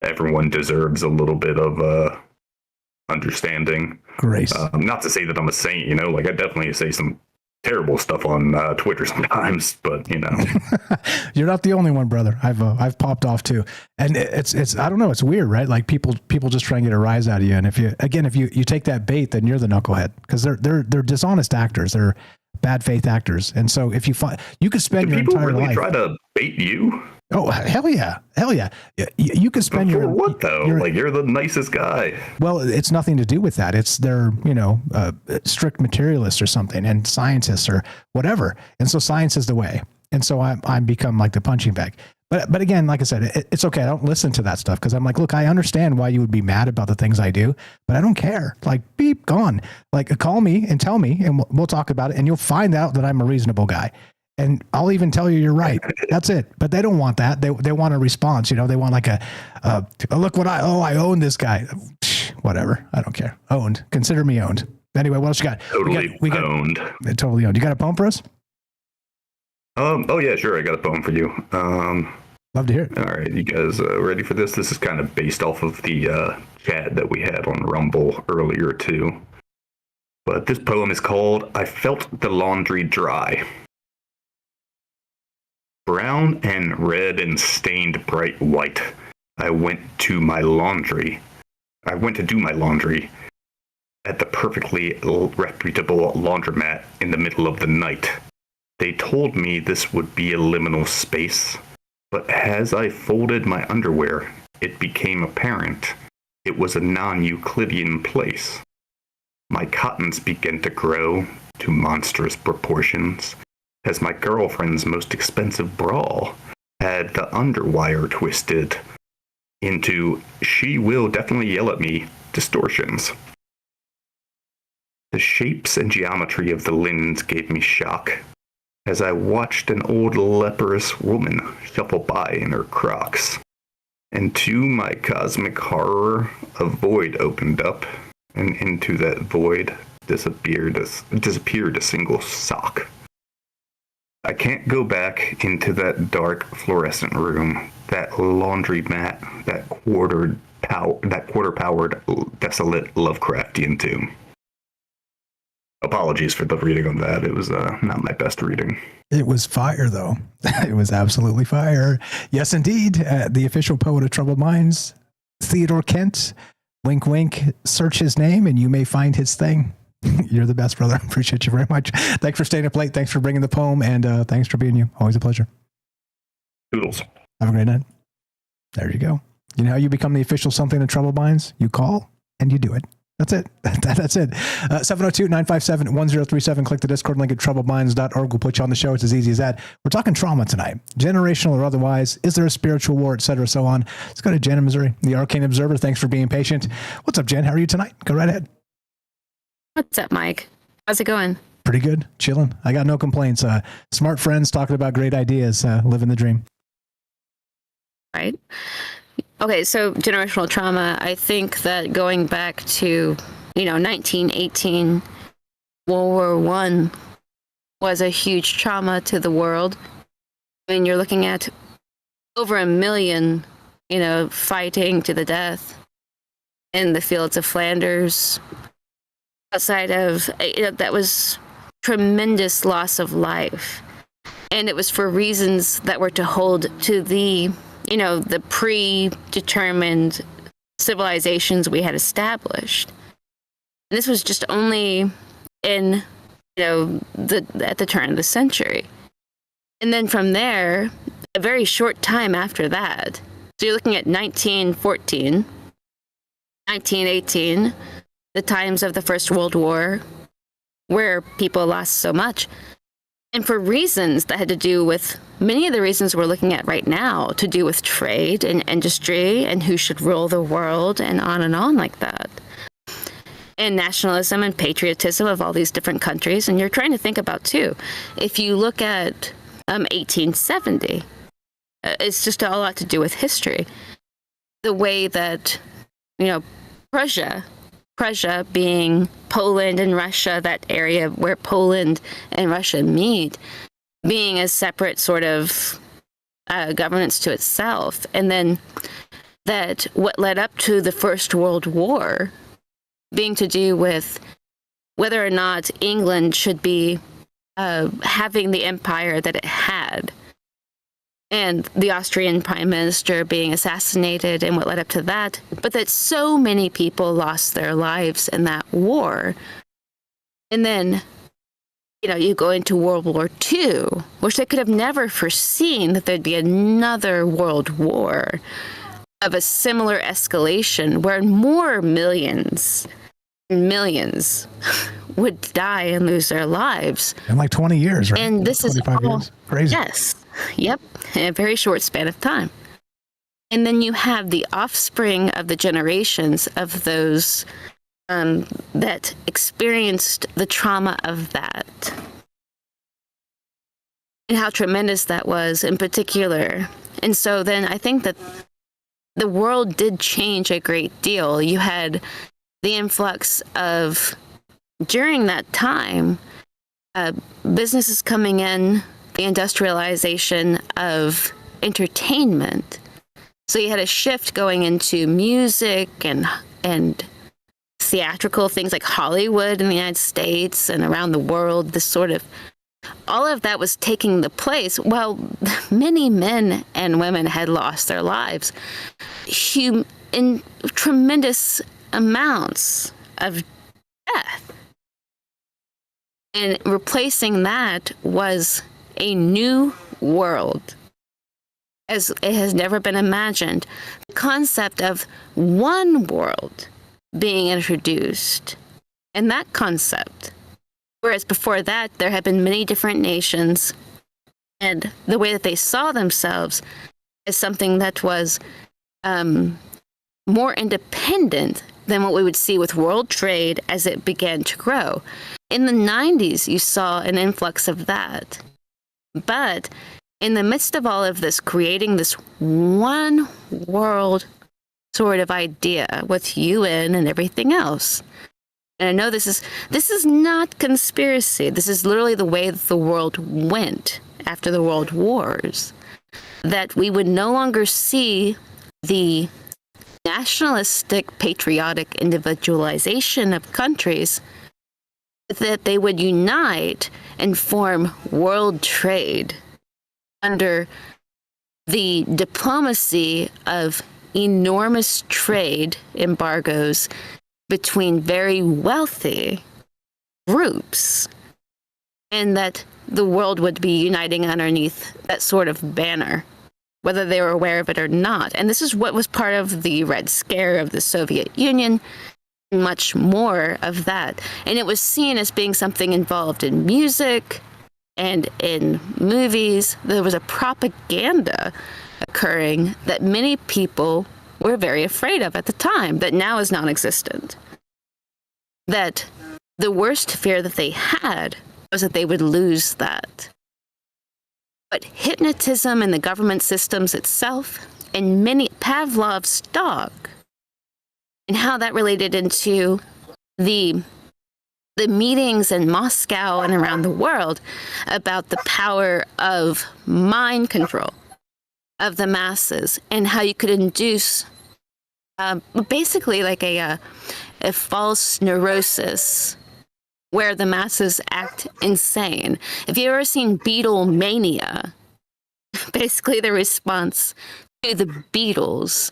everyone deserves a little bit of understanding. Grace. Not to say that I'm a saint, you know, like, I definitely say some terrible stuff on Twitter sometimes, but, you know. You're not the only one, brother. I've popped off too, and it's I don't know, it's weird, right? Like, people just try and get a rise out of you, and if you take that bait, then you're the knucklehead, because they're dishonest actors, they're bad faith actors, and so if you find you could spend your entire life. Try to bait you? Oh, hell yeah. You could spend your what though? Like, you're the nicest guy. Well, it's nothing to do with that. It's they're, you know, strict materialists or something, and scientists or whatever. And so science is the way. And so I'm become like the punching bag. But again, like I said, it's okay. I don't listen to that stuff because I'm like, look, I understand why you would be mad about the things I do, but I don't care. Like, beep, gone. Like, call me and tell me, and we'll talk about it, and you'll find out that I'm a reasonable guy. And I'll even tell you you're right. That's it. But they don't want that. They want a response. You know, they want like a look what I own this guy. Whatever. I don't care. Owned. Consider me owned. Anyway, what else you got? Totally owned. Totally owned. You got a poem for us? Oh yeah, sure. I got a poem for you. Love to hear it. All right, you guys ready for this? This is kind of based off of the chat that we had on Rumble earlier too. But this poem is called "I Felt the Laundry Dry." Brown and red and stained bright white, I went to do my laundry at the perfectly reputable laundromat in the middle of the night. They told me this would be a liminal space, but as I folded my underwear, it became apparent it was a non-Euclidean place. My cottons began to grow to monstrous proportions, as my girlfriend's most expensive bra had the underwire twisted into "she will definitely yell at me" distortions. The shapes and geometry of the linens gave me shock as I watched an old leprous woman shuffle by in her Crocs. And to my cosmic horror, a void opened up, and into that void disappeared a single sock. I can't go back into that dark fluorescent room, that laundromat, that quarter-powered, desolate Lovecraftian tomb. Apologies for the reading on that. It was not my best reading. It was fire, though. It was absolutely fire. Yes, indeed. The official poet of Troubled Minds, Theodore Kent. Wink, wink. Search his name, and you may find his thing. You're the best, brother. Appreciate you very much. Thanks for staying up late. Thanks for bringing the poem, and thanks for being you. Always a pleasure. Toodles. Have a great night. There you go. You know how you become the official something in Troubled Minds? You call, and you do it. That's it. That's it. 702-957-1037. Click the Discord link at troubledminds.org. We'll put you on the show. It's as easy as that. We're talking trauma tonight, generational or otherwise. Is there a spiritual war, et cetera, so on. Let's go to Jen in Missouri, the Arcane Observer. Thanks for being patient. What's up, Jen? How are you tonight? Go right ahead. What's up, Mike? How's it going? Pretty good. Chilling. I got no complaints. Smart friends talking about great ideas. Living the dream. Right. Okay, so generational trauma, I think that going back to, 1918, World War I was a huge trauma to the world. I mean, you're looking at over 1 million, fighting to the death in the fields of Flanders. Outside of, that was tremendous loss of life. And it was for reasons that were to hold to the the predetermined civilizations we had established. And this was just only in, at the turn of the century. And then from there, a very short time after that, so you're looking at 1914, 1918, the times of the First World War, where people lost so much. And for reasons that had to do with many of the reasons we're looking at right now, to do with trade and industry and who should rule the world and on like that. And nationalism and patriotism of all these different countries. And you're trying to think about, too, if you look at 1870, it's just a lot to do with history. The way that, Prussia being Poland and Russia, that area where Poland and Russia meet, being a separate sort of governance to itself. And then that what led up to the First World War being to do with whether or not England should be having the empire that it had. And the Austrian prime minister being assassinated and what led up to that, but that so many people lost their lives in that war. And then, you go into World War II, which they could have never foreseen that there'd be another world war of a similar escalation where more millions would die and lose their lives. In like 20 years, right? And this is all, years. Crazy. Yes. Yep. In a very short span of time. And then you have the offspring of the generations of those that experienced the trauma of that. And how tremendous that was in particular. And so then I think that the world did change a great deal. You had the influx of, during that time, businesses coming in, the industrialization of entertainment. So you had a shift going into music and theatrical things like Hollywood in the United States and around the world. This sort of, all of that was taking the place. Well, many men and women had lost their lives in tremendous amounts of death. And replacing that was a new world, as it has never been imagined. The concept of one world being introduced, and that concept, whereas before that there had been many different nations, and the way that they saw themselves as something that was more independent than what we would see with world trade as it began to grow. In the 90s, you saw an influx of that. But in the midst of all of this, creating this one world sort of idea with UN and everything else. And I know this is not conspiracy. This is literally the way that the world went after the world wars. That we would no longer see the nationalistic, patriotic individualization of countries, that they would unite and form world trade under the diplomacy of enormous trade embargoes between very wealthy groups, and that the world would be uniting underneath that sort of banner, whether they were aware of it or not. And this is what was part of the Red Scare of the Soviet Union, much more of that. And it was seen as being something involved in music and in movies. There was a propaganda occurring that many people were very afraid of at the time, that now is non-existent. That the worst fear that they had was that they would lose that. But hypnotism and the government systems itself, and many Pavlov's dog, and how that related into the meetings in Moscow and around the world about the power of mind control of the masses, and how you could induce basically like a false neurosis where the masses act insane. If you've ever seen Beatlemania, basically the response to the Beatles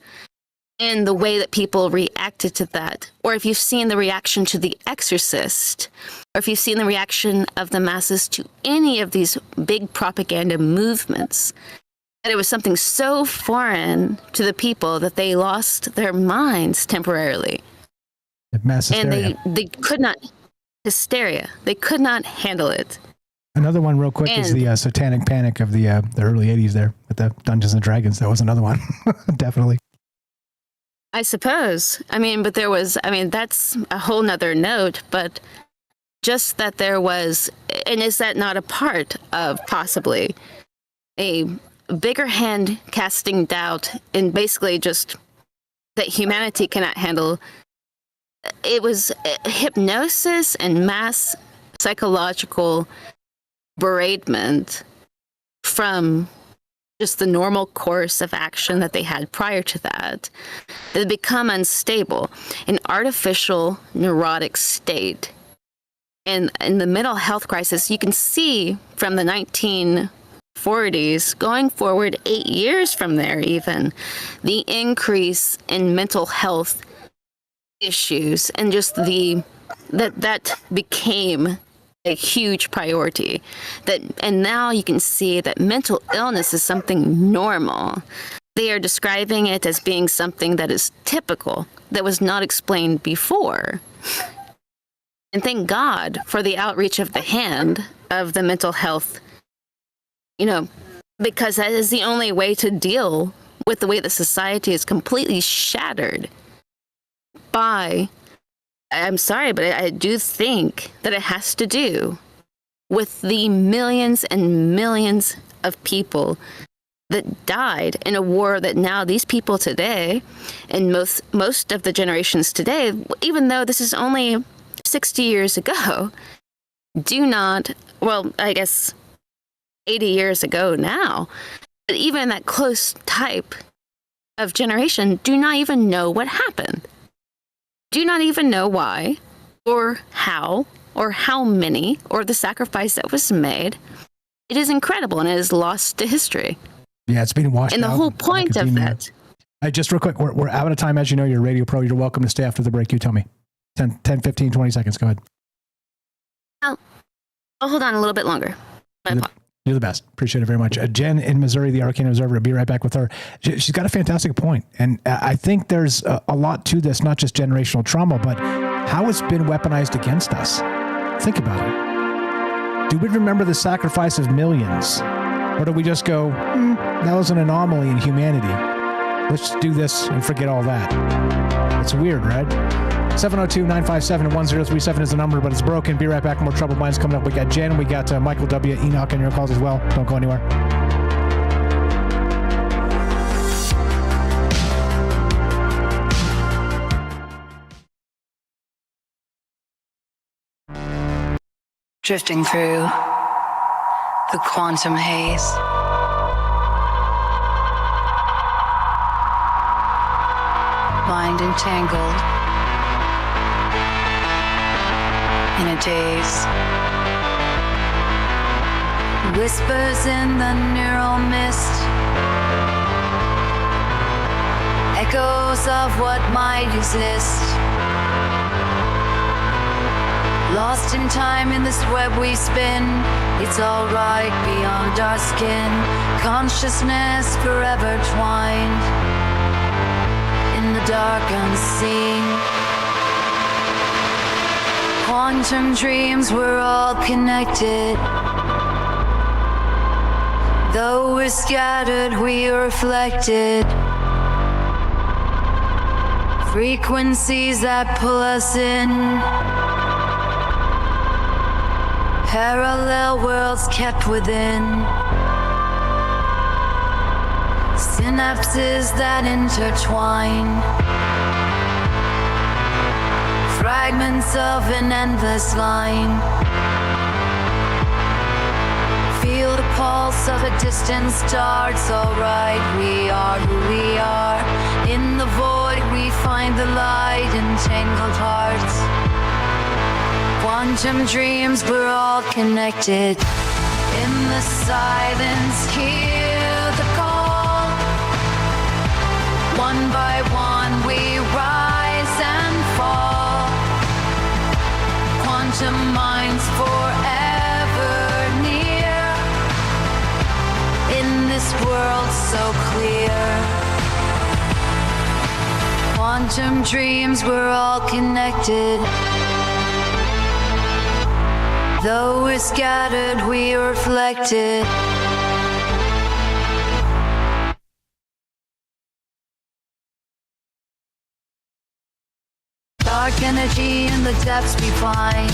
and the way that people reacted to that, or if you've seen the reaction to The Exorcist, or if you've seen the reaction of the masses to any of these big propaganda movements, that it was something so foreign to the people that they lost their minds temporarily. Mass hysteria. And they could not, hysteria, they could not handle it. Another one real quick is the satanic panic of the early 80s there with the Dungeons and Dragons. That was another one. Definitely. I suppose. But that's a whole nother note, but just that there was, and is that not a part of possibly a bigger hand casting doubt in basically just that humanity cannot handle? It was hypnosis and mass psychological beratement from just the normal course of action that they had prior to that had become unstable, an artificial neurotic state. And in the mental health crisis, you can see from the 1940s going forward 8 years from there even, the increase in mental health issues and just that became a huge priority. And now you can see that mental illness is something normal. They are describing it as being something that is typical, that was not explained before. And thank God for the outreach of the hand of the mental health, because that is the only way to deal with the way that society is completely shattered by, I'm sorry, but I do think that it has to do with the millions and millions of people that died in a war that now these people today, and most of the generations today, even though this is only 60 years ago, do not, well, I guess 80 years ago now, but even that close type of generation do not even know what happened. Do not even know why, or how many, or the sacrifice that was made. It is incredible, and it is lost to history. Yeah, it's been washed out. And the whole point of that. Just real quick, we're out of time. As you know, you're a radio pro. You're welcome to stay after the break. You tell me. 10, 15, 20 seconds. Go ahead. I'll hold on a little bit longer. You're the best. Appreciate it very much. Jen in Missouri, the Arcane Observer. I'll be right back with her. She's got a fantastic point. And I think there's a lot to this, not just generational trauma, but how it's been weaponized against us. Think about it. Do we remember the sacrifice of millions? Or do we just go, that was an anomaly in humanity. Let's do this and forget all that. It's weird, right? 702-957-1037 is the number, but it's broken. Be right back. More Troubled Minds coming up. We got Jen. We got Michael W. Enoch on your calls as well. Don't go anywhere. Drifting through the quantum haze. Mind entangled in a daze. Whispers in the neural mist. Echoes of what might exist. Lost in time in this web we spin. It's alright beyond our skin. Consciousness forever twined in the dark unseen. Quantum dreams, we're all connected. Though we're scattered, we are reflected. Frequencies that pull us in. Parallel worlds kept within. Synapses that intertwine. Fragments of an endless line. Feel the pulse of a distant star. It's alright, we are who we are. In the void we find the light in tangled hearts. Quantum dreams, we're all connected. In the silence, hear the call. One by one we rise and fall. Quantum minds forever near. In this world so clear. Quantum dreams, we're all connected. Though we're scattered, we are reflected. Dark energy in the depths we find.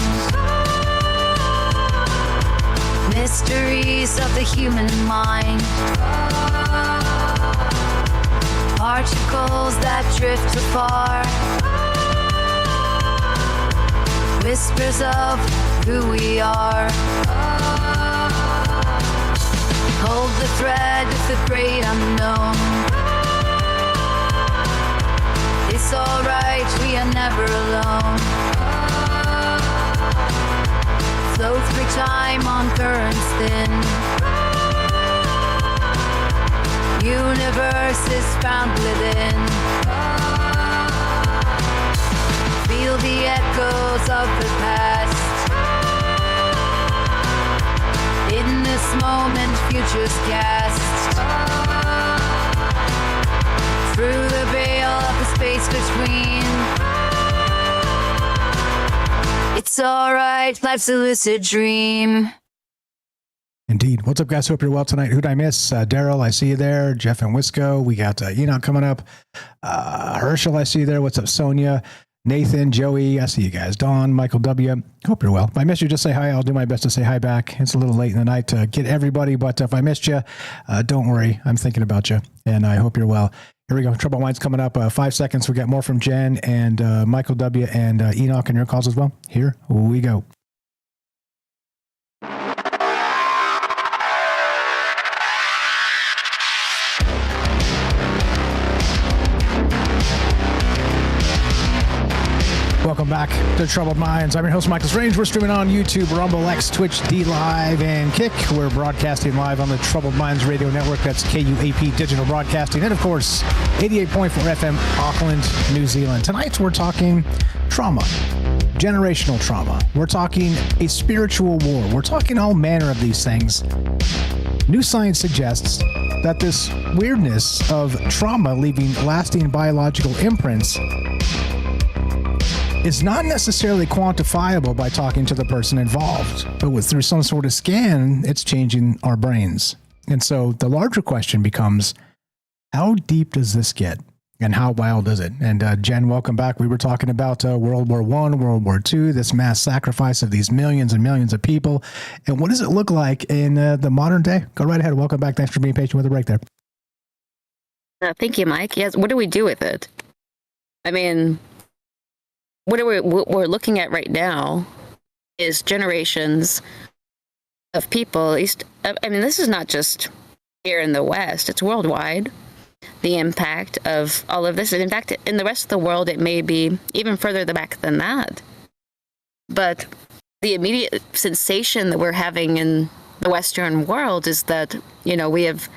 Mysteries of the human mind. Particles that drift afar. Whispers of who we are. Hold the thread of the great unknown. It's alright, we are never alone. Flow through time on currents thin. Universe is found within. Feel the echoes of the past. In this moment, futures cast. Through the veil of the space between. It's alright, life's a lucid dream. Indeed. What's up, guys? Hope you're well tonight. Who'd I miss? Daryl, I see you there. Jeff and Wisco. We got Enoch coming up. Herschel, I see you there. What's up, Sonia? Nathan, Joey, I see you guys. Dawn, Michael W. Hope you're well. If I missed you, just say hi. I'll do my best to say hi back. It's a little late in the night to get everybody, but if I missed you, don't worry. I'm thinking about you, and I hope you're well. Here we go. Trouble Minds coming up. 5 seconds. We got more from Jen and Michael W. and Enoch and your calls as well. Here we go. Welcome back to Troubled Minds. I'm your host, Michael Strange. We're streaming on YouTube, Rumble, X, Twitch, D Live, and Kick. We're broadcasting live on the Troubled Minds Radio Network. That's KUAP Digital Broadcasting. And, of course, 88.4 FM, Auckland, New Zealand. Tonight, we're talking trauma, generational trauma. We're talking a spiritual war. We're talking all manner of these things. New science suggests that this weirdness of trauma leaving lasting biological imprints is not necessarily quantifiable by talking to the person involved, but through some sort of scan, it's changing our brains. And so the larger question becomes, how deep does this get? And how wild is it? And Jen, welcome back. We were talking about World War I, World War II, this mass sacrifice of these millions and millions of people. And what does it look like in the modern day? Go right ahead. Welcome back. Thanks for being patient with the break there. Thank you, Mike. Yes. What do we do with it? I mean, what we're looking at right now is generations of people. At least, I mean, this is not just here in the West; it's worldwide. The impact of all of this, and in fact, in the rest of the world, it may be even further back than that. But the immediate sensation that we're having in the Western world is that, you know, we have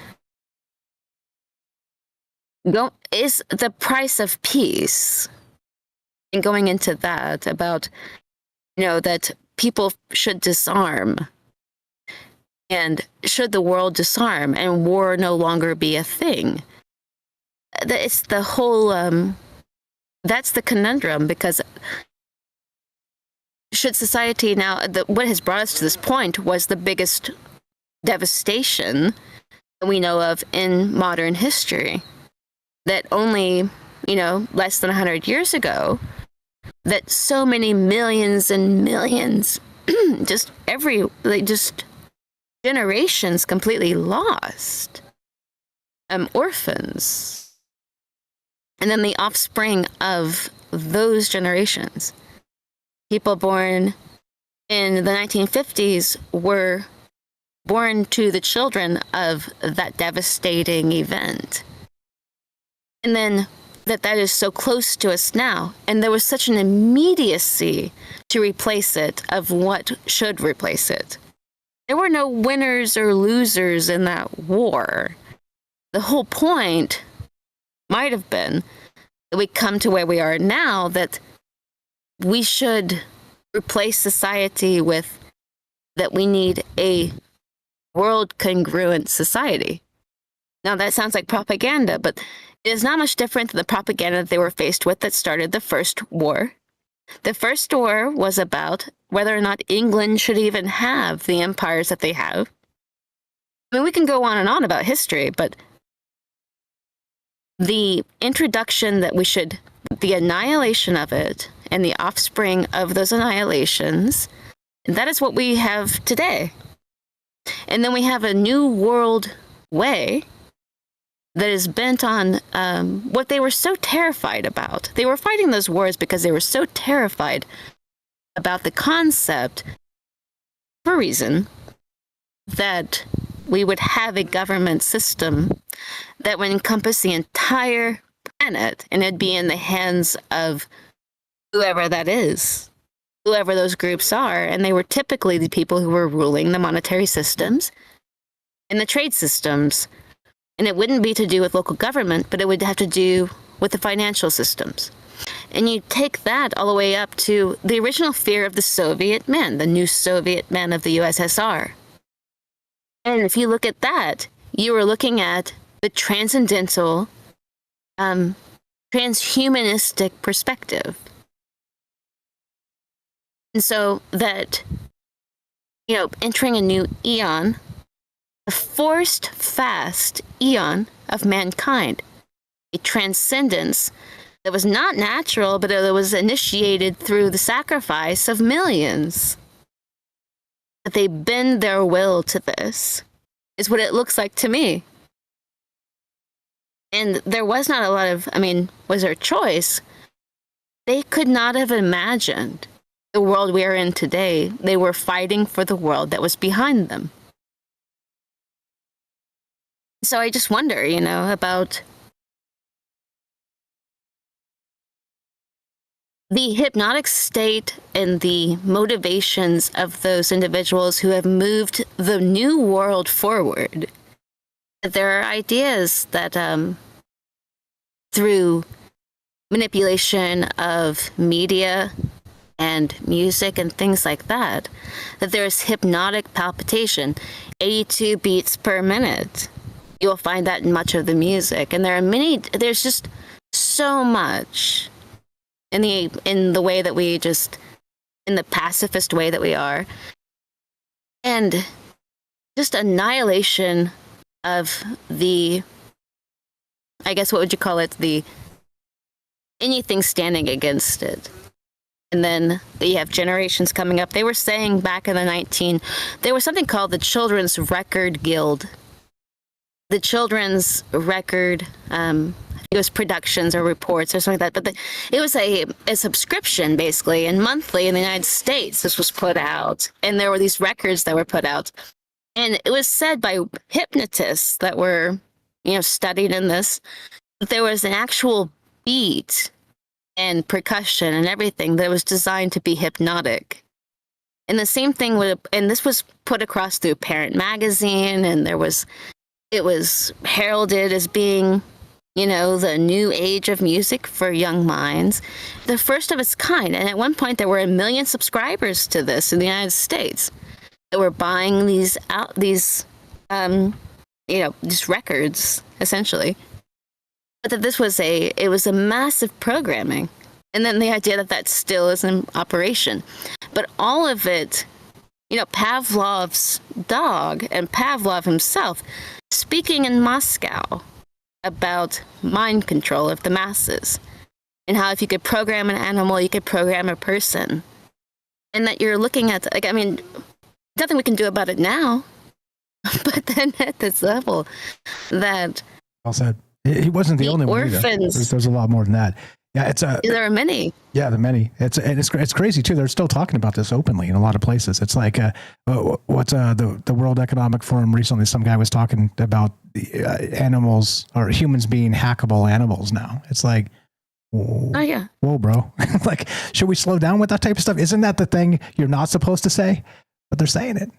is the price of peace. And going into that about, you know, that people should disarm, and should the world disarm and war no longer be a thing? It's the whole, that's the conundrum, because should society now, what has brought us to this point was the biggest devastation that we know of in modern history, that only, you know, less than 100 years ago, that so many millions and millions, just generations completely lost, orphans, and then the offspring of those generations, people born in the 1950s, were born to the children of that devastating event. And then that is so close to us now. And there was such an immediacy to replace it of what should replace it. There were no winners or losers in that war. The whole point might have been, that we come to where we are now, that we should replace society with that we need a world congruent society. Now that sounds like propaganda, but it is not much different than the propaganda that they were faced with that started the First War. The First War was about whether or not England should even have the empires that they have. I mean, we can go on and on about history, but the introduction that we should, the annihilation of it and the offspring of those annihilations, that is what we have today. And then we have a new world way that is bent on what they were so terrified about. They were fighting those wars because they were so terrified about the concept, for a reason, that we would have a government system that would encompass the entire planet, and it'd be in the hands of whoever that is, whoever those groups are. And they were typically the people who were ruling the monetary systems and the trade systems. And it wouldn't be to do with local government, but it would have to do with the financial systems. And you take that all the way up to the original fear of the Soviet men, the new Soviet men of the USSR. And if you look at that, you were looking at the transcendental, transhumanistic perspective. And so that, entering a new eon, a forced fast eon of mankind, a transcendence that was not natural, but it was initiated through the sacrifice of millions. That they bend their will to this is what it looks like to me. And there was not a lot of, was there a choice? They could not have imagined the world we are in today. They were fighting for the world that was behind them. So I just wonder, about the hypnotic state and the motivations of those individuals who have moved the new world forward. There are ideas that through manipulation of media and music and things like that, that there's hypnotic palpitation, 82 beats per minute. You'll find that in much of the music. And there's just so much in the way that we in the pacifist way that we are. And just annihilation of the, I guess, what would you call it? Anything standing against it. And then you have generations coming up. They were saying back in there was something called the Children's Record Guild. The Children's Record, it was productions or reports or something like that, but it was a subscription, basically, and monthly in the United States this was put out. And there were these records that were put out. And it was said by hypnotists that were, studied in this, that there was an actual beat and percussion and everything that was designed to be hypnotic. And the same thing and this was put across through Parent Magazine, and it was heralded as being, the new age of music for young minds, the first of its kind. And at one point, there were 1 million subscribers to this in the United States that were buying these records, essentially. But that this was it was a massive programming. And then the idea that still is in operation. But all of it, Pavlov's dog and Pavlov himself, speaking in Moscow about mind control of the masses and how if you could program an animal, you could program a person. And that you're looking at, nothing we can do about it now, but then at this level that... Well said. He wasn't the only one either. There's a lot more than that. Yeah, there are many. Yeah, there are many. It's crazy too. They're still talking about this openly in a lot of places. It's like the World Economic Forum recently. Some guy was talking about animals or humans being hackable animals now. It's like, whoa, oh yeah, whoa, bro. Like, should we slow down with that type of stuff? Isn't that the thing you're not supposed to say? But they're saying it.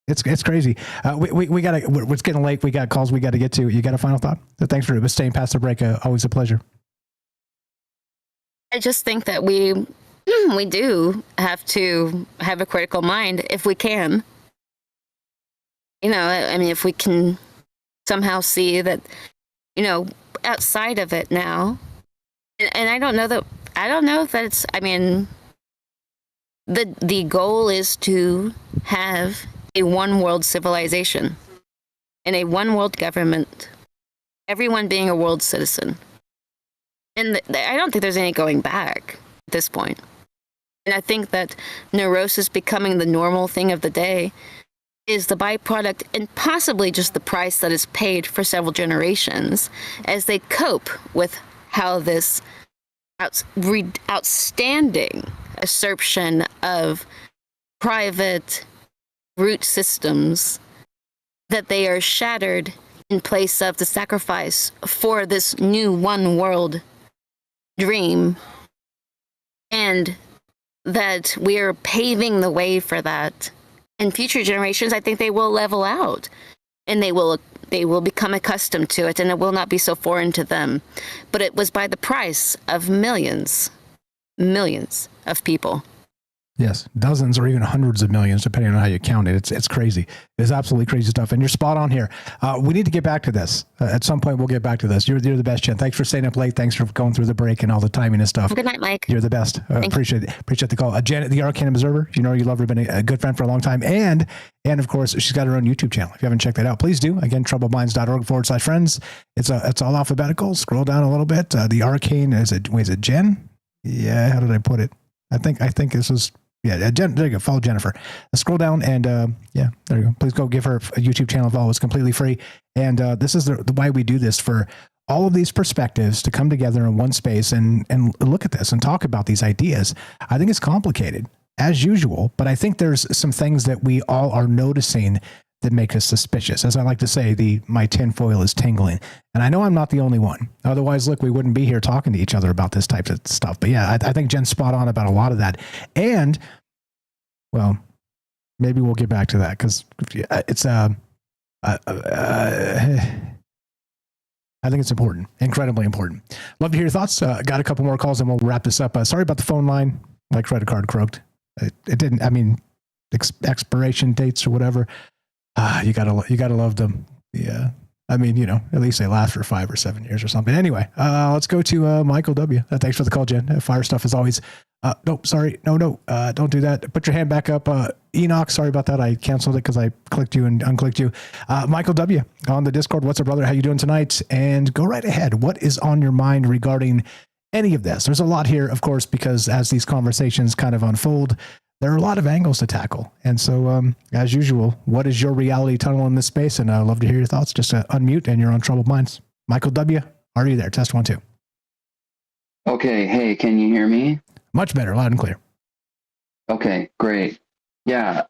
It's crazy. We got to. It's getting late. We got calls we got to get to. You got a final thought? So thanks for staying past the break. Always a pleasure. I just think that we do have to have a critical mind if we can. You know, I mean, if we can somehow see that, you know, outside of it now, and I don't know that it's. I mean, the goal is to have a one world civilization and a one world government, everyone being a world citizen. And I don't think there's any going back at this point. And I think that neurosis becoming the normal thing of the day is the byproduct and possibly just the price that is paid for several generations as they cope with how this outstanding assertion of private root systems, that they are shattered in place of the sacrifice for this new one world dream, and that we're paving the way for that. In future generations, I think they will level out, and they will become accustomed to it, and it will not be so foreign to them. But it was by the price of millions of people. Yes, dozens or even hundreds of millions, depending on how you count it. It's crazy. It's absolutely crazy stuff. And you're spot on here. We need to get back to this. At some point, we'll get back to this. You're the best, Jen. Thanks for staying up late. Thanks for going through the break and all the timing and stuff. Good night, Mike. You're the best. Appreciate the call. Jen, the Arcane Observer. You know, you love her, been a good friend for a long time. And of course, she's got her own YouTube channel. If you haven't checked that out, please do. Again, troubledminds.org/friends. It's all alphabetical. Scroll down a little bit. The Arcane, is it Jen? Yeah, how did I put it? I think this is... Yeah, Jen, there you go. Follow Jennifer. Scroll down and yeah, there you go. Please go give her a YouTube channel follow. It's completely free. And this is the why we do this, for all of these perspectives to come together in one space and look at this and talk about these ideas. I think it's complicated as usual, but I think there's some things that we all are noticing that make us suspicious. As I like to say, my tinfoil is tingling. And I know I'm not the only one. Otherwise, look, we wouldn't be here talking to each other about this type of stuff. But yeah, I think Jen's spot on about a lot of that. And, well, maybe we'll get back to that because it's I think it's important, incredibly important. Love to hear your thoughts. Got a couple more calls and we'll wrap this up. Sorry about the phone line. My credit card croaked. It didn't, I mean, expiration dates or whatever. You gotta love them. Yeah. I mean, you know, at least they last for 5 or 7 years or something. Anyway, let's go to Michael W. Thanks for the call, Jen. Fire stuff as always. No, sorry. No, don't do that. Put your hand back up. Enoch, sorry about that. I canceled it because I clicked you and unclicked you. Michael W. on the Discord. What's up, brother? How you doing tonight? And go right ahead. What is on your mind regarding any of this? There's a lot here, of course, because as these conversations kind of unfold, there are a lot of angles to tackle. And so, as usual, what is your reality tunnel in this space? And I'd love to hear your thoughts. Just unmute and you're on Troubled Minds. Michael W., are you there? Test 1, 2. Okay. Hey, can you hear me? Much better. Loud and clear. Okay, great. Yeah.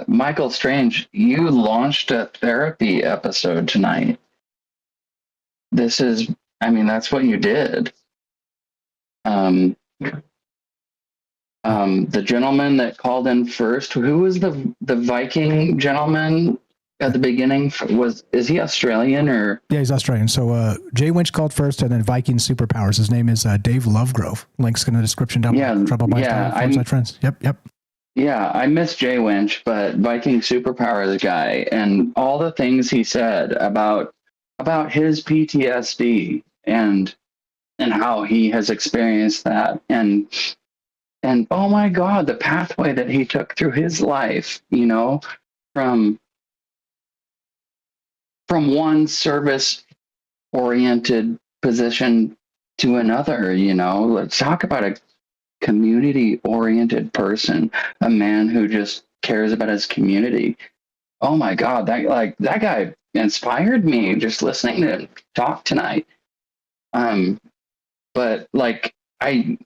Michael Strange, you launched a therapy episode tonight. That's what you did. The gentleman that called in first, who was the Viking gentleman at the beginning? Is he Australian or? Yeah, he's Australian. So Jay Winch called first, and then Viking Superpowers. His name is Dave Lovegrove. Links in the description down below. Friends. Yep. Yeah, I miss Jay Winch, but Viking Superpowers guy, and all the things he said about his PTSD and how he has experienced that, and oh my God, the pathway that he took through his life, you know, from one service-oriented position to another, you know. Let's talk about a community-oriented person, a man who just cares about his community. Oh my God, that guy inspired me just listening to him talk tonight. But I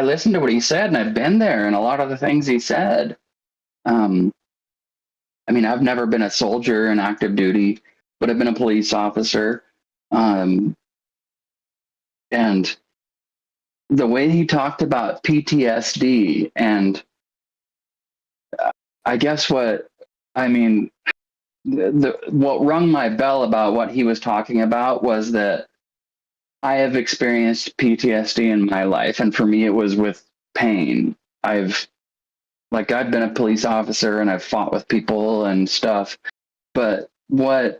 listened to what he said, and I've been there, and a lot of the things he said. I mean, I've never been a soldier in active duty, but I've been a police officer. And the way he talked about PTSD, and I guess what rung my bell about what he was talking about was that I have experienced PTSD in my life, and for me it was with pain. I've been a police officer and I've fought with people and stuff, but what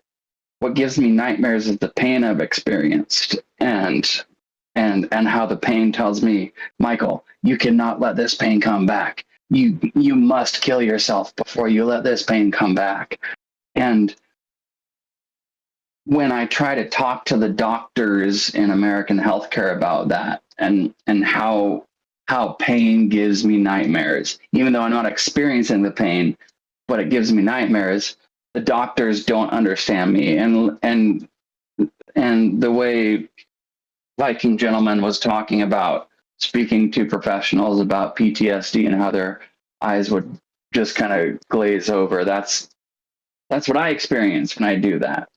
gives me nightmares is the pain I've experienced and how the pain tells me, Michael, you cannot let this pain come back. You must kill yourself before you let this pain come back. And when I try to talk to the doctors in American healthcare about that and how pain gives me nightmares, even though I'm not experiencing the pain, but it gives me nightmares, the doctors don't understand me. And the way Viking Gentleman was talking about speaking to professionals about PTSD and how their eyes would just kind of glaze over. That's what I experience when I do that.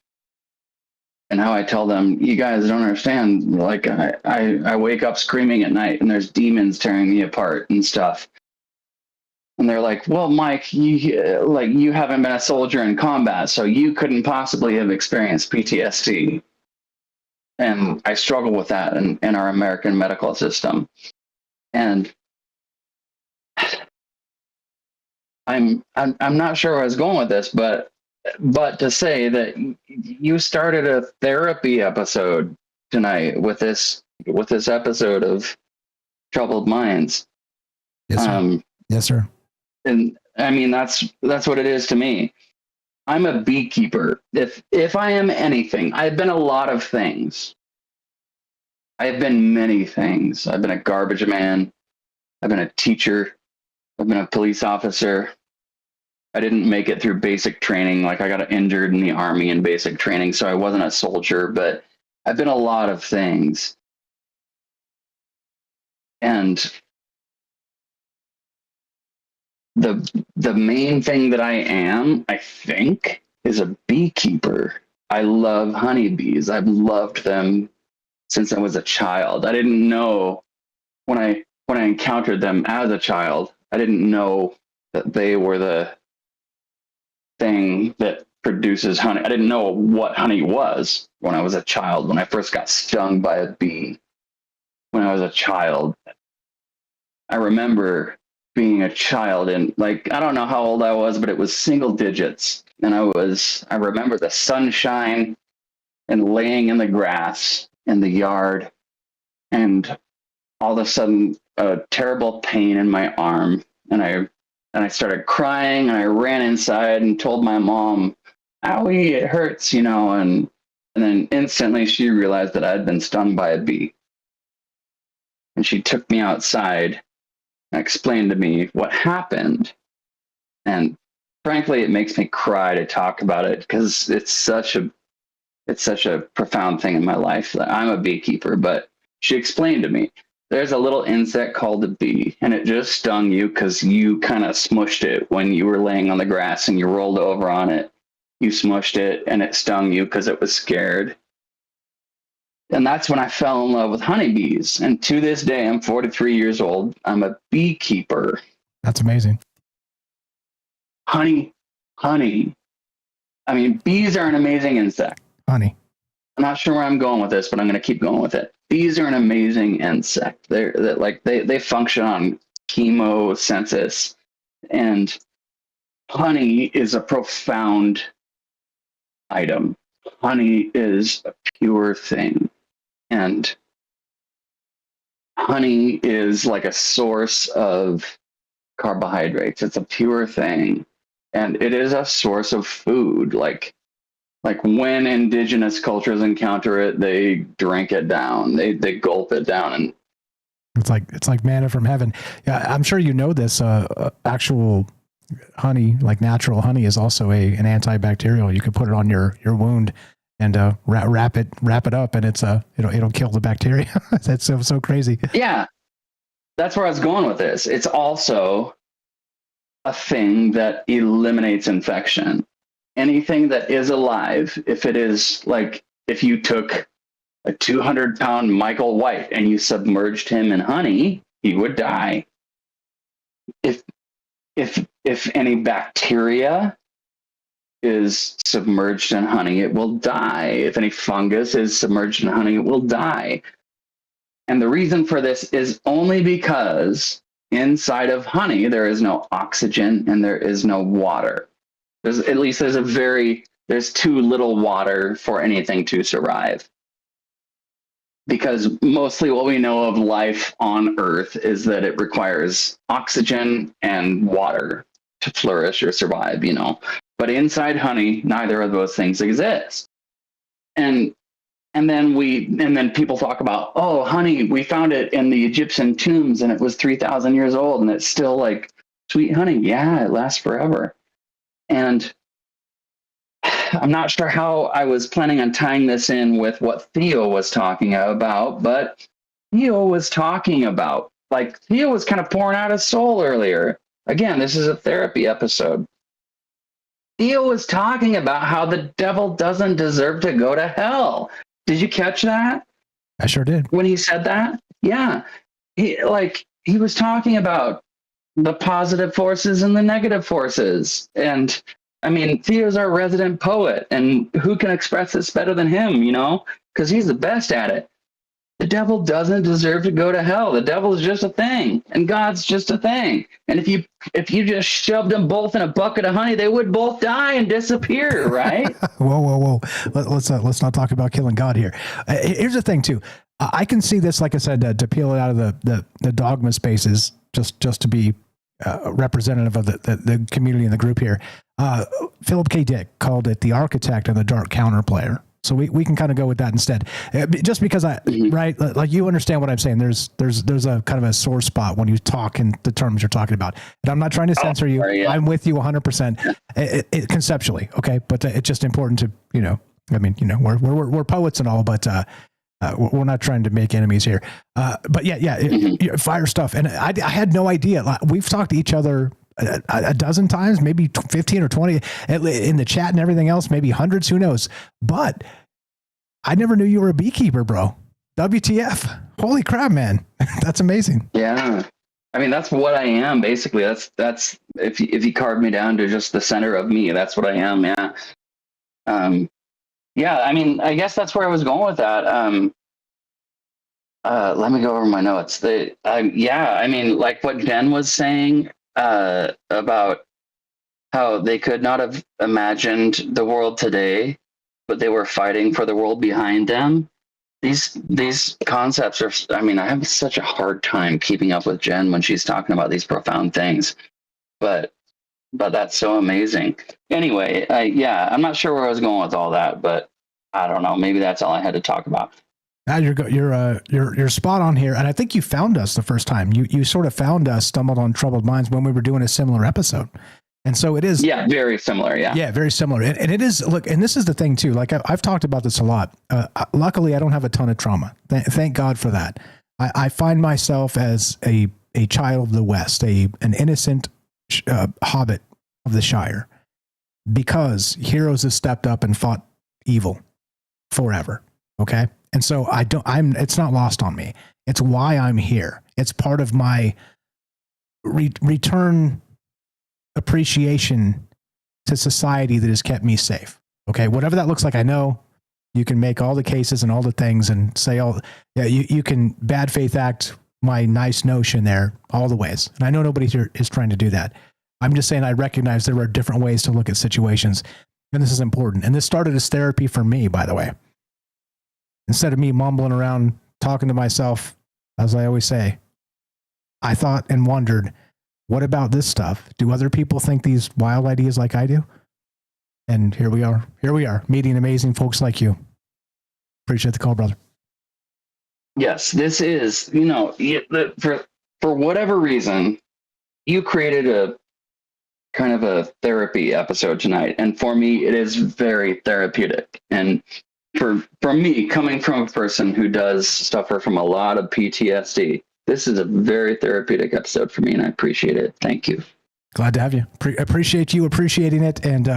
And how I tell them, you guys don't understand. Like I wake up screaming at night and there's demons tearing me apart and stuff. And they're like, well, Mike, you haven't been a soldier in combat, so you couldn't possibly have experienced PTSD. And I struggle with that in our American medical system. And I'm not sure where I was going with this, but to say that you started a therapy episode tonight with this episode of Troubled Minds. Yes, sir. Yes, sir. And I mean, that's what it is to me. I'm a beekeeper. If I am anything, I've been a lot of things. I've been many things. I've been a garbage man. I've been a teacher. I've been a police officer. I didn't make it through basic training. Like I got injured in the Army in basic training, so I wasn't a soldier, but I've been a lot of things. And the main thing that I am, I think, is a beekeeper. I love honeybees. I've loved them since I was a child. I didn't know when I encountered them as a child, I didn't know that they were the thing that produces honey. I didn't know what honey was when I was a child, when I first got stung by a bee. When I was a child, I remember being a child and I don't know how old I was, but it was single digits. And I remember the sunshine and laying in the grass in the yard, and all of a sudden a terrible pain in my arm, and I started crying, and I ran inside and told my mom, "Owie, it hurts," and then instantly she realized that I had been stung by a bee. And she took me outside and explained to me what happened. And frankly, it makes me cry to talk about it because it's such a profound thing in my life. I'm a beekeeper, but she explained to me, there's a little insect called a bee, and it just stung you because you kind of smushed it when you were laying on the grass and you rolled over on it. You smushed it and it stung you because it was scared. And that's when I fell in love with honeybees. And to this day, I'm 43 years old. I'm a beekeeper. That's amazing. Honey. I mean, bees are an amazing insect. Honey. I'm not sure where I'm going with this, but I'm going to keep going with it. Bees are an amazing insect. They function on chemosynthesis, and honey is a profound item. Honey is a pure thing, and honey is like a source of carbohydrates. It's a pure thing, and it is a source of food. Like when indigenous cultures encounter it, they drink it down. They gulp it down, and it's like manna from heaven. Yeah, I'm sure you know this. Actual honey, like natural honey, is also an antibacterial. You can put it on your wound and wrap it up, and it'll kill the bacteria. That's so crazy. Yeah, that's where I was going with this. It's also a thing that eliminates infection. Anything that is alive, if it is like, if you took a 200-pound Michael White and you submerged him in honey, he would die. If if any bacteria is submerged in honey, it will die. If any fungus is submerged in honey, it will die. And the reason for this is only because inside of honey, there is no oxygen and there is no water. There's too little water for anything to survive. Because mostly what we know of life on Earth is that it requires oxygen and water to flourish or survive, you know. But inside honey, neither of those things exist. And then people talk about, oh, honey, we found it in the Egyptian tombs and it was 3,000 years old and it's still like sweet honey. Yeah, it lasts forever. And I'm not sure how I was planning on tying this in with what Theo was talking about, but Theo was talking about, like, Theo was kind of pouring out his soul earlier. Again, this is a therapy episode. Theo was talking about how the devil doesn't deserve to go to hell. Did you catch that? I sure did. When he said that? Yeah. He was talking about the positive forces and the negative forces. And I mean, Theo's our resident poet, and who can express this better than him, you know? Because he's the best at it. The devil doesn't deserve to go to hell. The devil is just a thing, and God's just a thing. And if you just shoved them both in a bucket of honey, they would both die and disappear, right? Whoa. Let's not talk about killing God here. Here's the thing, too. I can see this, like I said, to peel it out of the dogma spaces, just to be representative of the community and the group here. Philip K. Dick called it the architect and the dark counterplayer. So we can kind of go with that instead, just because right, like you understand what I'm saying. There's a kind of a sore spot when you talk in the terms you're talking about, and I'm not trying to censor you. Sorry, yeah. I'm with you 100% conceptually, okay. But it's just important to we're poets and all, but we're not trying to make enemies here. But fire stuff, and I had no idea. We've talked to each other a dozen times, maybe 15 or 20 in the chat and everything else, maybe hundreds, who knows? But I never knew you were a beekeeper, bro. WTF. Holy crap, man. That's amazing. Yeah. I mean, that's what I am, basically. That's if you carved me down to just the center of me, that's what I am. Yeah. Yeah. I mean, I guess that's where I was going with that. Let me go over my notes. I mean, like what Jen was saying, about how they could not have imagined the world today, but they were fighting for the world behind them. These concepts are, I mean, I have such a hard time keeping up with Jen when she's talking about these profound things, but that's so amazing. Anyway, I'm not sure where I was going with all that, but I don't know. Maybe that's all I had to talk about. You're spot on here, and I think you found us the first time. You sort of found us, stumbled on Troubled Minds when we were doing a similar episode, and so it is. Yeah, very similar. Yeah, very similar, and it is. Look, and this is the thing too. Like I've talked about this a lot. Luckily, I don't have a ton of trauma. Thank God for that. I find myself as a child of the West, an innocent hobbit of the Shire, because heroes have stepped up and fought evil forever. Okay. And so it's not lost on me. It's why I'm here. It's part of my return appreciation to society that has kept me safe. Okay. Whatever that looks like, I know you can make all the cases and all the things and say, you can bad faith act my nice notion there all the ways. And I know nobody here is trying to do that. I'm just saying I recognize there are different ways to look at situations, and this is important. And this started as therapy for me, by the way. Instead of me mumbling around, talking to myself, as I always say, I thought and wondered, what about this stuff? Do other people think these wild ideas like I do? And here we are, meeting amazing folks like you. Appreciate the call, brother. Yes, this is, for whatever reason, you created a kind of a therapy episode tonight. And for me, it is very therapeutic. And for me, coming from a person who does suffer from a lot of PTSD, this is a very therapeutic episode for me, and I appreciate it. Thank you. Glad to have you. Appreciate you appreciating it and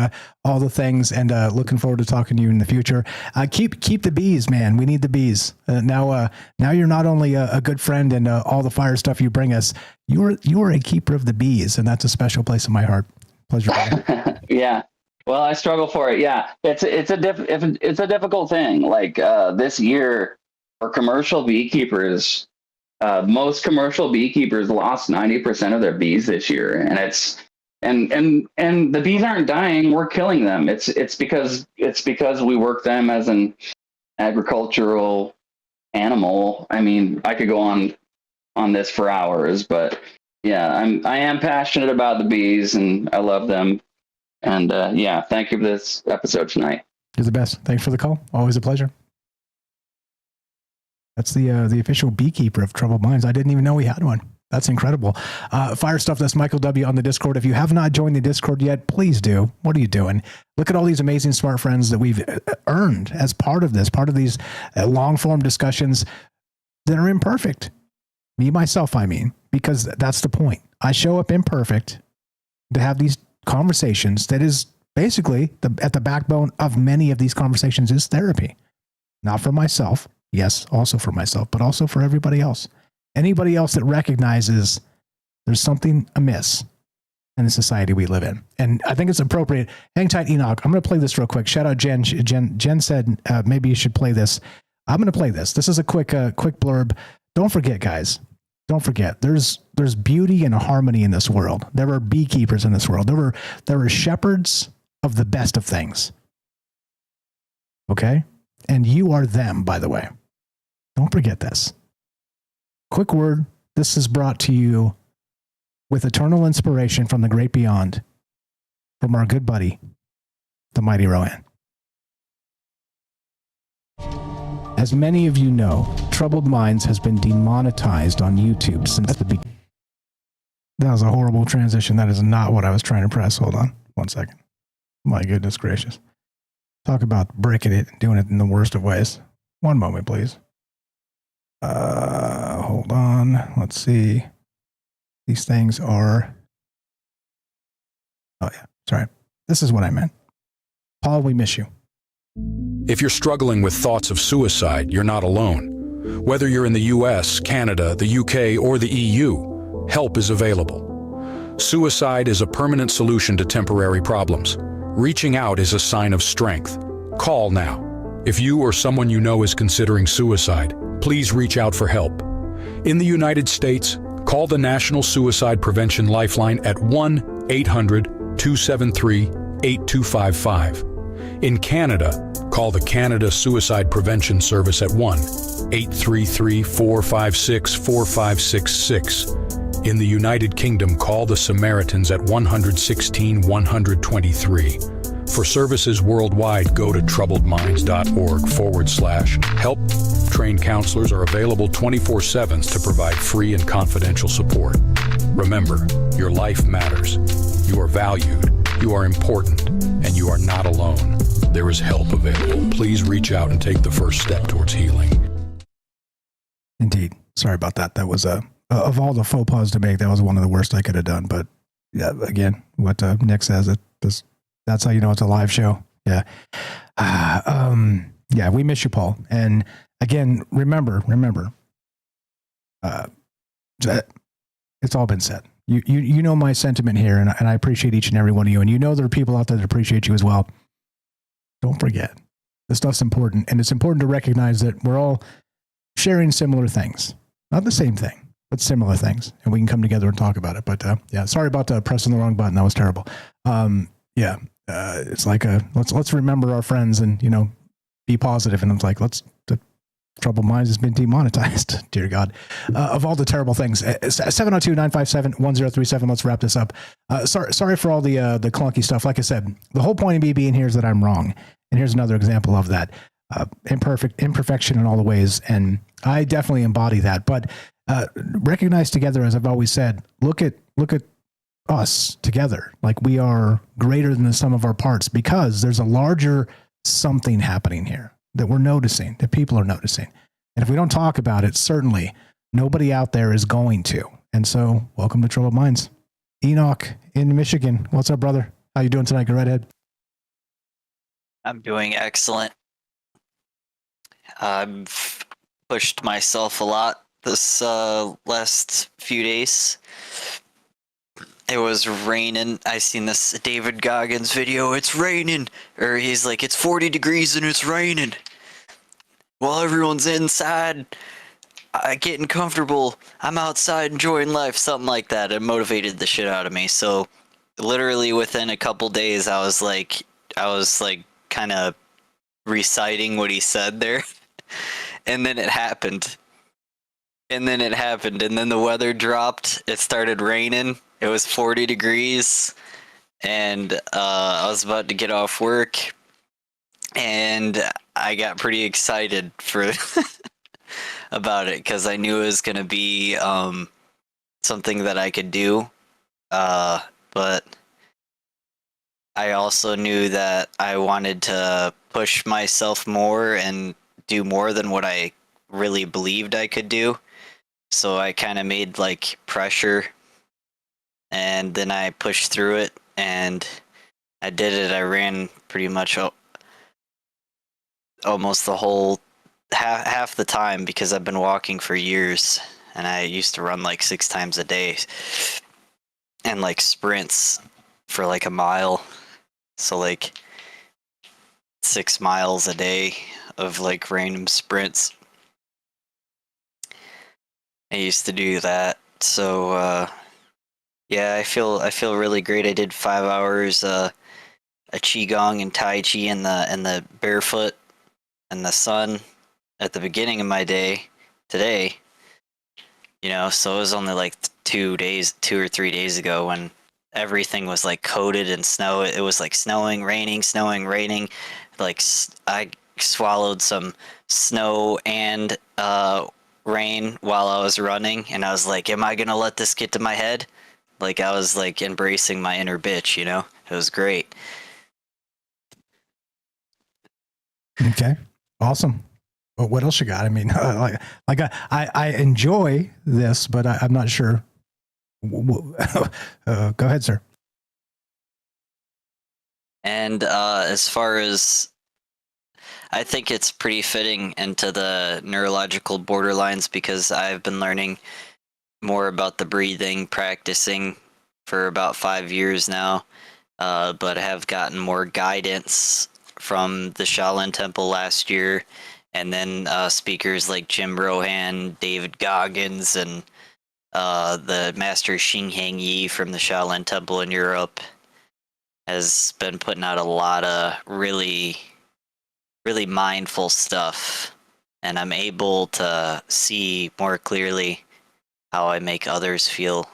all the things, and looking forward to talking to you in the future. Keep the bees, man. We need the bees. Now you're not only a good friend and all the fire stuff you bring us. You are a keeper of the bees, and that's a special place in my heart. Pleasure. Yeah. Well, I struggle for it. Yeah, it's a difficult thing. Like this year, for commercial beekeepers. Most commercial beekeepers lost 90% of their bees this year, and and the bees aren't dying. We're killing them. It's because we work them as an agricultural animal. I mean, I could go on this for hours, but yeah, I am passionate about the bees, and I love them. And yeah, thank you for this episode tonight. You're the best. Thanks for the call. Always a pleasure. That's the official beekeeper of Troubled Minds. I didn't even know we had one. That's incredible. Fire stuff. That's Michael W. on the Discord. If you have not joined the Discord yet, please do. What are you doing? Look at all these amazing smart friends that we've earned as part of these long form discussions that are imperfect. Me, myself, I mean, because that's the point. I show up imperfect to have these conversations. That is basically at the backbone of many of these conversations is therapy. Not for myself. Yes, also for myself, but also for everybody else. Anybody else that recognizes there's something amiss in the society we live in. And I think it's appropriate. Hang tight, Enoch. I'm going to play this real quick. Shout out Jen. Jen said maybe you should play this. I'm going to play this. This is a quick blurb. Don't forget, guys. Don't forget. There's beauty and harmony in this world. There are beekeepers in this world. There are shepherds of the best of things. Okay? And you are them, by the way. Don't forget this. Quick word. This is brought to you with eternal inspiration from the great beyond, from our good buddy, the mighty Rowan. As many of you know, Troubled Minds has been demonetized on YouTube since the beginning. That was a horrible transition. That is not what I was trying to press. Hold on 1 second. My goodness gracious. Talk about breaking it and doing it in the worst of ways. One moment, please. Hold on. Let's see. These things are... Oh, yeah. Sorry. This is what I meant. Paul, we miss you. If you're struggling with thoughts of suicide, you're not alone. Whether you're in the US, Canada, the UK, or the EU, help is available. Suicide is a permanent solution to temporary problems. Reaching out is a sign of strength. Call now. If you or someone you know is considering suicide, please reach out for help. In the United States, call the National Suicide Prevention Lifeline at 1-800-273-8255. In Canada, call the Canada Suicide Prevention Service at 1-833-456-4566. In the United Kingdom, call the Samaritans at 116-123. For services worldwide, go to troubledminds.org/help. Trained counselors are available 24/7 to provide free and confidential support. Remember, your life matters. You are valued, you are important, and you are not alone. There is help available. Please reach out and take the first step towards healing. Indeed. Sorry about that. That was of all the faux pas to make, that was one of the worst I could have done. But yeah, again, what Nick says, that's how you know it's a live show. Yeah. Yeah, we miss you, Paul. And again, remember, it's all been said. You know my sentiment here, and I appreciate each and every one of you. And you know there are people out there that appreciate you as well. Don't forget, this stuff's important. And it's important to recognize that we're all sharing similar things. Not the same thing, but similar things. And we can come together and talk about it. But yeah, sorry about pressing the wrong button. That was terrible. Yeah, it's like let's remember our friends and, be positive. And it's like, the Troubled Minds has been demonetized. Dear God. Of all the terrible things. 702-957-1037. Let's wrap this up. Sorry for all the clunky stuff. Like I said, the whole point of me being here is that I'm wrong. And here's another example of that. Imperfection in all the ways. And I definitely embody that. But recognize together, as I've always said, look at us together. Like we are greater than the sum of our parts, because there's a larger something happening here that we're noticing, that people are noticing. And if we don't talk about it, certainly nobody out there is going to. And so welcome to Troubled Minds. Enoch in Michigan. What's up, brother? How you doing tonight? Go right ahead. I'm doing excellent. I've pushed myself a lot this last few days. It was raining. I seen this David Goggins video. It's raining. Or he's like, it's 40 degrees and it's raining. While everyone's inside, getting comfortable, I'm outside enjoying life. Something like that. It motivated the shit out of me. So literally within a couple days, I was like kind of reciting what he said there. And then it happened. And then the weather dropped. It started raining. It was 40 degrees. And I was about to get off work. And I got pretty excited for about it because I knew it was going to be something that I could do. But I also knew that I wanted to push myself more and do more than what I really believed I could do. So I kind of made like pressure, and then I pushed through it, and I did it. I ran pretty much almost the whole half the time because I've been walking for years, and I used to run like 6 times a day and like sprints for like a mile. So like 6 miles a day of like random sprints. I used to do that. So yeah, I feel really great. I did 5 hours a qigong and tai chi in the barefoot in the sun at the beginning of my day today. You know, so it was only like 2 or 3 days ago when everything was like coated in snow. It was like snowing, raining. Like I swallowed some snow and rain while I was running, and I was like, am I gonna let this get to my head? Like I was like embracing my inner bitch, you know? It was great. Okay. Awesome. Well, what else you got? I mean, I enjoy this, but I'm not sure. Go ahead, sir. And as far as, I think it's pretty fitting into the neurological borderlines because I've been learning more about the breathing, practicing for about 5 years now, but have gotten more guidance from the Shaolin Temple last year, and then speakers like Jim Rohan, David Goggins, and the Master Xing Hang Yi from the Shaolin Temple in Europe has been putting out a lot of really mindful stuff, and I'm able to see more clearly how I make others feel,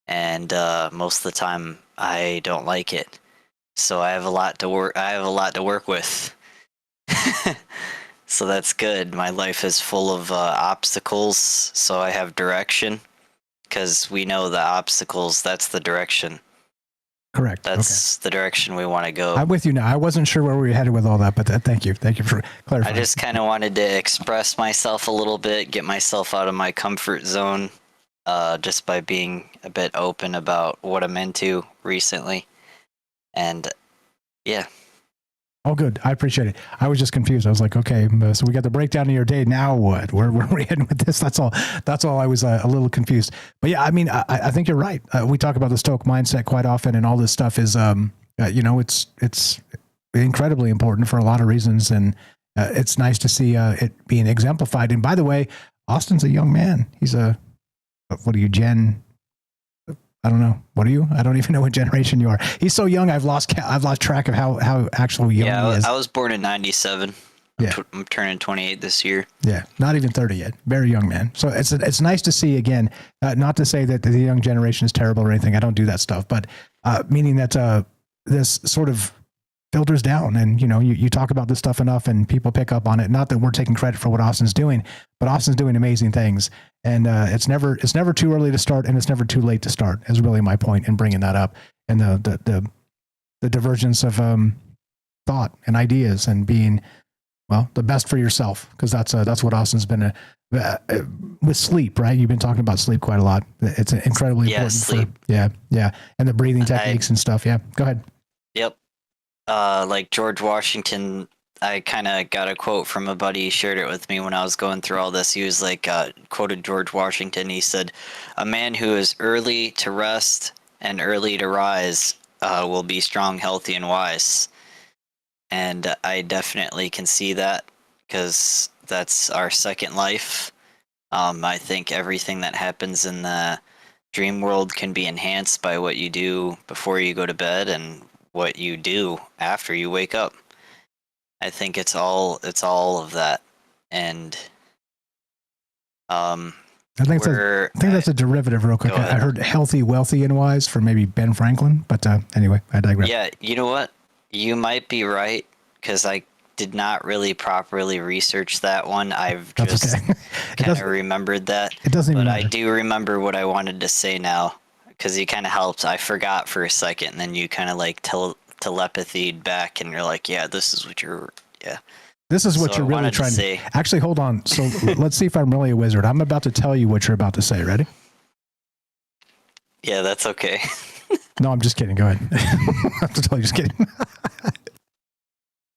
and most of the time I don't like it, so I have a lot to work with. So that's good. My life is full of obstacles, so I have direction, because we know the obstacles, that's the direction. Correct. That's the direction we want to go. I'm with you now. I wasn't sure where we were headed with all that, but thank you. Thank you for clarifying. I just kind of wanted to express myself a little bit, get myself out of my comfort zone, just by being a bit open about what I'm into recently. And yeah. Oh, good. I appreciate it. I was just confused. I was like, okay, so we got the breakdown of your day. Now what? Where are we heading with this? That's all. I was a little confused. But yeah, I mean, I think you're right. We talk about the Stoic mindset quite often, and all this stuff is, it's incredibly important for a lot of reasons, and it's nice to see it being exemplified. And by the way, Austin's a young man. He's what are you, Gen? I don't know. What are you? I don't even know what generation you are. He's so young. I've lost track of how actually young he is. I was born in 97. Yeah. I'm turning 28 this year. Yeah. Not even 30 yet. Very young man. So it's nice to see again, not to say that the young generation is terrible or anything. I don't do that stuff, but meaning that this sort of filters down, and you talk about this stuff enough and people pick up on it. Not that we're taking credit for what Austin's doing, but Austin's doing amazing things. And it's never too early to start, and it's never too late to start, is really my point in bringing that up. And the divergence of thought and ideas, and being, well, the best for yourself, because that's what Austin's been with sleep, right? You've been talking about sleep quite a lot. It's incredibly important. Sleep. Yeah, and the breathing techniques and stuff. Yeah, go ahead. Yep. Like George Washington, I kind of got a quote from a buddy. He shared it with me when I was going through all this. He was like, quoted George Washington. He said, "A man who is early to rest and early to rise will be strong, healthy, and wise." And I definitely can see that because that's our second life. I think everything that happens in the dream world can be enhanced by what you do before you go to bed and what you do after you wake up. I think it's all of that. And I think that's a derivative real quick. I heard healthy, wealthy, and wise from maybe Ben Franklin, but anyway, I digress. Yeah, you know what? You might be right because I did not really properly research that one. I've just kind of remembered that. It doesn't even But matter. I do remember what I wanted to say now because you kind of helped. I forgot for a second, and then you kind of like telepathied back, and you're like, "Yeah, this is what you're." Yeah. This is what So you're I really wanted to trying to say. Actually, hold on. So let's see if I'm really a wizard. I'm about to tell you what you're about to say. Ready? Yeah, that's okay. No, I'm just kidding. Go ahead. I have to tell you, just kidding.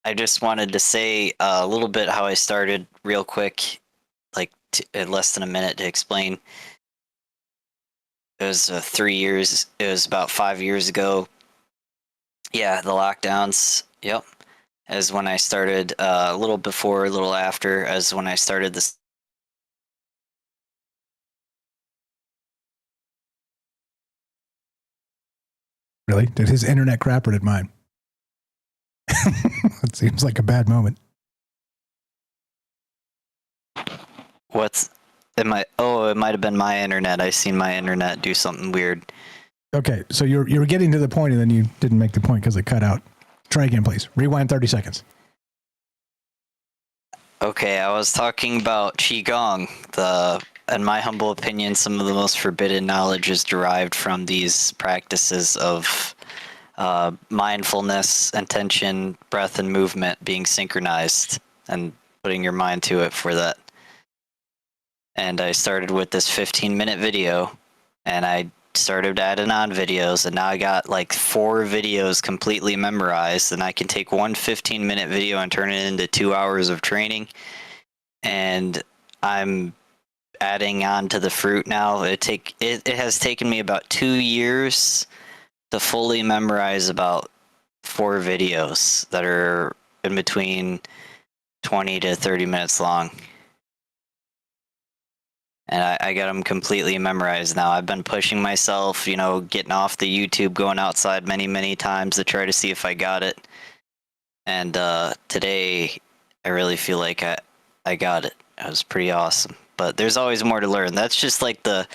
I just wanted to say a little bit how I started real quick, like less than a minute to explain. It was 3 years. It was about 5 years ago. Yeah, the lockdowns. Yep. As when I started, a little before, a little after, as when I started this. Really? Did his internet crap or did mine? It seems like a bad moment. It might have been my internet. I seen my internet do something weird. Okay, so you were getting to the point and then you didn't make the point because it cut out. Try again, please. Rewind 30 seconds. Okay, I was talking about Qigong. In my humble opinion, some of the most forbidden knowledge is derived from these practices of mindfulness, intention, breath, and movement being synchronized and putting your mind to it for that. And I started with this 15-minute video, and I started adding on videos, and now I got like 4 videos completely memorized, and I can take one 15-minute video and turn it into 2 hours of training. And I'm adding on to the fruit now. It has taken me about 2 years to fully memorize about 4 videos that are in between 20 to 30 minutes long. And I got them completely memorized now. I've been pushing myself, getting off the YouTube, going outside many, many times to try to see if I got it. And today, I really feel like I got it. It was pretty awesome. But there's always more to learn. That's just like the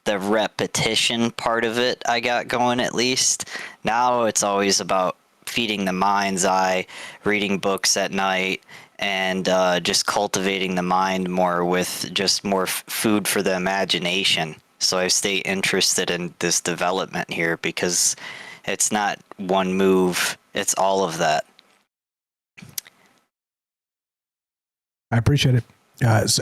repetition part of it I got going at least. Now it's always about feeding the mind's eye, reading books at night, and just cultivating the mind more with just more food for the imagination. So I stay interested in this development here because it's not one move, it's all of that. I appreciate it.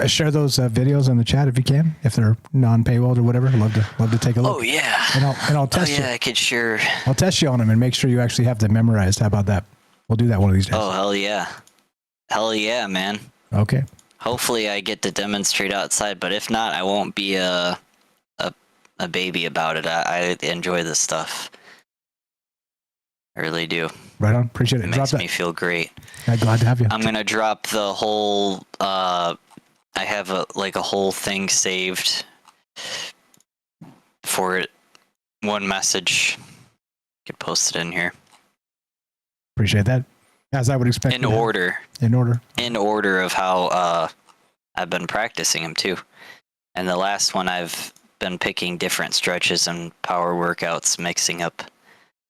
Share those videos in the chat if you can, if they're non-paywalled or whatever. Love to take a look. Oh yeah. And I'll test you. I could sure. I'll test you on them and make sure you actually have them memorized. How about that? We'll do that one of these days. Oh hell yeah. Hell yeah, man. Okay. Hopefully I get to demonstrate outside, but if not, I won't be a baby about it. I enjoy this stuff. I really do. Right on. Appreciate it. It makes me feel great. I'm glad to have you. I'm gonna drop the whole. I have a whole thing saved for it. One message. Could post it in here. Appreciate that. As I would expect. In order. In order. In order of how I've been practicing them too. And the last one I've been picking different stretches and power workouts, mixing up.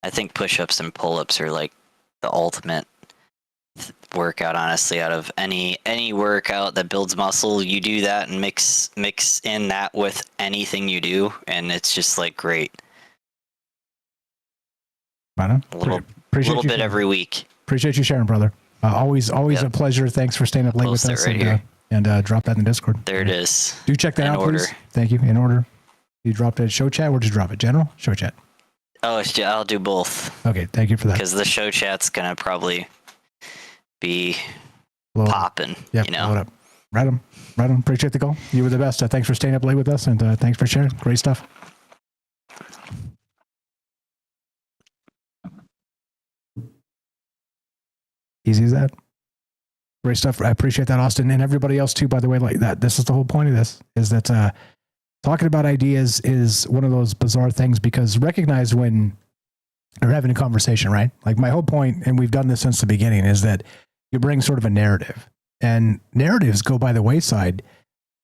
I think push-ups and pull-ups are like the ultimate workout, honestly. Out of any workout that builds muscle, you do that and mix in that with anything you do, and it's just like great. Right on. A little bit every week. Appreciate you sharing, brother. Always Yep. a pleasure. Thanks for staying up late Post with it us. right And, here. and drop that in the Discord. There it is. Do check that In out, order. please. Thank you. In order. You dropped it at show chat. Where'd you drop it? General? Show chat. Oh, I'll do both. Okay, thank you for that. Because the show chat's gonna probably be Blow up. popping. Yep, You know. blow it up. Right on. Right on. Appreciate the call. You were the best. Thanks for staying up late with us, and thanks for sharing. Great stuff. Easy as that. Great stuff. I appreciate that, Austin, and everybody else too. By the way, like that. This is the whole point of this: is that talking about ideas is one of those bizarre things, because recognize when you're having a conversation, right? Like my whole point, and we've done this since the beginning, is that you bring sort of a narrative, and narratives go by the wayside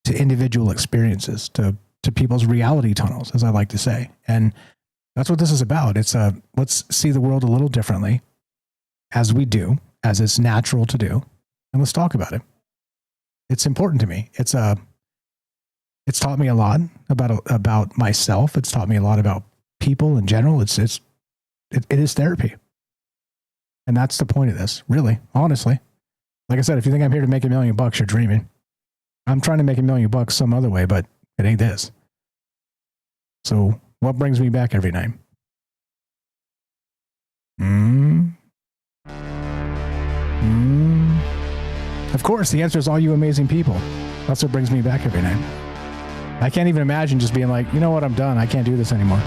to individual experiences, to people's reality tunnels, as I like to say, and that's what this is about. It's let's see the world a little differently, as we do, as it's natural to do, and let's talk about it. It's important to me. It's taught me a lot about myself. It's taught me a lot about people in general. It is therapy. And that's the point of this, really, honestly. Like I said, if you think I'm here to make $1 million, you're dreaming. I'm trying to make $1 million some other way, but it ain't this. So what brings me back every night? Of course, the answer is all you amazing people. That's what brings me back every night. I can't even imagine just being like, you know what, I'm done. I can't do this anymore.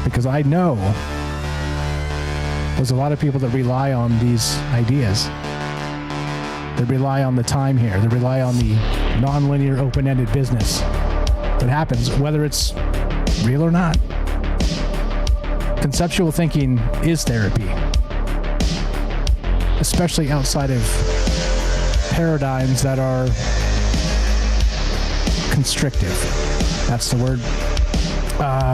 Because I know there's a lot of people that rely on these ideas. They rely on the time here. They rely on the non-linear, open-ended business that happens, whether it's real or not. Conceptual thinking is therapy, especially outside of paradigms that are constrictive. That's the word.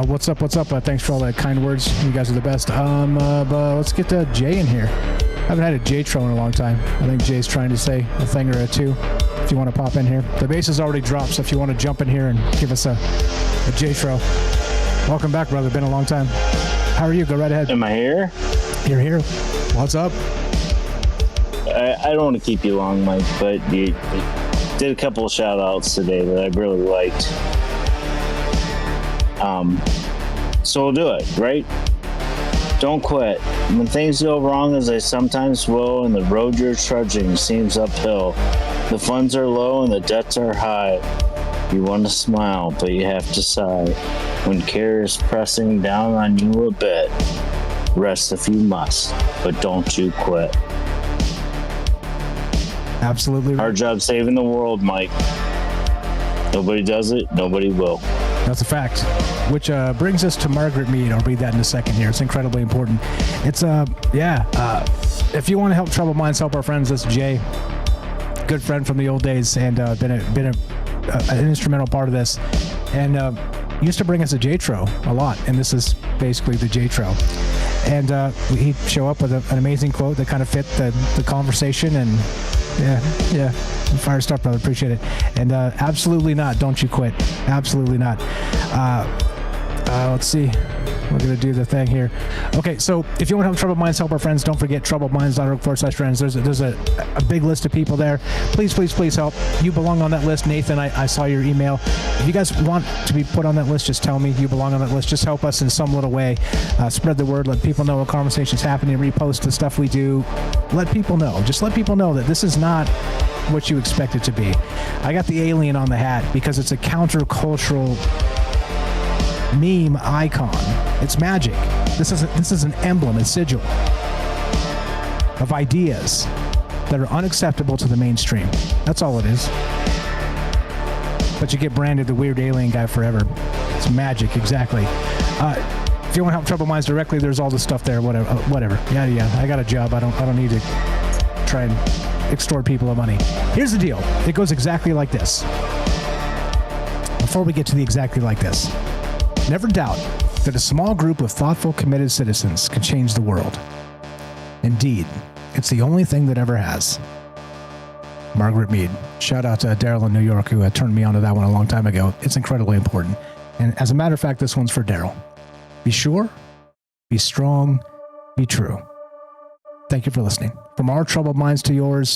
What's up? Thanks for all the kind words. You guys are the best. But let's get Jay in here. I haven't had a J-tro in a long time. I think Jay's trying to say a thing or two. If you want to pop in here. The bass is already dropped, so if you want to jump in here and give us a J-tro. Welcome back, brother. Been a long time. How are you? Go right ahead. Am I here? You're here. What's up? I don't want to keep you long, Mike, but you did a couple of shout outs today that I really liked. So we'll do it, right? Don't quit. When things go wrong, as they sometimes will, and the road you're trudging seems uphill, the funds are low and the debts are high. You want to smile, but you have to sigh. When care is pressing down on you a bit, rest if you must, but don't you quit. Absolutely right. Our job saving the world, Mike. Nobody does it, nobody will. That's a fact. Which brings us to Margaret Mead. I'll read that in a second here. It's incredibly important. It's if you want to help troubled minds help our friends, this is Jay, good friend from the old days, and been an instrumental part of this, and used to bring us a J-tro a lot, and this is basically the J-tro. And he'd show up with an amazing quote that kind of fit the conversation, and yeah, fire stuff, brother. Appreciate it. And absolutely not. Don't you quit. Absolutely not. Let's see. We're going to do the thing here. Okay, so if you want to help Troubled Minds help our friends, don't forget troubledminds.org/friends. There's a big list of people there. Please help. You belong on that list. Nathan, I saw your email. If you guys want to be put on that list, just tell me you belong on that list. Just help us in some little way. Spread the word. Let people know what conversation's happening. Repost the stuff we do. Let people know. Just let people know that this is not what you expect it to be. I got the alien on the hat because it's a countercultural meme icon. It's magic. This is an emblem, a sigil of ideas that are unacceptable to the mainstream. That's all it is. But you get branded the weird alien guy forever. It's magic, exactly. If you want to help Troubled Minds directly, there's all the stuff there. Whatever. Yeah. I got a job. I don't need to try and extort people of money. Here's the deal. It goes exactly like this. Before we get to the exactly like this, never doubt that a small group of thoughtful, committed citizens can change the world. Indeed, it's the only thing that ever has. Margaret Mead. Shout out to Daryl in New York who turned me onto that one a long time ago. It's incredibly important. And as a matter of fact, this one's for Daryl. Be sure, be strong, be true. Thank you for listening. From our troubled minds to yours,